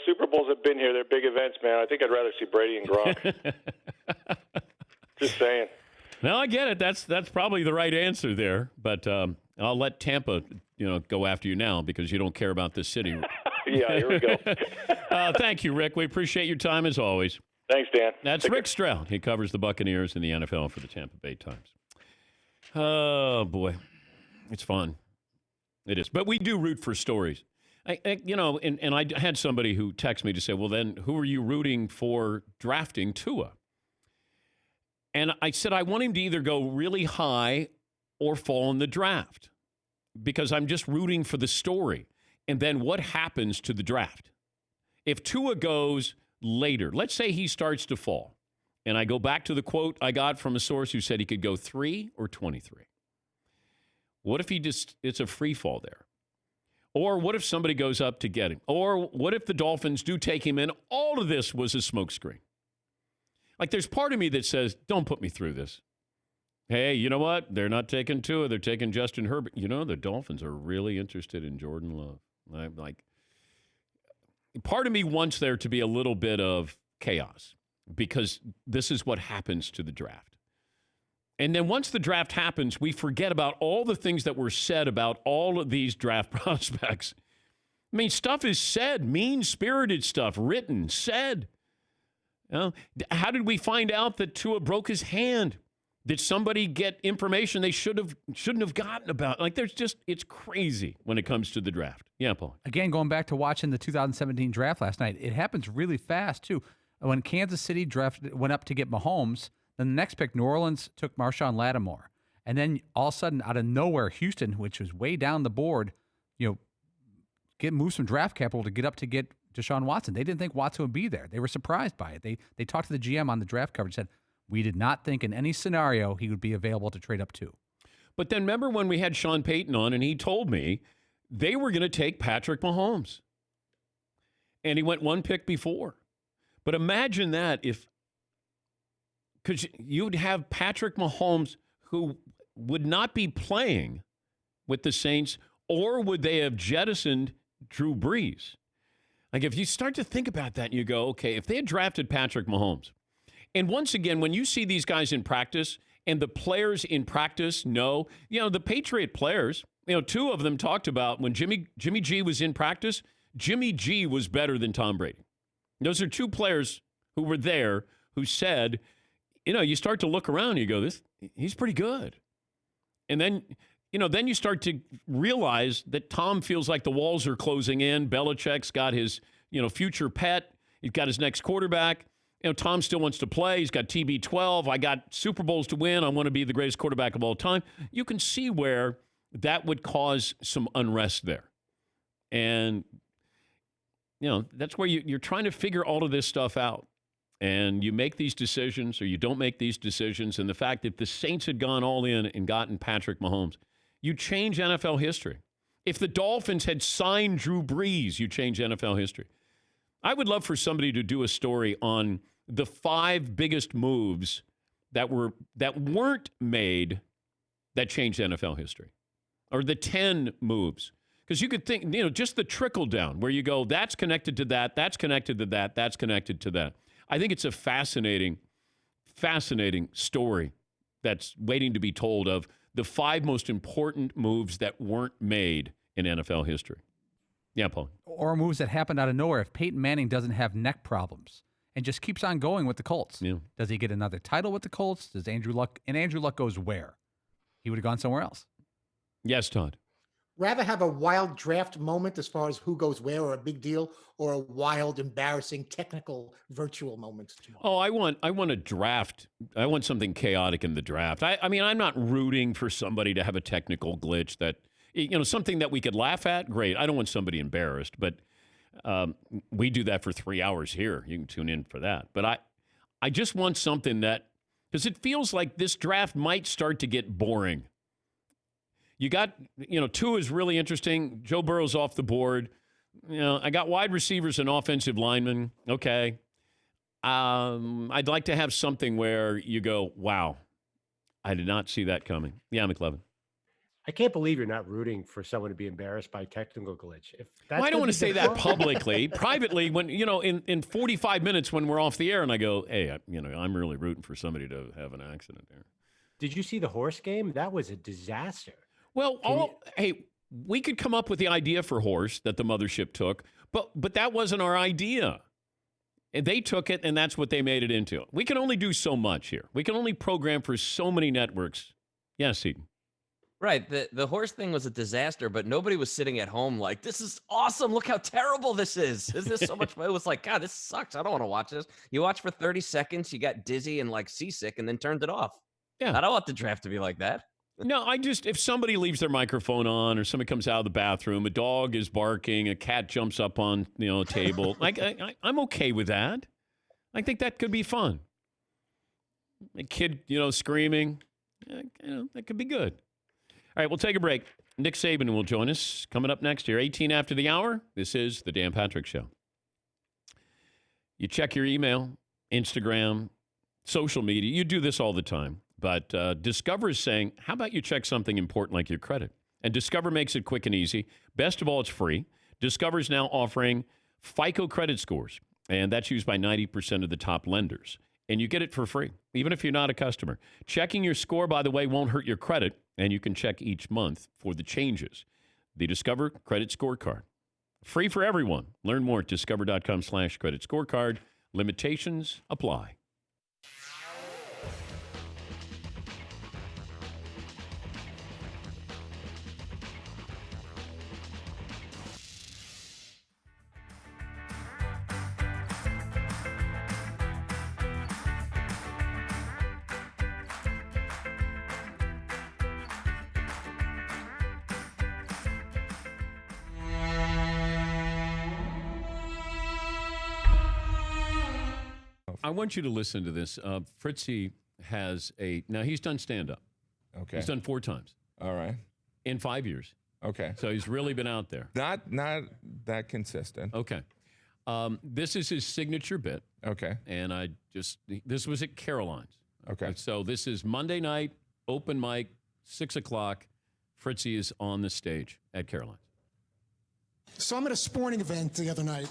Super Bowls have been here. They're big events, man. I think I'd rather see Brady and Gronk. Just saying. No, I get it. That's probably the right answer there. But I'll let Tampa, go after you now because you don't care about this city. Yeah, here we go. Thank you, Rick. We appreciate your time as always. Thanks, Dan. That's Rick Stroud. He covers the Buccaneers and the NFL for the Tampa Bay Times. Oh, boy. It's fun. It is. But we do root for stories. I had somebody who texted me to say, well, then who are you rooting for drafting Tua? And I said, I want him to either go really high or fall in the draft because I'm just rooting for the story. And then what happens to the draft? If Tua goes later, let's say he starts to fall, and I go back to the quote I got from a source who said he could go 3 or 23. What if it's a free fall there? Or what if somebody goes up to get him? Or what if the Dolphins do take him in? All of this was a smokescreen. Like, there's part of me that says, don't put me through this. Hey, you know what? They're not taking Tua. They're taking Justin Herbert. The Dolphins are really interested in Jordan Love. I'm like, part of me wants there to be a little bit of chaos because this is what happens to the draft. And then once the draft happens, we forget about all the things that were said about all of these draft prospects. I mean, stuff is said, mean-spirited stuff, written, said. How did we find out that Tua broke his hand? Did somebody get information they shouldn't have gotten about? Like, it's crazy when it comes to the draft. Yeah, Paul. Again, going back to watching the 2017 draft last night, it happens really fast, too. When Kansas City went up to get Mahomes, then the next pick, New Orleans took Marshawn Lattimore. And then all of a sudden, out of nowhere, Houston, which was way down the board, moved some draft capital to get up to get Deshaun Watson. They didn't think Watson would be there. They were surprised by it. They talked to the GM on the draft coverage and said, we did not think in any scenario he would be available to trade up to. But then remember when we had Sean Payton on and he told me they were going to take Patrick Mahomes. And he went one pick before. But imagine that because you'd have Patrick Mahomes who would not be playing with the Saints, or would they have jettisoned Drew Brees? Like, if you start to think about that and you go, okay, if they had drafted Patrick Mahomes And once again, when you see these guys in practice and the players in practice know, the Patriot players, two of them talked about when Jimmy G was in practice, Jimmy G was better than Tom Brady. Those are two players who were there who said, you start to look around and you go, he's pretty good. And then, then you start to realize that Tom feels like the walls are closing in. Belichick's got his, future pet. He's got his next quarterback. Tom still wants to play. He's got TB12. I got Super Bowls to win. I want to be the greatest quarterback of all time. You can see where that would cause some unrest there. And, that's where you're trying to figure all of this stuff out. And you make these decisions or you don't make these decisions. And the fact that the Saints had gone all in and gotten Patrick Mahomes, you change NFL history. If the Dolphins had signed Drew Brees, you change NFL history. I would love for somebody to do a story on the 5 biggest moves that weren't made that changed NFL history, or the 10 moves. Because you could think, just the trickle down where you go, that's connected to that, that's connected to that, that's connected to that. I think it's a fascinating story that's waiting to be told of the 5 most important moves that weren't made in NFL history. Yeah, Paul. Or moves that happened out of nowhere. If Peyton Manning doesn't have neck problems and just keeps on going with the Colts, does he get another title with the Colts? Does Andrew Luck goes where? He would have gone somewhere else. Yes, Todd. Rather have a wild draft moment as far as who goes where or a big deal, or a wild, embarrassing, technical, virtual moment? Oh, I want a draft. I want something chaotic in the draft. I mean, I'm not rooting for somebody to have a technical glitch that, something that we could laugh at. Great. I don't want somebody embarrassed, but we do that for 3 hours here. You can tune in for that. But I just want something that, because it feels like this draft might start to get boring. You got, Tua is really interesting. Joe Burrow's off the board. I got wide receivers and offensive linemen. Okay. I'd like to have something where you go, wow, I did not see that coming. Yeah, McLevin. I can't believe you're not rooting for someone to be embarrassed by technical glitch. I don't want to say that publicly. Privately, when, in 45 minutes when we're off the air and I go, hey, I'm really rooting for somebody to have an accident there. Did you see the horse game? That was a disaster. Well, hey, we could come up with the idea for horse that the mothership took, but that wasn't our idea. And they took it, and that's what they made it into. We can only do so much here. We can only program for so many networks. Yes, Eden. Right. The horse thing was a disaster, but nobody was sitting at home like, this is awesome. Look how terrible this is. Is this so much fun? It was like, God, this sucks. I don't want to watch this. You watch for 30 seconds, you got dizzy and like seasick, and then turned it off. Yeah. I don't want the draft to be like that. No, if somebody leaves their microphone on or somebody comes out of the bathroom, a dog is barking, a cat jumps up on, a table, I'm okay with that. I think that could be fun. A kid, screaming, that could be good. All right, we'll take a break. Nick Saban will join us coming up next here, 18 after the hour. This is the Dan Patrick Show. You check your email, Instagram, social media. You do this all the time. But Discover is saying, how about you check something important like your credit? And Discover makes it quick and easy. Best of all, it's free. Discover is now offering FICO credit scores, and that's used by 90% of the top lenders. And you get it for free, even if you're not a customer. Checking your score, by the way, won't hurt your credit, and you can check each month for the changes. The Discover Credit Scorecard. Free for everyone. Learn more at discover.com/credit scorecard. Limitations apply. I want you to listen to this. Fritzy has now he's done stand-up. Okay. He's done 4 times. All right. In 5 years. Okay. So he's really been out there. Not that consistent. Okay. This is his signature bit. Okay. And this was at Caroline's. Okay. So this is Monday night, open mic, 6 o'clock. Fritzy is on the stage at Caroline's. So I'm at a sporting event the other night,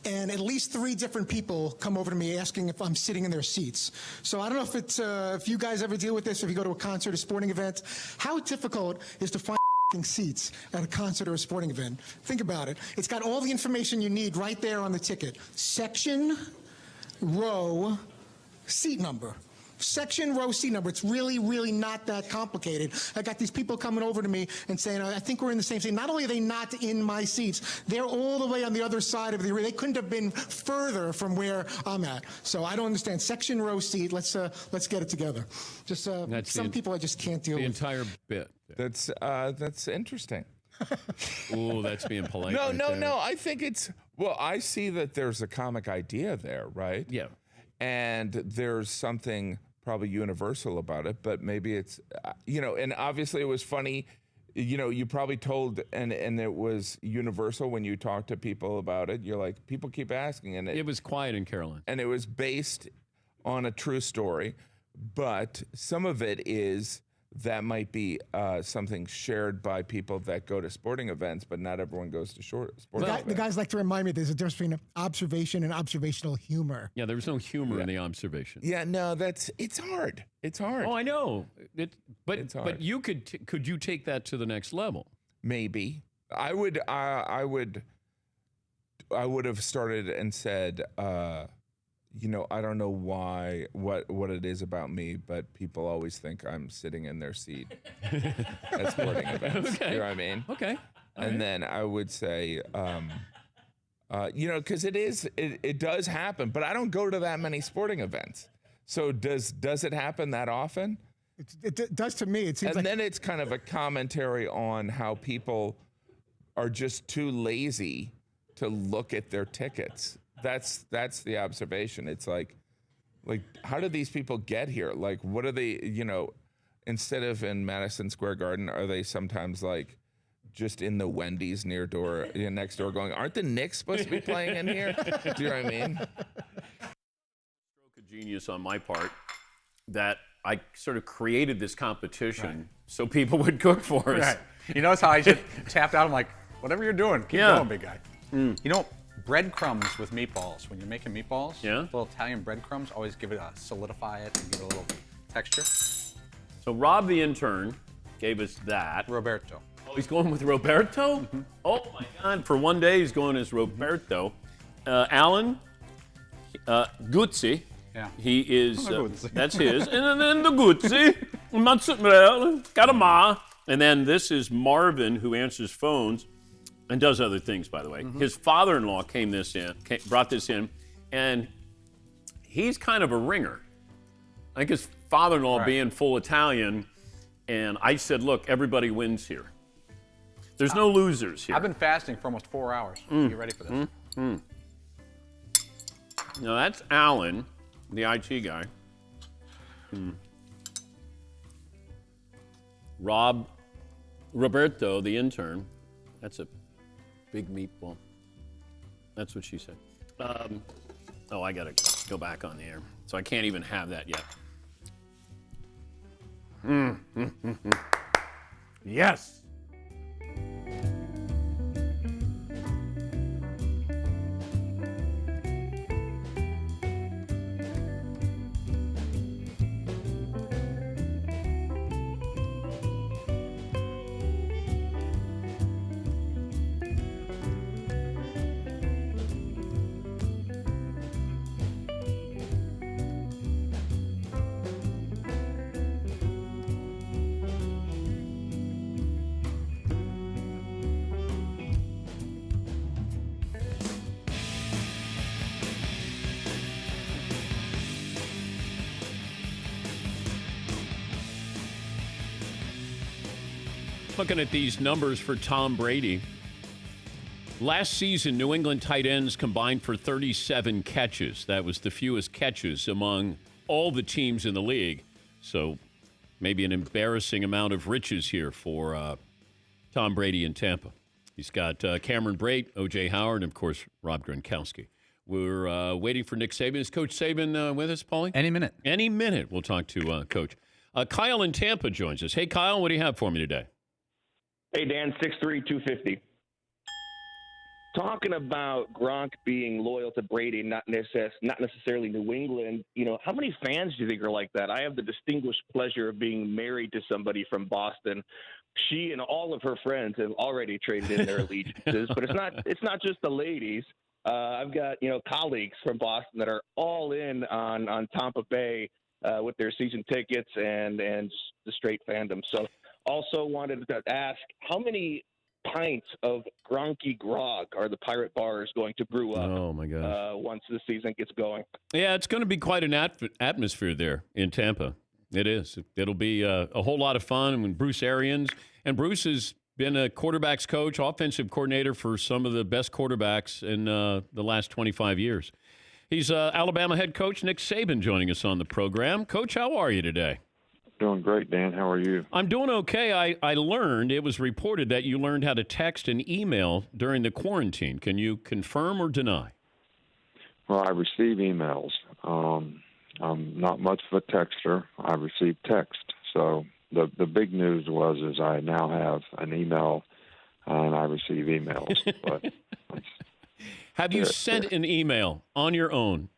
and at least 3 different people come over to me asking if I'm sitting in their seats. So I don't know if it's if you guys ever deal with this, if you go to a concert, a sporting event, how difficult is to find seats at a concert or a sporting event? Think about it. It's got all the information you need right there on the ticket. Section, row, seat number. Section, row, seat number. It's really, really not that complicated. I got these people coming over to me and saying, I think we're in the same seat. Not only are they not in my seats, they're all the way on the other side of the arena. They couldn't have been further from where I'm at. So I don't understand. Section, row, seat. Let's get it together. Just some people I just can't deal with. The entire bit. That's interesting. Ooh, that's being polite. No. I think it's, well, I see that there's a comic idea there, right? Yeah. And there's something probably universal about it, but maybe it's, and obviously it was funny, you probably told, and it was universal when you talk to people about it. You're like, people keep asking. And it was quiet in Carolina. And it was based on a true story, but some of it is, that might be something shared by people that go to sporting events, but not everyone goes to sporting events. The guys like to remind me there's a difference between observation and observational humor. Yeah, there was no humor in the observation. Yeah, no, it's hard. It's hard. Oh, I know. But it's hard. But you could you take that to the next level? Maybe. I would have started and said, I don't know why, what it is about me, but people always think I'm sitting in their seat at sporting events. Okay. You know what I mean? Okay. And then I would say, because it does happen, but I don't go to that many sporting events. So does it happen that often? It does to me. It seems and then it's kind of a commentary on how people are just too lazy to look at their tickets. That's the observation. It's like how did these people get here? Like, what are they, instead of in Madison Square Garden, are they sometimes like just in the Wendy's next door going, aren't the Knicks supposed to be playing in here? Do you know what I mean? Stroke of genius on my part that I sort of created this competition so people would cook for us. Right. You notice how I just tapped out? I'm like, whatever you're doing, keep going, big guy. Breadcrumbs with meatballs. When you're making meatballs, little Italian breadcrumbs always give it solidify it and give it a little texture. So Rob the intern gave us that. Roberto. Oh, he's going with Roberto? Mm-hmm. Oh my God! For one day, he's going as Roberto. Alan Guzzi. Yeah. He is. That's his. And then the Guzzi, mozzarella, carama. And then this is Marvin, who answers phones. And does other things, by the way. Mm-hmm. His father-in-law brought this in, and he's kind of a ringer. I think his father-in-law being full Italian, and I said, look, everybody wins here. There's no losers here. I've been fasting for almost 4 hours. Get ready for this. Now, that's Alan, the IT guy. Roberto, the intern. That's a big meatball. That's what she said. I got to go back on the air. So I can't even have that yet. Yes. Looking at these numbers for Tom Brady. Last season, New England tight ends combined for 37 catches. That was the fewest catches among all the teams in the league. So maybe an embarrassing amount of riches here for Tom Brady in Tampa. He's got Cameron Brate, O.J. Howard, and, of course, Rob Gronkowski. We're waiting for Nick Saban. Is Coach Saban with us, Paulie? Any minute. Any minute we'll talk to Coach. Kyle in Tampa joins us. Hey, Kyle, what do you have for me today? Hey, Dan, 6'3", 250. talking about Gronk being loyal to Brady, not necessarily New England, how many fans do you think are like that? I have the distinguished pleasure of being married to somebody from Boston. She and all of her friends have already traded in their allegiances, but it's not just the ladies. I've got, colleagues from Boston that are all in on Tampa Bay with their season tickets and the straight fandom. So also wanted to ask, how many pints of Gronky grog are the Pirate Bars going to brew up? Oh, my gosh. Once the season gets going. Yeah, it's going to be quite an atmosphere there in Tampa. It is. It'll be a whole lot of fun. And Bruce Arians, and Bruce has been a quarterback's coach, offensive coordinator for some of the best quarterbacks in the last 25 years. He's Alabama head coach Nick Saban joining us on the program. Coach, how are you today? Doing great, Dan. How are you? I'm doing okay. I learned, it was reported that you learned how to text and email during the quarantine. Can you confirm or deny? Well, I receive emails. I'm not much of a texter. I receive text. So the big news is I now have an email and I receive emails. But have you sent an email on your own?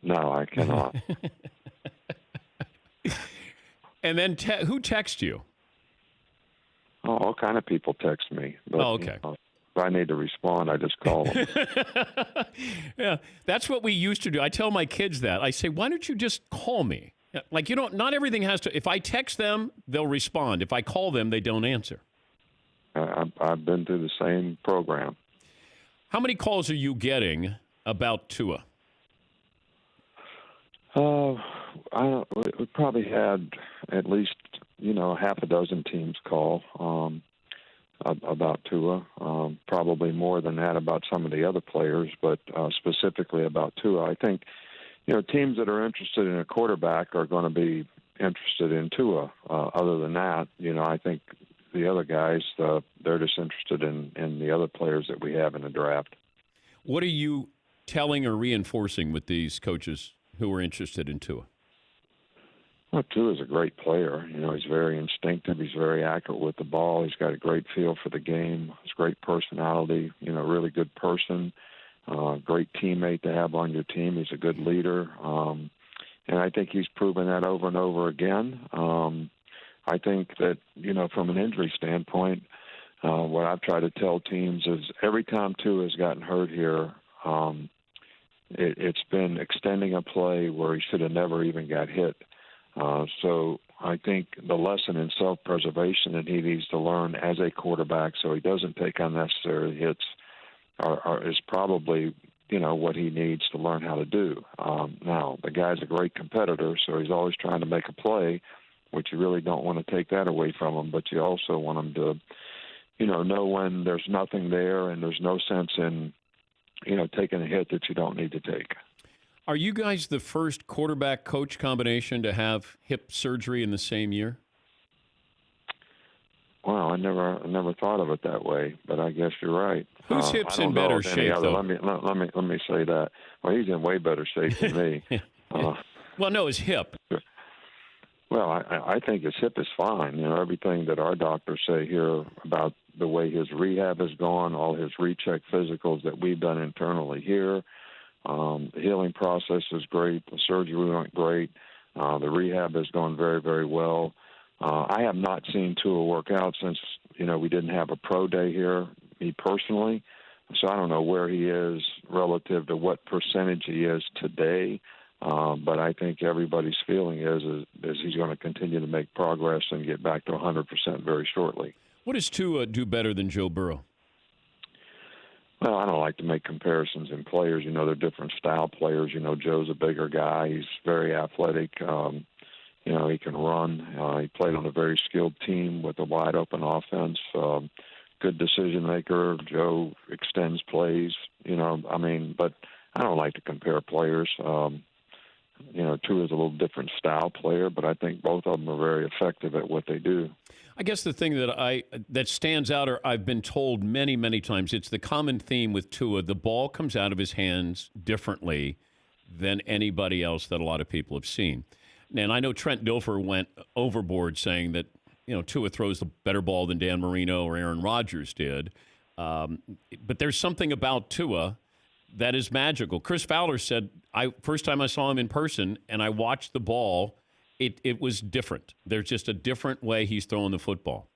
No, I cannot. And then who texts you? Oh, all kind of people text me. But, okay. If I need to respond, I just call them. Yeah, that's what we used to do. I tell my kids that. I say, why don't you just call me? Like, not everything has to. If I text them, they'll respond. If I call them, they don't answer. I've been through the same program. How many calls are you getting about Tua? We probably had at least, half a dozen teams call about Tua. Probably more than that about some of the other players, but specifically about Tua. I think, teams that are interested in a quarterback are going to be interested in Tua. Other than that, I think the other guys, they're just interested in the other players that we have in the draft. What are you telling or reinforcing with these coaches who are interested in Tua? Well, Tua's a great player. He's very instinctive. He's very accurate with the ball. He's got a great feel for the game. He's great personality. Really good person. Great teammate to have on your team. He's a good leader. And I think he's proven that over and over again. I think that, from an injury standpoint, what I've tried to tell teams is every time Tua has gotten hurt here, it's been extending a play where he should have never even got hit. So I think the lesson in self-preservation that he needs to learn as a quarterback so he doesn't take unnecessary hits is probably, what he needs to learn how to do. Now, the guy's a great competitor, so he's always trying to make a play, which you really don't want to take that away from him, but you also want him to, know when there's nothing there and there's no sense in, taking a hit that you don't need to take. Are you guys the first quarterback-coach combination to have hip surgery in the same year? Wow, I never thought of it that way, but I guess you're right. Whose hips in better shape, though? Let me say that. Well, he's in way better shape than me. Well, no, his hip. Well, I think his hip is fine. Everything that our doctors say here about the way his rehab has gone, all his recheck physicals that we've done internally here. The healing process is great. The surgery went great. The rehab has gone very, very well. I have not seen Tua work out since, we didn't have a pro day here, me personally. So I don't know where he is relative to what percentage he is today. But I think everybody's feeling is he's going to continue to make progress and get back to 100% very shortly. What does Tua do better than Joe Burrow? Well, I don't like to make comparisons in players. They're different style players. Joe's a bigger guy. He's very athletic. He can run. He played on a very skilled team with a wide-open offense. Good decision maker. Joe extends plays. But I don't like to compare players. Tua is a little different style player, but I think both of them are very effective at what they do. I guess the thing that stands out, or I've been told many, many times, it's the common theme with Tua. The ball comes out of his hands differently than anybody else that a lot of people have seen. And I know Trent Dilfer went overboard saying that, Tua throws the better ball than Dan Marino or Aaron Rodgers did. But there's something about Tua that is magical. Chris Fowler said, first time I saw him in person and I watched the ball, it was different. There's just a different way he's throwing the football.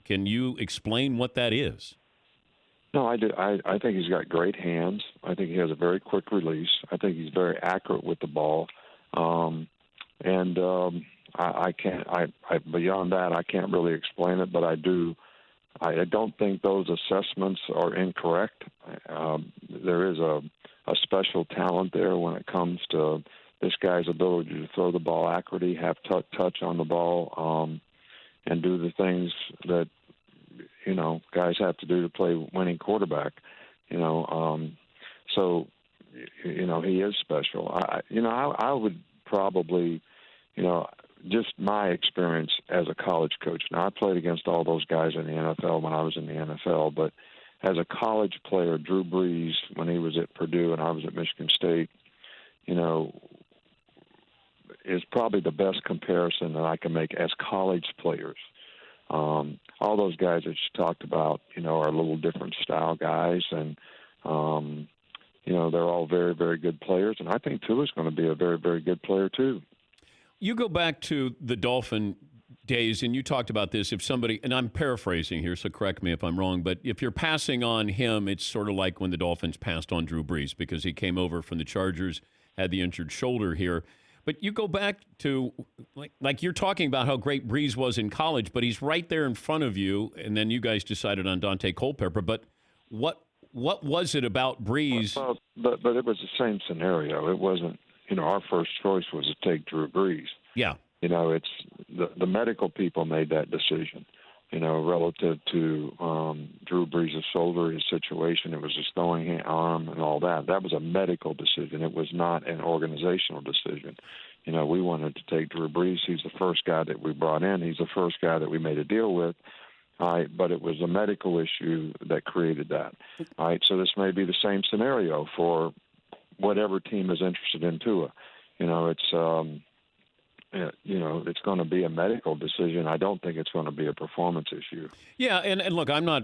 Can you explain what that is? No, I do. I think he's got great hands. I think he has a very quick release. I think he's very accurate with the ball. I can't. Beyond that, I can't really explain it, but I do. I don't think those assessments are incorrect. There is a special talent there when it comes to this guy's ability to throw the ball accurately, have touch on the ball, and do the things that guys have to do to play winning quarterback. So he is special. I would probably, just my experience as a college coach. Now, I played against all those guys in the NFL when I was in the NFL, but as a college player, Drew Brees, when he was at Purdue and I was at Michigan State, is probably the best comparison that I can make as college players. All those guys that you talked about, are a little different style guys, and they're all very, very good players. And I think Tua is going to be a very, very good player too. You go back to the Dolphin days, and you talked about this. If somebody, and I'm paraphrasing here, so correct me if I'm wrong, but if you're passing on him, it's sort of like when the Dolphins passed on Drew Brees because he came over from the Chargers, had the injured shoulder here. But you go back to, like you're talking about how great Brees was in college, but he's right there in front of you, and then you guys decided on Dante Culpepper. But what was it about Brees? But it was the same scenario. It wasn't, our first choice was to take Drew Brees. Yeah. It's the medical people made that decision, relative to Drew Brees' shoulder, his situation. It was his throwing arm and all that. That was a medical decision. It was not an organizational decision. We wanted to take Drew Brees. He's the first guy that we brought in. He's the first guy that we made a deal with. But it was a medical issue that created that. All right, so this may be the same scenario for whatever team is interested in Tua. It's going to be a medical decision. I don't think it's going to be a performance issue. Yeah, and look, I'm not,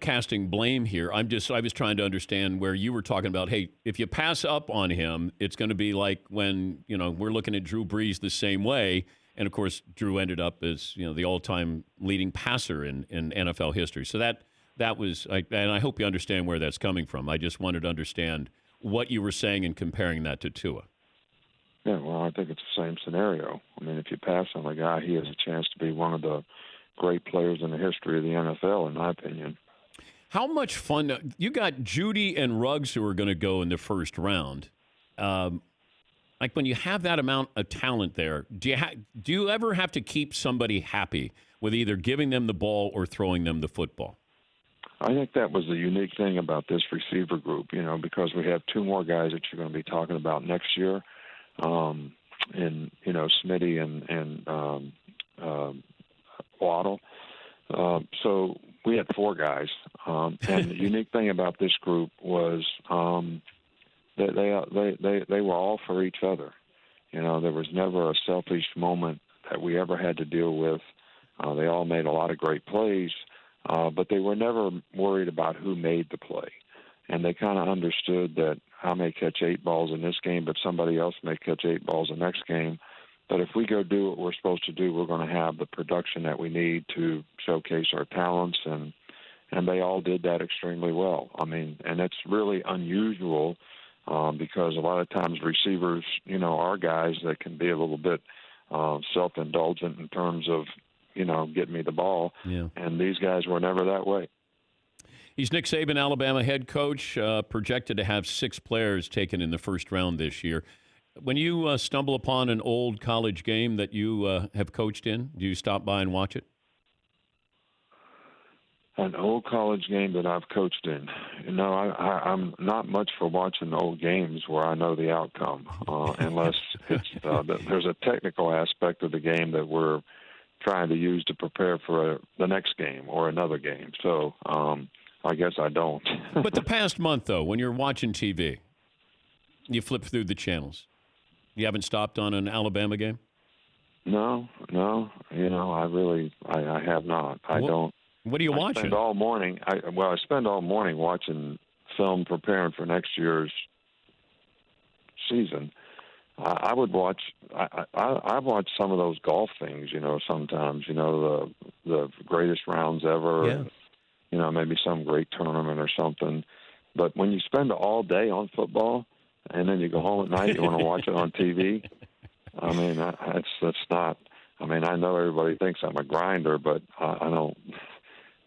casting blame here. I was trying to understand where you were talking about, hey, if you pass up on him, it's going to be like when, we're looking at Drew Brees the same way. And, of course, Drew ended up as, the all-time leading passer in NFL history. So that was, and I hope you understand where that's coming from. I just wanted to understand what you were saying and comparing that to Tua. Yeah, well, I think it's the same scenario. I mean, if you pass on a guy, he has a chance to be one of the great players in the history of the NFL, in my opinion. How much fun? You got Judy and Ruggs who are going to go in the first round. Like when you have that amount of talent there, do you ever have to keep somebody happy with either giving them the ball or throwing them the football? I think that was the unique thing about this receiver group, because we have two more guys that you're going to be talking about next year. Smitty and Waddle. So we had four guys. And the unique thing about this group was that they were all for each other. There was never a selfish moment that we ever had to deal with. They all made a lot of great plays, but they were never worried about who made the play. And they kind of understood that I may catch 8 balls in this game, but somebody else may catch 8 balls the next game. But if we go do what we're supposed to do, we're going to have the production that we need to showcase our talents. And they all did that extremely well. I mean, and it's really unusual because a lot of times receivers, are guys that can be a little bit self-indulgent in terms of, getting me the ball. Yeah. And these guys were never that way. He's Nick Saban, Alabama head coach, projected to have 6 players taken in the first round this year. When you stumble upon an old college game that you have coached in, do you stop by and watch it? An old college game that I've coached in. I'm not much for watching old games where I know the outcome, unless it's there's a technical aspect of the game that we're trying to use to prepare for the next game or another game. So I guess I don't. But the past month, though, when you're watching TV, you flip through the channels. You haven't stopped on an Alabama game? No. I have not. I don't. What are you watching? I spend all morning watching film preparing for next year's season. I would watch. I watch some of those golf things. Sometimes the greatest rounds ever. Yeah. Maybe some great tournament or something. But when you spend all day on football and then you go home at night, you want to watch it on TV. I mean, that's not. I mean, I know everybody thinks I'm a grinder, but I don't.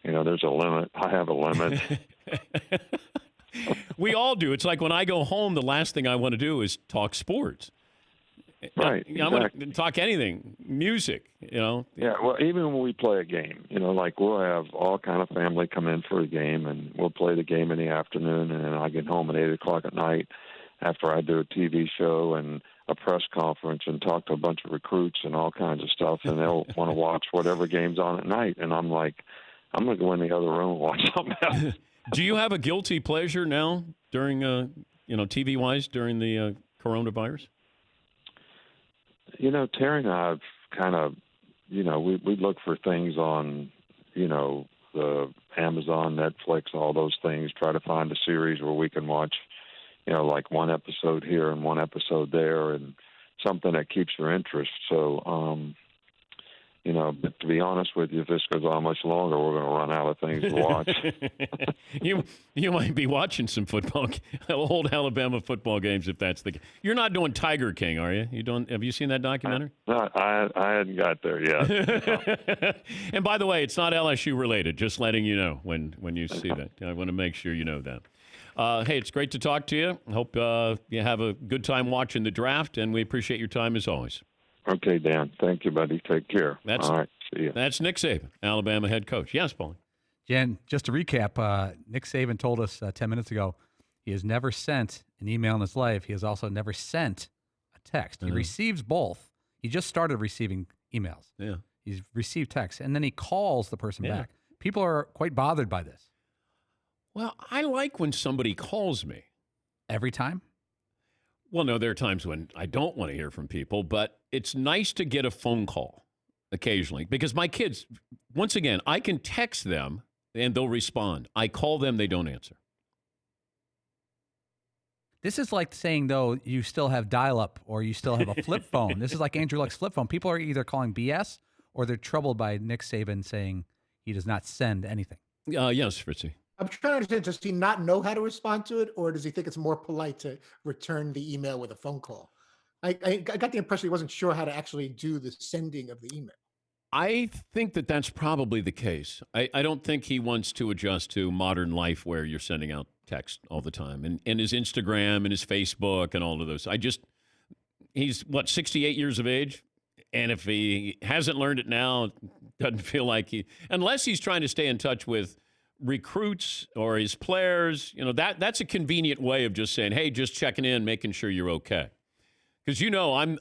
There's a limit. I have a limit. We all do. It's like when I go home, the last thing I want to do is talk sports. Right. I want to talk anything, music, Yeah, well, even when we play a game, like we'll have all kind of family come in for a game, and we'll play the game in the afternoon, and then I get home at 8 o'clock at night after I do a TV show and a press conference and talk to a bunch of recruits and all kinds of stuff, and they'll want to watch whatever game's on at night. And I'm like, I'm going to go in the other room and watch something else. Do you have a guilty pleasure now during, TV-wise during the coronavirus? Terry and I have kind of, we look for things on, the Amazon, Netflix, all those things, try to find a series where we can watch, like one episode here and one episode there and something that keeps your interest. So, but to be honest with you, if this goes on much longer, we're going to run out of things to watch. You might be watching some old Alabama football games if that's the case. You're not doing Tiger King, are you? Have you seen that documentary? No, I hadn't got there yet. And by the way, it's not LSU related. Just letting you know when you see that. I want to make sure you know that. Hey, it's great to talk to you. Hope you have a good time watching the draft, and we appreciate your time as always. Okay, Dan. Thank you, buddy. Take care. All right. See you. That's Nick Saban, Alabama head coach. Yes, Paul. Jen, just to recap, Nick Saban told us 10 minutes ago he has never sent an email in his life. He has also never sent a text. He receives both. He just started receiving emails. Yeah. He's received texts, and then he calls the person back. People are quite bothered by this. Well, I like when somebody calls me. Every time? Well, no, there are times when I don't want to hear from people, but it's nice to get a phone call occasionally because my kids, once again, I can text them and they'll respond. I call them, they don't answer. This is like saying, though, you still have dial-up or you still have a flip phone. This is like Andrew Luck's flip phone. People are either calling BS or they're troubled by Nick Saban saying he does not send anything. Yes, Fritzy. I'm trying to understand, does he not know how to respond to it, or does he think it's more polite to return the email with a phone call? I got the impression he wasn't sure how to actually do the sending of the email. I think that's probably the case. I don't think he wants to adjust to modern life where you're sending out text all the time and his Instagram and his Facebook and all of those. He's 68 years of age? And if he hasn't learned it now, doesn't feel like unless he's trying to stay in touch with recruits or his players, that's a convenient way of just saying, hey, just checking in, making sure you're okay. Because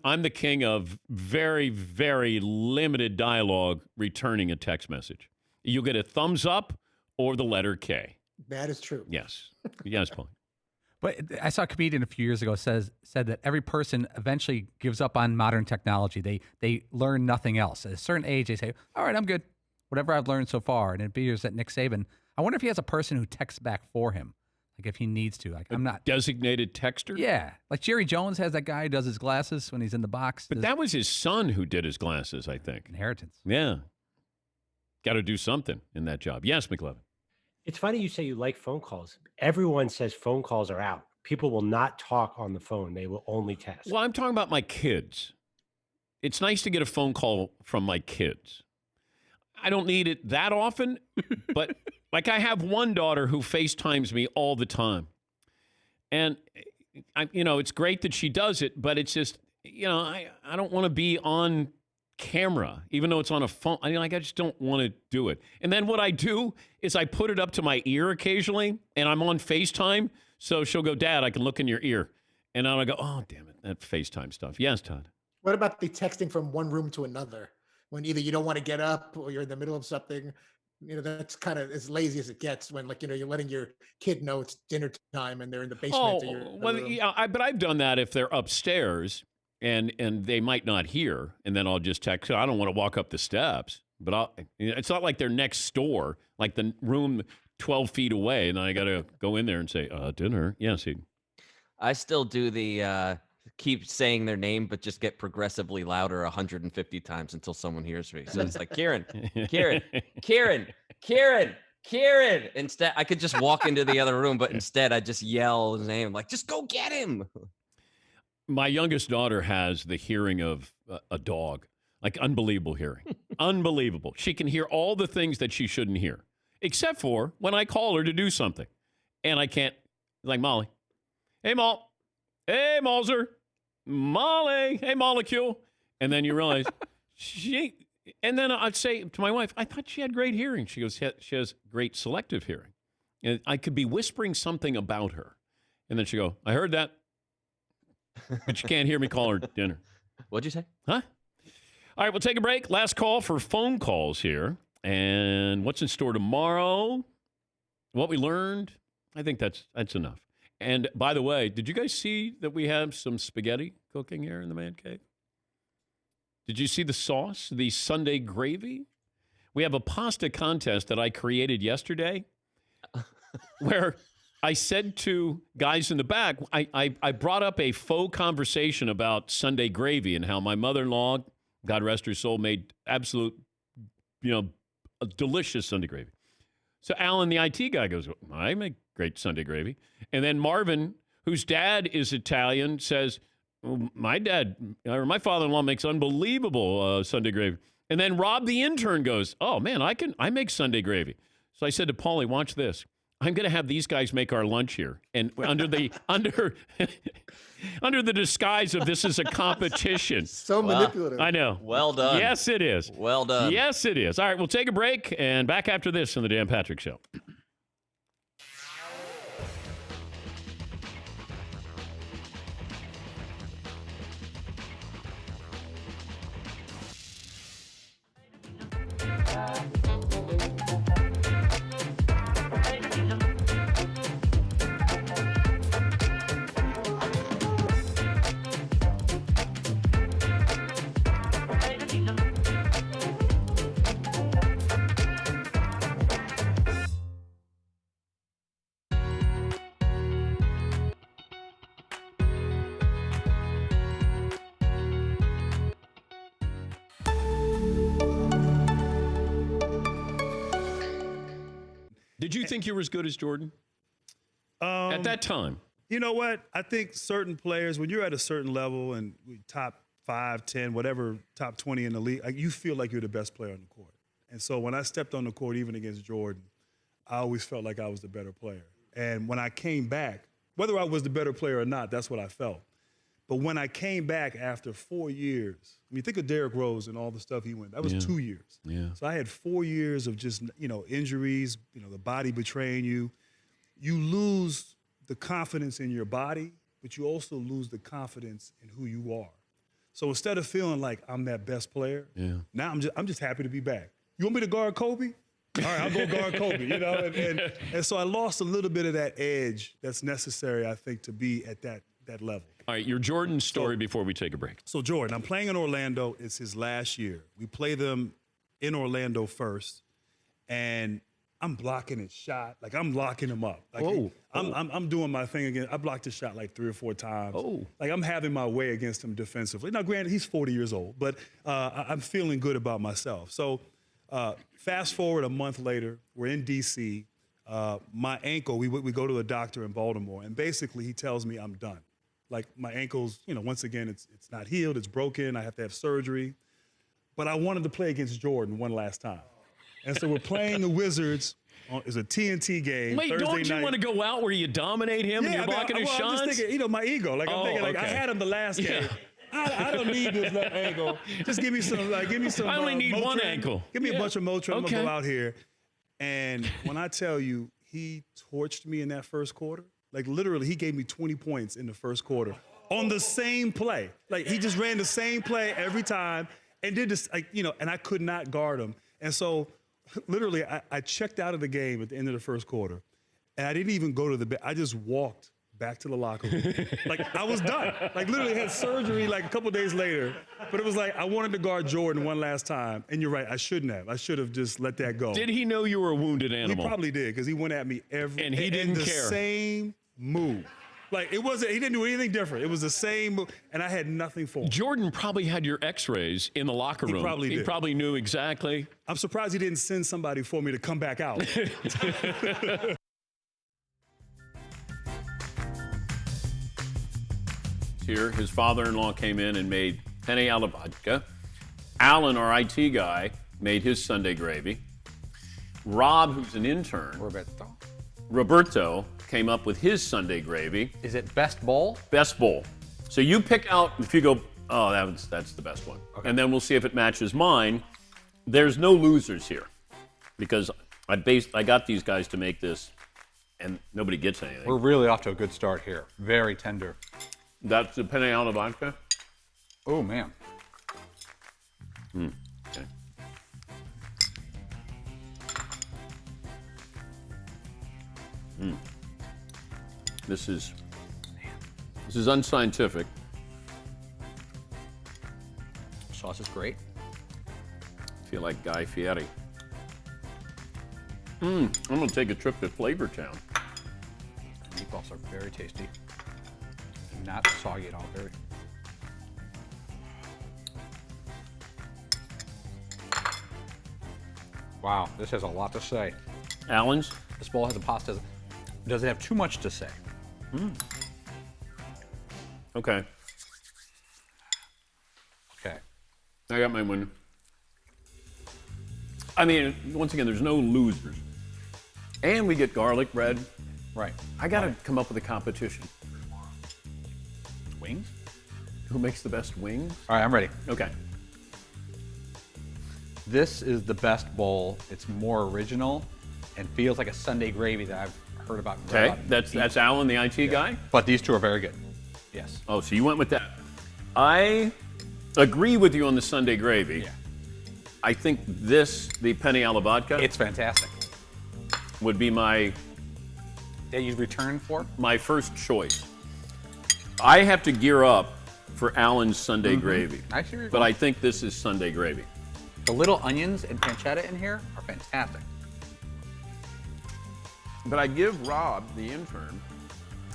I'm the king of very, very limited dialogue returning a text message. You'll get a thumbs up or the letter K. That is true. Yes. Yes, Paul. But I saw a comedian a few years ago said that every person eventually gives up on modern technology. They learn nothing else. At a certain age, they say, all right, I'm good. Whatever I've learned so far. And it appears that Nick Saban, I wonder if he has a person who texts back for him, like if he needs to. Like I'm not designated texter. Yeah, like Jerry Jones has that guy who does his glasses when he's in the box. But that was his son who did his glasses, I think. Inheritance. Yeah, got to do something in that job. Yes, McLevin. It's funny you say you like phone calls. Everyone says phone calls are out. People will not talk on the phone. They will only text. Well, I'm talking about my kids. It's nice to get a phone call from my kids. I don't need it that often, but like I have one daughter who FaceTimes me all the time. And, it's great that she does it, but it's just, I don't want to be on camera, even though it's on a phone. I just don't want to do it. And then what I do is I put it up to my ear occasionally, and I'm on FaceTime. So she'll go, Dad, I can look in your ear. And I'll go, oh, damn it, that FaceTime stuff. Yes, Todd. What about the texting from one room to another? When either you don't want to get up or you're in the middle of something, that's kind of as lazy as it gets when, you're letting your kid know it's dinner time and they're in the basement. But I've done that if they're upstairs and they might not hear, and then I'll just text. I don't want to walk up the steps. But it's not like they're next door, like the room 12 feet away, and I got to go in there and say, dinner. Yes. I still do the keep saying their name, but just get progressively louder 150 times until someone hears me. So it's like, Kieran. Instead, I could just walk into the other room, but instead I just yell his name, like, just go get him. My youngest daughter has the hearing of a dog, like unbelievable hearing. Unbelievable. She can hear all the things that she shouldn't hear, except for when I call her to do something. And I can't, like Molly. Hey, Mal. Hey, Malzer. Molly. Hey, molecule. And then you realize and then I'd say to my wife, I thought she had great hearing. She goes, she has great selective hearing. And I could be whispering something about her. And then she go, I heard that. But you can't hear me call her dinner. What'd you say? Huh? All right, we'll take a break. Last call for phone calls here. And what's in store tomorrow? What we learned? I think that's enough. And by the way, did you guys see that we have some spaghetti cooking here in the man cave? Did you see the sauce, the Sunday gravy? We have a pasta contest that I created yesterday where I said to guys in the back, I brought up a faux conversation about Sunday gravy and how my mother-in-law, God rest her soul, made absolute, a delicious Sunday gravy. So Alan, the IT guy, goes, I make great Sunday gravy. And then Marvin, whose dad is Italian, says, my father-in-law makes unbelievable Sunday gravy. And then Rob, the intern, goes, oh, man, I make Sunday gravy. So I said to Paulie, watch this. I'm going to have these guys make our lunch here. And under the disguise of this is a competition. So manipulative. I know. Well done. Yes, it is. Well done. Yes, it is. All right, we'll take a break and back after this on the Dan Patrick Show. Did you think you were as good as Jordan at that time? You know what? I think certain players, when you're at a certain level and top 5, 10, whatever, top 20 in the league, you feel like you're the best player on the court. And so when I stepped on the court, even against Jordan, I always felt like I was the better player. And when I came back, whether I was the better player or not, that's what I felt. But when I came back after 4 years, I mean, think of Derrick Rose and all the stuff he went. That was 2 years. Yeah. So I had 4 years of just, injuries, the body betraying you. You lose the confidence in your body, but you also lose the confidence in who you are. So instead of feeling like I'm that best player, now I'm just happy to be back. You want me to guard Kobe? All right, I'll go guard Kobe, And so I lost a little bit of that edge that's necessary, I think, to be at that level. All right, your Jordan story before we take a break. So Jordan, I'm playing in Orlando. It's his last year. We play them in Orlando first, and I'm blocking his shot. Like, I'm locking him up. Like, I'm doing my thing again. I blocked his shot like 3 or 4 times. Like, I'm having my way against him defensively. Now, granted, he's 40 years old, but I'm feeling good about myself. So fast forward a month later, we're in D.C. My ankle, we go to a doctor in Baltimore, and basically he tells me I'm done. Like, my ankle's, once again, it's not healed, it's broken, I have to have surgery. But I wanted to play against Jordan one last time. And so we're playing the Wizards. It's a TNT game. Wait, Thursday don't you night. want to go out where you dominate him and you're blocking his shots? I'm just thinking, my ego. Like, I'm thinking, like, I had him the last game. I don't need this left ankle. Just give me some. I only need Motrin. one ankle. Give me a bunch of Motrin. I'm Okay. gonna go out here. And when I tell you, he torched me in that first quarter. Like, literally, he gave me 20 points in the first quarter on the same play. Like, he just ran the same play every time and did this, and I could not guard him. And so, literally, I checked out of the game at the end of the first quarter, and I didn't even go to the bed. I just walked back to the locker room. Like, I was done. Like, literally had surgery like a couple days later. But it was like, I wanted to guard Jordan one last time. And you're right, I shouldn't have. I should have just let that go. Did he know you were a wounded animal? He probably did, because he went at me and he didn't the care. Same move. Like, it wasn't, he didn't do anything different. It was the same move, and I had nothing for him. Jordan probably had your x-rays in the locker room. He probably did. He probably knew exactly. I'm surprised he didn't send somebody for me to come back out. Here, his father-in-law came in and made penne alla vodka. Alan, our IT guy, made his Sunday gravy. Rob, who's an intern, Roberto came up with his Sunday gravy. Is it best bowl? Best bowl. So you pick out, if you go, oh, that's the best one. Okay. And then we'll see if it matches mine. There's no losers here because I got these guys to make this and nobody gets anything. We're really off to a good start here. Very tender. That's the penne alla vodka? Oh, man. Okay. This is unscientific. Sauce is great. I feel like Guy Fieri. I'm gonna take a trip to Flavortown. The meatballs are very tasty. Not soggy at all. Very. Wow, this has a lot to say. Alan's? This bowl has a pasta. Does it have too much to say? Okay. Okay. I got my one. I mean, once again, there's no losers. And we get garlic bread. Right. I gotta come up with a competition. Wings? Who makes the best wings? All right, I'm ready. Okay. This is the best bowl. It's more original and feels like a Sunday gravy that I've heard about. Okay, that's Alan, the IT guy? But these two are very good. Yes. Oh, so you went with that. I agree with you on the Sunday gravy. Yeah. I think the penne alla vodka. It's fantastic. Would be my... That you'd return for? My first choice. I have to gear up for Alan's Sunday gravy. I see where you're but going. I think this is Sunday gravy. The little onions and pancetta in here are fantastic. But I give Rob, the intern,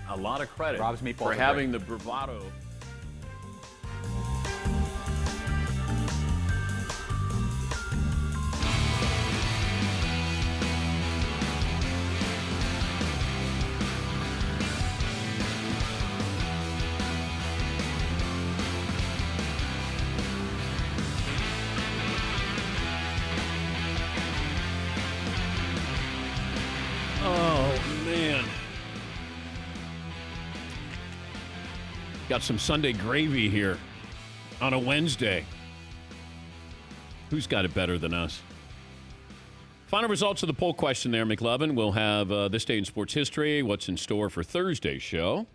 a lot of credit Rob's meatballs for are having the bravado. Oh, man. Got some Sunday gravy here on a Wednesday. Who's got it better than us? Final results of the poll question there, McLovin. We'll have this day in sports history, what's in store for Thursday's show.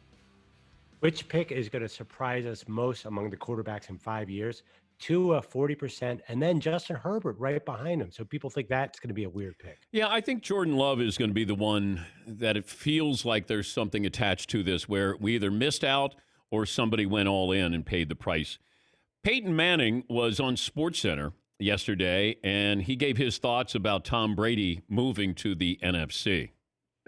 Which pick is going to surprise us most among the quarterbacks in 5 years? Tua 40%, and then Justin Herbert right behind him. So people think that's going to be a weird pick. Yeah, I think Jordan Love is going to be the one that it feels like there's something attached to this where we either missed out or somebody went all in and paid the price. Peyton Manning was on SportsCenter yesterday, and he gave his thoughts about Tom Brady moving to the NFC.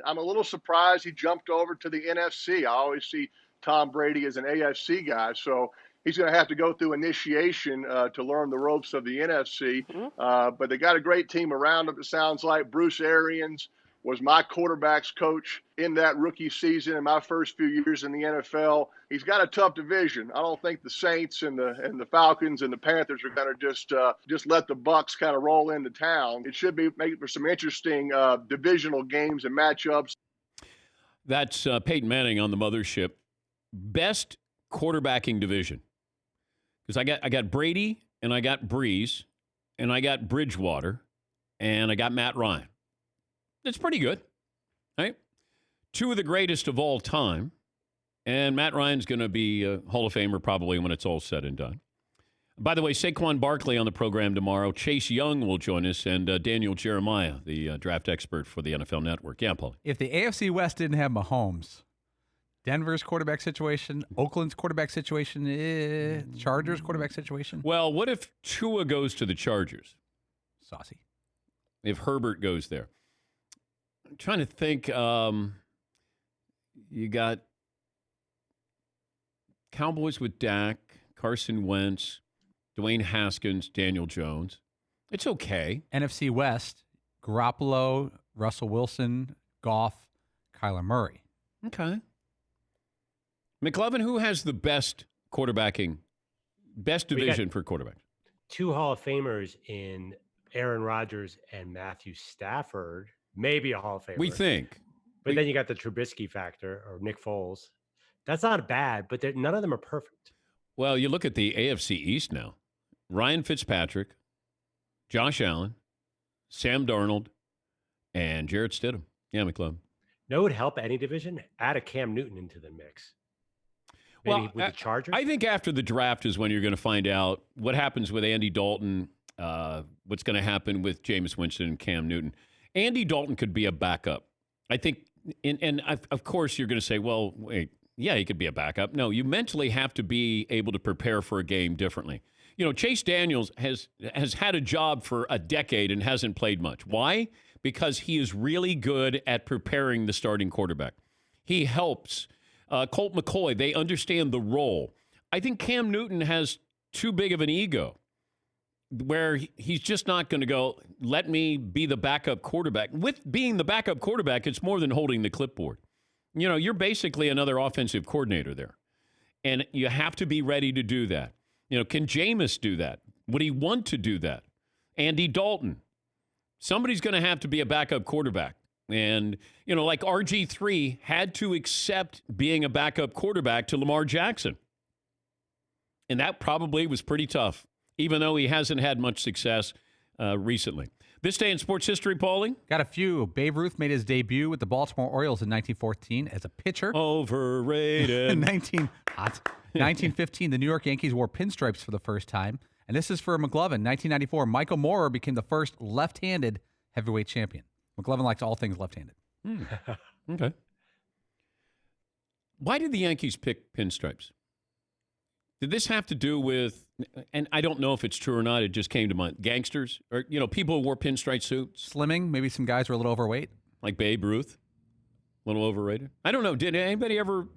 I'm a little surprised he jumped over to the NFC. I always see Tom Brady as an AFC guy, so he's going to have to go through initiation to learn the ropes of the NFC. But they got a great team around him, it sounds like. Bruce Arians was my quarterback's coach in that rookie season in my first few years in the NFL. He's got a tough division. I don't think the Saints and the Falcons and the Panthers are going to just let the Bucks kind of roll into town. It should be making for some interesting divisional games and matchups. That's Peyton Manning on the mothership. Best quarterbacking division. Because I got Brady, and I got Breeze, and I got Bridgewater, and I got Matt Ryan. That's pretty good, right? Two of the greatest of all time, and Matt Ryan's going to be a Hall of Famer probably when it's all said and done. By the way, Saquon Barkley on the program tomorrow. Chase Young will join us, and Daniel Jeremiah, the draft expert for the NFL Network. Yeah, Paul. If the AFC West didn't have Mahomes, Denver's quarterback situation, Oakland's quarterback situation, Chargers quarterback situation. Well, what if Tua goes to the Chargers? Saucy. If Herbert goes there. I'm trying to think. You got Cowboys with Dak, Carson Wentz, Dwayne Haskins, Daniel Jones. It's okay. NFC West, Garoppolo, Russell Wilson, Goff, Kyler Murray. Okay. McLovin, who has the best division for quarterbacks? 2 Hall of Famers in Aaron Rodgers and Matthew Stafford. Maybe a Hall of Famer. We think. But then you got the Trubisky factor or Nick Foles. That's not bad, but none of them are perfect. Well, you look at the AFC East now. Ryan Fitzpatrick, Josh Allen, Sam Darnold, and Jarrett Stidham. Yeah, McLovin. No, it would help any division. Add a Cam Newton into the mix. Maybe with the Chargers. I think after the draft is when you're going to find out what happens with Andy Dalton, what's going to happen with Jameis Winston and Cam Newton. Andy Dalton could be a backup. I think, and of course you're going to say, well, wait, yeah, he could be a backup. No, you mentally have to be able to prepare for a game differently. You know, Chase Daniels has had a job for a decade and hasn't played much. Why? Because he is really good at preparing the starting quarterback. He helps. Colt McCoy, they understand the role. I think Cam Newton has too big of an ego where he's just not going to go, let me be the backup quarterback. With being the backup quarterback, it's more than holding the clipboard. You know, you're basically another offensive coordinator there. And you have to be ready to do that. You know, can Jameis do that? Would he want to do that? Andy Dalton. Somebody's going to have to be a backup quarterback. And, you know, like RG3 had to accept being a backup quarterback to Lamar Jackson. And that probably was pretty tough, even though he hasn't had much success recently. This day in sports history, Paulie? Got a few. Babe Ruth made his debut with the Baltimore Orioles in 1914 as a pitcher. Overrated. 1915, the New York Yankees wore pinstripes for the first time. And this is for McLovin. 1994, Michael Moorer became the first left-handed heavyweight champion. McLovin likes all things left-handed. Okay. Why did the Yankees pick pinstripes? Did this have to do with, and I don't know if it's true or not, it just came to mind, gangsters? Or, you know, people who wore pinstripe suits? Slimming, maybe some guys were a little overweight. Like Babe Ruth? A little overrated? I don't know. Did anybody ever,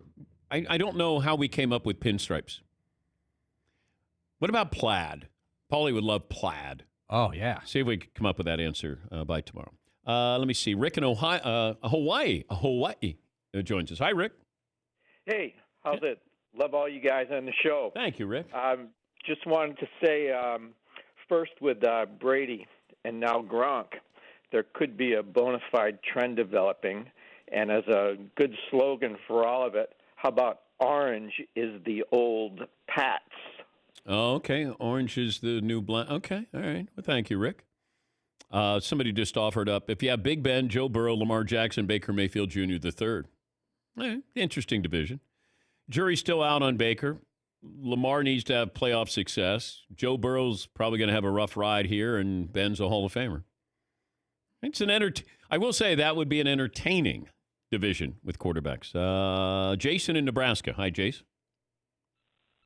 I don't know how we came up with pinstripes. What about plaid? Paulie would love plaid. Oh, yeah. See if we can come up with that answer by tomorrow. Let me see. Rick in Hawaii joins us. Hi, Rick. Hey, how's it? Love all you guys on the show. Thank you, Rick. Just wanted to say, first with Brady and now Gronk, there could be a bona fide trend developing. And as a good slogan for all of it, how about orange is the old Pats? Oh, okay. Orange is the new black. Okay. All right. Well, thank you, Rick. Somebody just offered up, if you have Big Ben, Joe Burrow, Lamar Jackson, Baker Mayfield Jr. the third. Interesting division. Jury's still out on Baker. Lamar needs to have playoff success. Joe Burrow's probably going to have a rough ride here, and Ben's a Hall of Famer. It's I will say that would be an entertaining division with quarterbacks. Jason in Nebraska. Hi, Jace.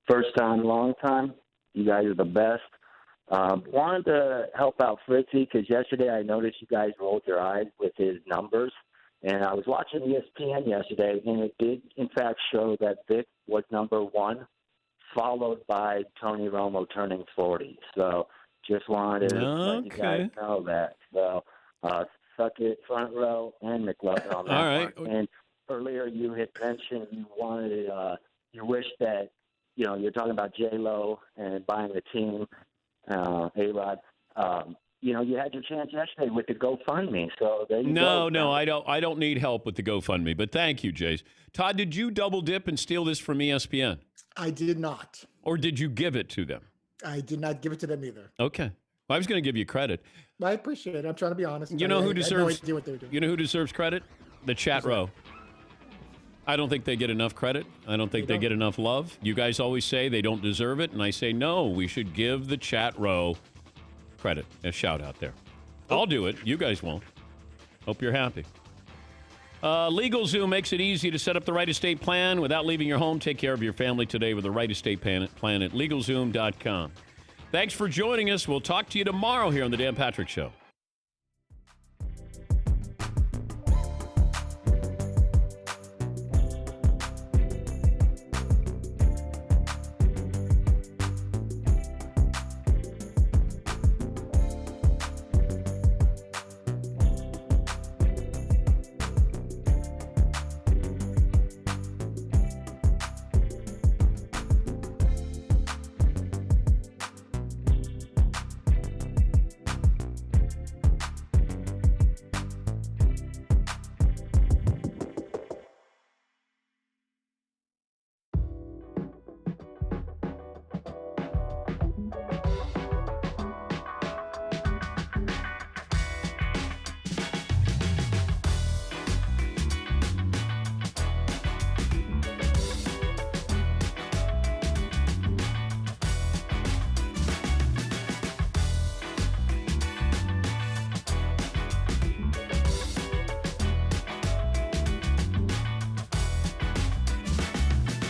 First time, long time. You guys are the best. Wanted to help out Fritzy because yesterday I noticed you guys rolled your eyes with his numbers. And I was watching ESPN yesterday, and it did, in fact, show that Vic was number 1, followed by Tony Romo turning 40. So just wanted to let you guys know that. So suck it, front row, and McLovin on that All right. one. And earlier you had mentioned you wanted, you wish that, you know, you're talking about J-Lo and buying the team, A-Rod. You know, you had your chance yesterday with the GoFundMe, so there you go. No, I don't need help with the GoFundMe, but thank you, Jace. Todd, did you double dip and steal this from ESPN? I did not. Or did you give it to them? I did not give it to them either. Okay. Well, I was going to give you credit. I appreciate it. I'm trying to be honest. You know who deserves? I had no idea what they were doing. You know who deserves credit? The chat row. I don't think they get enough credit. I don't think they get enough love. You guys always say they don't deserve it, and I say no. We should give the chat row credit, a shout out there. I'll do it. You guys won't. Hope you're happy. LegalZoom makes it easy to set up the right estate plan without leaving your home. Take care of your family today with the right estate plan at LegalZoom.com. Thanks for joining us. We'll talk to you tomorrow here on The Dan Patrick Show.